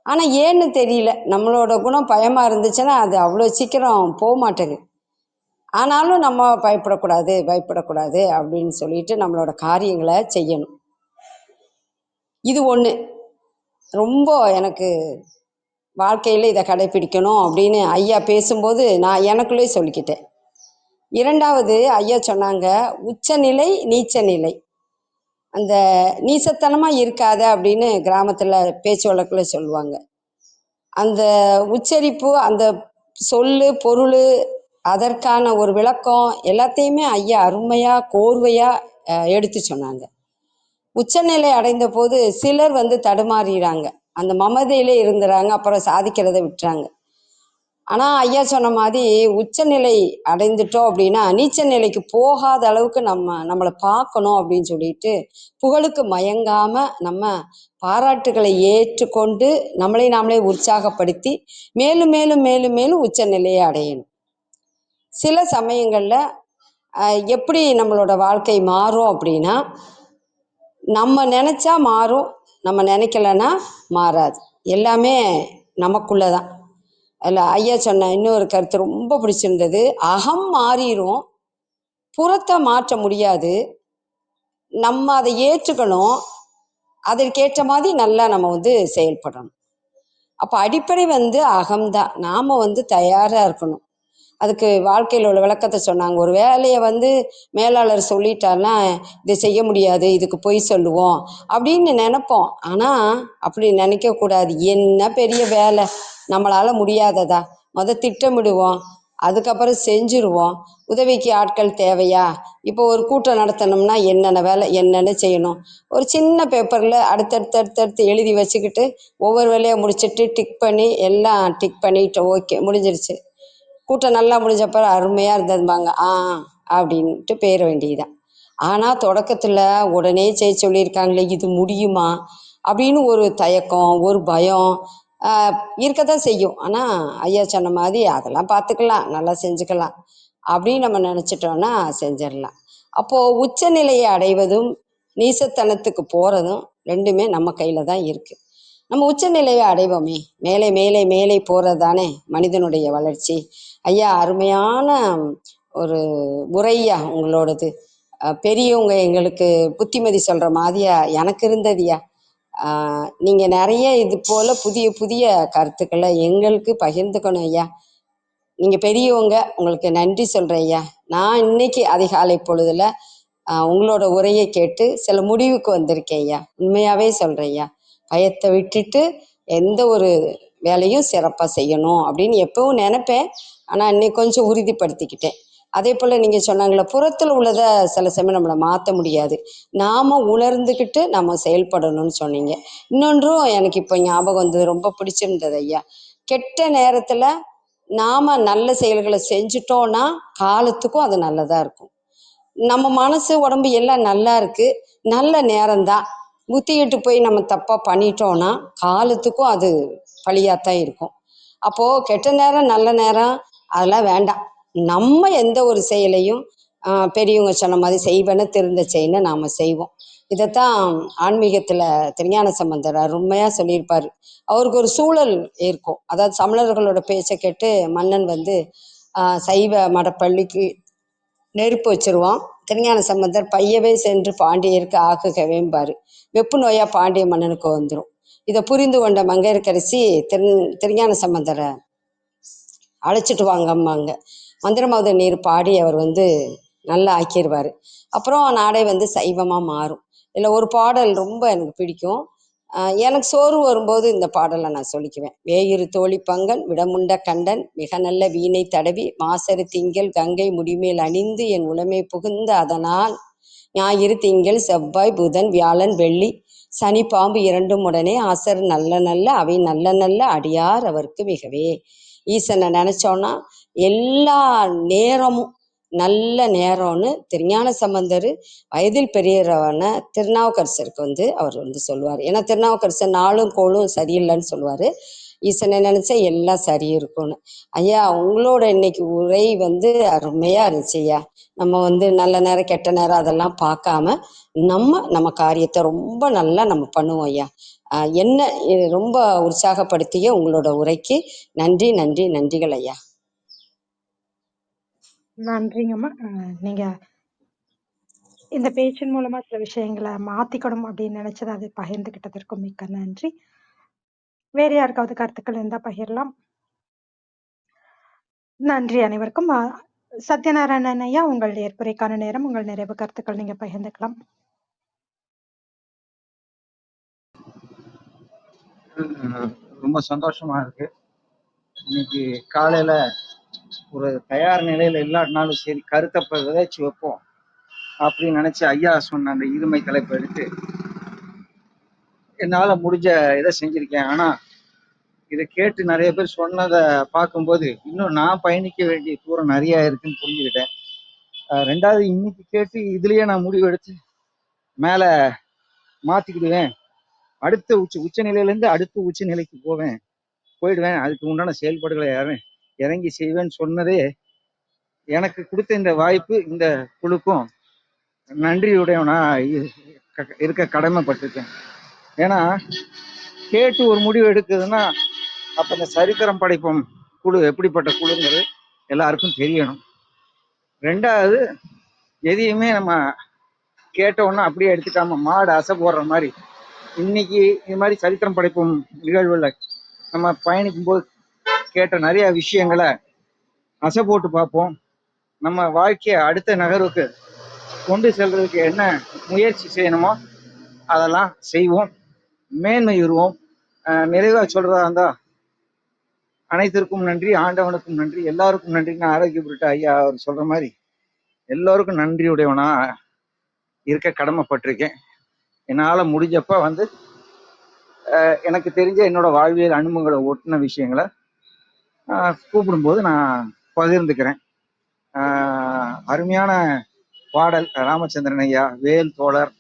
ஆனால் ஏன்னு தெரியல, நம்மளோட குணம் பயமாக இருந்துச்சுன்னா அது அவ்வளோ சீக்கிரம் போக மாட்டேங்குது. ஆனாலும் நம்ம பயப்படக்கூடாது அப்படின்னு சொல்லிட்டு நம்மளோட காரியங்களை செய்யணும். இது ஒன்று ரொம்ப எனக்கு வாழ்க்கையில் இதை கடைப்பிடிக்கணும் அப்படின்னு ஐயா பேசும்போது நான் எனக்குள்ளே சொல்லிக்கிட்டேன். இரண்டாவது ஐயா சொன்னாங்க, உச்சநிலை நீச்சநிலை. அந்த நீசத்தனமாக இருக்காத அப்படின்னு கிராமத்தில் பேச்சு வழக்கில் சொல்லுவாங்க. அந்த உச்சரிப்பு, அந்த சொல்லு, பொருள், அதற்கான ஒரு விளக்கம் எல்லாத்தையுமே ஐயா அருமையாக கோர்வையாக எடுத்து சொன்னாங்க. உச்சநிலை அடைந்த போது சிலர் தடுமாறுறாங்க, அந்த மமதையிலே இருந்துறாங்க, அப்புறம் சாதிக்கிறத விட்டுறாங்க. ஆனால் ஐயா சொன்ன மாதிரி உச்சநிலை அடைந்துட்டோம் அப்படின்னா நீச்ச நிலைக்கு போகாத அளவுக்கு நம்மளை பார்க்கணும் அப்படின்னு சொல்லிட்டு புகழுக்கு மயங்காம நம்ம பாராட்டுகளை ஏற்றுக்கொண்டு நம்மளை நாமளே உற்சாகப்படுத்தி மேலும் மேலும் மேலும் மேலும் உச்சநிலையை அடையணும். சில சமயங்களில் எப்படி நம்மளோட வாழ்க்கை மாறும் அப்படின்னா, நம்ம நினச்சா மாறும், நம்ம நினைக்கலன்னா மாறாது. எல்லாமே நமக்குள்ளே தான். அதில் ஐயா சொன்ன இன்னொரு கருத்து ரொம்ப பிடிச்சிருந்தது. அகம் மாறிடும், புறத்தை மாற்ற முடியாது, நம்ம அதை ஏற்றுக்கணும், அதற்கேற்ற மாதிரி நல்லா நம்ம செயல்படணும். அப்போ அடிப்படை அகம்தான். நாம் தயாராக இருக்கணும். அதுக்கு வாழ்க்கையில் உள்ள விளக்கத்தை சொன்னாங்க. ஒரு வேலையை மேலாளர் சொல்லிட்டாருன்னா இதை செய்ய முடியாது, இதுக்கு பொய் சொல்லுவோம் அப்படின்னு நினைப்போம். ஆனால் அப்படி நினைக்கக்கூடாது. என்ன பெரிய வேலை, நம்மளால் முடியாததா, திட்டமிடுவோம், அதுக்கப்புறம் செஞ்சுருவோம். உதவிக்கு ஆட்கள் தேவையா, இப்போ ஒரு கூட்டம் நடத்தணும்னா என்னென்ன வேலை என்னென்ன செய்யணும், ஒரு சின்ன பேப்பரில் அடுத்தடுத்து எழுதி வச்சுக்கிட்டு ஒவ்வொரு வேலையை முடிச்சுட்டு டிக் பண்ணி எல்லாம் டிக் பண்ணிட்டு ஓகே முடிஞ்சிருச்சு, கூட்டம் நல்லா முடிஞ்சப்பறம் அருமையாக இருந்ததும்பாங்க, அப்படின்ட்டு போயிட வேண்டியதுதான். ஆனால் தொடக்கத்தில் உடனே செய்ய சொல்லியிருக்காங்களே இது முடியுமா அப்படின்னு ஒரு தயக்கம், ஒரு பயம் இருக்கத்தான் செய்யும். ஆனால் ஐயா சொன்ன மாதிரி அதெல்லாம் பார்த்துக்கலாம், நல்லா செஞ்சுக்கலாம் அப்படின்னு நம்ம நினச்சிட்டோன்னா செஞ்சிடலாம். அப்போது உச்சநிலையை அடைவதும் நீசத்தனத்துக்கு போகிறதும் ரெண்டுமே நம்ம கையில் தான் இருக்குது. நம்ம உச்சநிலையை அடைவோமே, மேலே மேலே மேலே போகிறது தானே மனிதனுடைய வளர்ச்சி. ஐயா அருமையான ஒரு உரையா உங்களோடது. பெரியவங்க எங்களுக்கு புத்திமதி சொல்கிற மாதிரியா எனக்கு இருந்ததுயா. நீங்கள் நிறைய இது போல் புதிய புதிய கருத்துக்களை எங்களுக்கு பகிர்ந்துக்கணும் ஐயா. நீங்கள் பெரியவங்க, உங்களுக்கு நன்றி சொல்கிறேன் ஐயா. நான் இன்னைக்கு அதிகாலை பொழுதில் உங்களோட உரையை கேட்டு சில முடிவுக்கு வந்திருக்கேன் ஐயா. உண்மையாகவே சொல்கிறேன் ஐயா. பயத்தை விட்டுட்டு எந்த ஒரு வேலையும் சிறப்பாக செய்யணும் அப்படின்னு எப்பவும் நினைப்பேன். ஆனால் இன்னைக்கு கொஞ்சம் உறுதிப்படுத்திக்கிட்டேன். அதே போல் நீங்கள் சொன்னாங்களே, புறத்தில் உள்ளதை சில சமயம் நம்மளை மாற்ற முடியாது, நாம் உணர்ந்துக்கிட்டு நம்ம செயல்படணும்னு சொன்னீங்க. இன்னொன்றும் எனக்கு இப்போ ஞாபகம் வந்தது, ரொம்ப பிடிச்சிருந்தது ஐயா. கெட்ட நேரத்தில் நாம் நல்ல செயல்களை செஞ்சிட்டோன்னா காலத்துக்கும் அது நல்லதாக இருக்கும். நம்ம மனசு உடம்பு எல்லாம் நல்லா இருக்குது, நல்ல நேரம்தான், புத்திக்கிட்டு போய் நம்ம தப்பாக பண்ணிட்டோன்னா காலத்துக்கும் அது பழியாத்தான் இருக்கும். அப்போது கெட்ட நேரம் நல்ல நேரம் அதெல்லாம் வேண்டாம். நம்ம எந்த ஒரு செயலையும் பெரியவங்க சொன்ன மாதிரி செய்வன திருந்த செய்யன்னு நாம் செய்வோம். இதைத்தான் ஆன்மீகத்தில் திருஞான சம்பந்தர் அருமையாக சொல்லியிருப்பார். அவருக்கு ஒரு சூழல் இருக்கும். அதாவது சமணர்களோட பேச்சை கேட்டு மன்னன் சைவ மடப்பள்ளிக்கு நெருப்பு வச்சிருவான். திருஞான சம்பந்தர் பையவே சென்று பாண்டியருக்கு ஆகுகவேம்பார். வெப்பு நோயா பாண்டிய மன்னனுக்கு வந்துடும். இதை புரிந்து கொண்ட மங்கையர்க்கரசி திருஞான சம்பந்தரை அழைச்சிட்டு வாங்கம்மாங்க. மந்திரமாவது நீர் பாடி அவர் நல்லா ஆக்கிடுவார். அப்புறம் நாடே சைவமாக மாறும். இதில் ஒரு பாடல் ரொம்ப எனக்கு பிடிக்கும். எனக்கு சோறு வரும்போது இந்த பாடலை நான் சொல்லிக்குவேன். வேயிறு தோழி பங்கன் விடமுண்ட கண்டன் மிக நல்ல வீணை தடவி மாசரு திங்கள் கங்கை முடிமேல் அணிந்து என் உளமை புகுந்த அதனால் ஞாயிறு திங்கள் செவ்வாய் புதன் வியாழன் வெள்ளி சனி பாம்பு இரண்டும் உடனே ஆசர் நல்ல நல்ல அவை நல்ல நல்ல அடியார் அவருக்கு மிகவே. ஈசனை நினச்சோன்னா எல்லா நேரமும் நல்ல நேரம்னு திருஞான சம்பந்தர் வயதில் பெரியவரான திருநாவுக்கரசருக்கு அவர் சொல்லுவார். ஏன்னா திருநாவுக்கரசர் நாளும் கோளும் சரியில்லைன்னு சொல்லுவார். ஈசனை நினச்சா எல்லாம் சரி இருக்கும்னு. ஐயா உங்களோட இன்னைக்கு உரை அருமையாக இருந்துச்சு ஐயா. நம்ம நல்ல நேரம் கெட்ட நேரம் அதெல்லாம் பார்க்காம நம்ம காரியத்தை ரொம்ப நல்லா நம்ம பண்ணுவோம் ஐயா. என்ன ரொம்ப உற்சாகப்படுத்திய உங்களோட உரைக்கு நன்றி நன்றி நன்றிகள் ஐயா. நன்றிங்கம்மா. நீங்க இந்த பேச்சின் மூலமா சில விஷயங்களை மாத்திக்கணும் அப்படின்னு நினைச்சதை அதை பகிர்ந்துகிட்டதற்கும் மிக்க நன்றி. வேற யாருக்காவது கருத்துக்கள் இருந்தா பகிரலாம். நன்றி அனைவருக்கும். சத்யநாராயணன் ஐயா, உங்கள் ஏற்புரைக்கான நேரம், உங்கள் நிறைவு கருத்துக்கள் நீங்க பகிர்ந்துக்கலாம். ரொம்ப சந்தோஷமா இருக்கு. இன்னைக்கு காலையில ஒரு தயார் நிலையில இல்லாட்டினாலும் சரி கருத்தை விதைச்சு வைப்போம் அப்படின்னு நினைச்சு ஐயா சொன்ன அந்த இருமை தலைப்பை எடுத்து என்னால முடிஞ்ச இதை செஞ்சிருக்கேன். ஆனா இதை கேட்டு நிறைய பேர் சொன்னதை பார்க்கும்போது இன்னும் நான் பயணிக்க வேண்டிய தூரம் நிறைய இருக்குன்னு புரிஞ்சுக்கிட்டேன். ரெண்டாவது இன்னைக்கு கேட்டு இதுலயே நான் முடிவு எடுத்து மேல மாத்திக்கிடுவேன். அடுத்த உச்ச நிலையிலேருந்து அடுத்த உச்ச நிலைக்கு போயிடுவேன். அதுக்கு உண்டான செயல்பாடுகளை இறங்கி செய்வேன்னு சொன்னதே எனக்கு கொடுத்த இந்த வாய்ப்பு இந்த குழுக்கும் நன்றியுடையவனா இருக்க கடமைப்பட்டிருக்கேன். ஏன்னா கேட்டு ஒரு முடிவு எடுக்குதுன்னா அப்ப இந்த சரித்திரம் படைப்போம் குழு எப்படிப்பட்ட குழுங்கிறது எல்லாருக்கும் தெரியணும். ரெண்டாவது எதையுமே நம்ம கேட்டோன்னா அப்படியே எடுத்துக்காம மாடு அசை போடுற மாதிரி இன்னைக்கு இது மாதிரி சரித்திரம் படைப்போம் நிகழ்வுல நம்ம பயணிக்கும் போது கேட்ட நிறைய விஷயங்களை அசை போட்டு பார்ப்போம். நம்ம வாழ்க்கைய அடுத்த நகர்வுக்கு கொண்டு செல்றதுக்கு என்ன முயற்சி செய்யணுமோ அதெல்லாம் செய்வோம், மேன்மையுறுவோம். நிறைவா சொல்றதா இருந்தா அனைத்திற்கும் நன்றி, ஆண்டவனுக்கும் நன்றி, எல்லாருக்கும் நன்றின்னு ஆரோக்கியப்பட்ட ஐயா அவர் சொல்ற மாதிரி எல்லோருக்கும் நன்றியுடையவனா இருக்க கடமைப்பட்டிருக்கேன். என்னால முடிஞ்சப்ப எனக்கு தெரிஞ்ச என்னோட வாழ்வியல் அனுபவங்களை ஒட்டின விஷயங்களை கூப்பிடும்போது நான் பகிர்ந்துக்கிறேன். அருமையான பாடல் ராமச்சந்திரன் ஐயா, வேல் தோழர்.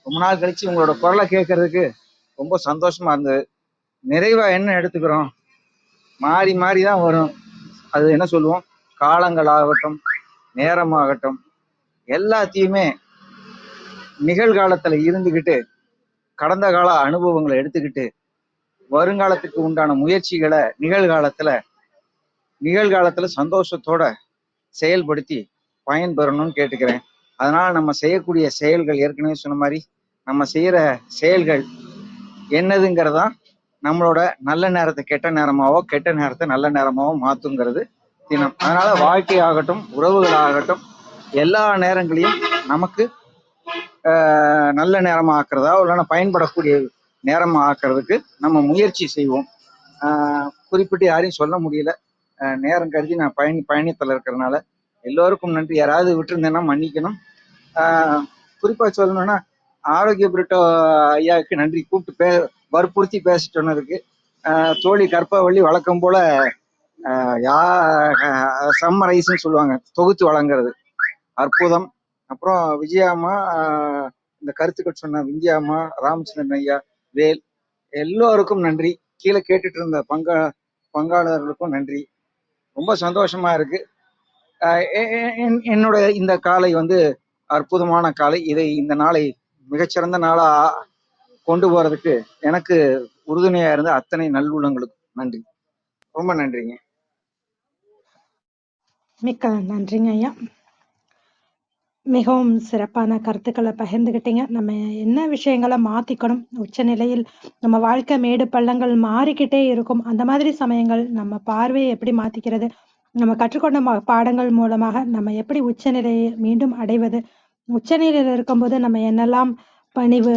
ரொம்ப நாள் கழிச்சு உங்களோட குரலை கேட்கறதுக்கு ரொம்ப சந்தோஷமா இருந்தது. நிறைவா என்ன எடுத்துக்கிறோம், மாறி மாறி தான் வரும். அது என்ன சொல்லுவோம், காலங்களாகட்டும் நேரமாகட்டும் எல்லாத்தையுமே நிகழ்காலத்துல இருந்துகிட்டு கடந்த கால அனுபவங்களை எடுத்துக்கிட்டு வருங்காலத்துக்கு உண்டான முயற்சிகளை நிகழ்காலத்துல சந்தோஷத்தோட செயல்படுத்தி பயன்பெறணும்னு கேட்டுக்கிறேன். அதனால நம்ம செய்யக்கூடிய செயல்கள் ஏற்கனவே சொன்ன மாதிரி நம்ம செய்யற செயல்கள் என்னதுங்கிறதா நம்மளோட நல்ல நேரத்தை கெட்ட நேரமாவோ கெட்ட நேரத்தை நல்ல நேரமாவோ மாத்துங்கிறது தினம். அதனால வாழ்க்கையாகட்டும் உறவுகளாகட்டும் எல்லா நேரங்களையும் நமக்கு நல்ல நேரமா ஆக்குறதா இல்லைன்னா பயன்படக்கூடிய நேரமா ஆக்குறதுக்கு நம்ம முயற்சி செய்வோம். குறிப்பிட்டு யாரையும் சொல்ல முடியல, நேரம் கருதி நான் பயணத்தில் இருக்கிறதுனால எல்லோருக்கும் நன்றி. யாராவது விட்டுருந்தேன்னா மன்னிக்கணும். குறிப்பா சொல்லணும்னா ஆரோக்கிய பிரிட்டோ ஐயாவுக்கு நன்றி, கூப்பிட்டு வற்புறுத்தி பேச சொன்னதுக்கு. தோழி கற்பவள்ளி வழக்கம் போல சம்மரைஸ்ன்னு சொல்லுவாங்க, தொகுத்து வழங்குறது அற்புதம். அப்புறம் விஜயாம்மா இந்த கருத்துக்கள் சொன்ன விஜயாம்மா, ராமச்சந்திரன் ஐயா, வேல், எல்லோருக்கும் நன்றி. கீழே கேட்டுட்டு இருந்த பங்காளர்களுக்கும் நன்றி. ரொம்ப சந்தோஷமா இருக்கு. என்னோட இந்த காலை அற்புதமான காலை. இந்த நாளை மிகச்சிறந்த நாளா கொண்டு போறதுக்கு எனக்கு உறுதுணையா இருந்த அத்தனை நல்லுள்ளங்களுக்கும் நன்றி. ரொம்ப நன்றிங்க. மிக்க நன்றிங்க ஐயா. மிகவும் சிறப்பான கருத்துக்களை பகிர்ந்துகிட்டீங்க. நம்ம என்ன விஷயங்களை மாத்திக்கணும், உச்சநிலையில் நம்ம வாழ்க்கை மேடு பள்ளங்கள் மாறிக்கிட்டே இருக்கும். அந்த மாதிரி சமயங்கள் நம்ம பார்வையை எப்படி மாத்திக்கிறது, நம்ம கற்றுக்கொண்ட பாடங்கள் மூலமாக நம்ம எப்படி உச்சநிலையை மீண்டும் அடைவது, உச்சநிலையில் இருக்கும்போது நம்ம என்னெல்லாம் பணிவு,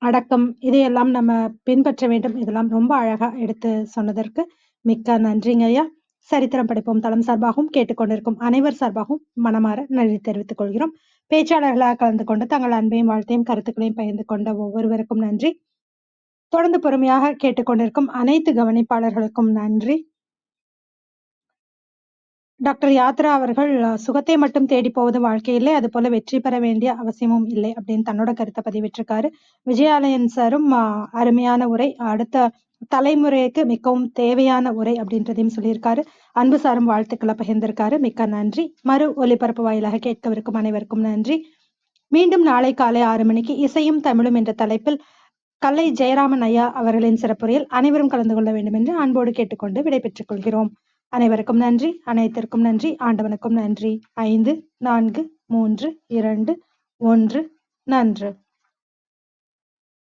அடக்கம், இதையெல்லாம் நம்ம பின்பற்ற வேண்டும். இதெல்லாம் ரொம்ப அழகா எடுத்து சொன்னதற்கு மிக்க நன்றிங்க ஐயா. சரித்திரம் படைப்போம் தளம் சார்பாகவும் கேட்டுக்கொண்டிருக்கும் அனைவர் சார்பாகவும் மனமாற நன்றி தெரிவித்துக் கொள்கிறோம். பேச்சாளர்களாக கலந்து கொண்டு தங்கள் அன்பையும் வாழ்த்தையும் கருத்துக்களையும் பகிர்ந்து கொண்ட ஒவ்வொருவருக்கும் நன்றி. தொடர்ந்து பொறுமையாக கேட்டுக்கொண்டிருக்கும் அனைத்து கவனிப்பாளர்களுக்கும் நன்றி. டாக்டர் யாத்ரா அவர்கள் சுகத்தை மட்டும் தேடி போவது வாழ்க்கை இல்லை, அது போல வெற்றி பெற வேண்டிய அவசியமும் இல்லை அப்படின்னு தன்னோட கருத்தை பதிவிட்டிருக்காரு. விஜயாலயன் சாரும் அருமையான உரை, அடுத்த தலைமுறைக்கு மிகவும் தேவையான உரை அப்படின்றதையும் சொல்லியிருக்காரு. அன்பு சாரும் வாழ்த்துக்களை பகிர்ந்திருக்காரு. மிக்க நன்றி. மறு ஒலிபரப்பு வாயிலாக கேட்கவிருக்கும் அனைவருக்கும் நன்றி. மீண்டும் நாளை காலை 6 மணிக்கு இசையும் தமிழும் என்ற தலைப்பில் கல்லை ஜெயராமன் ஐயா அவர்களின் சிறப்புரையில் அனைவரும் கலந்து கொள்ள வேண்டும் என்று அன்போடு கேட்டுக்கொண்டு விடைபெற்றுக் கொள்கிறோம். அனைவருக்கும் நன்றி, அனைத்திற்கும் நன்றி, ஆண்டவனுக்கும் நன்றி. 5, 4, 3, 2, 1 நன்று.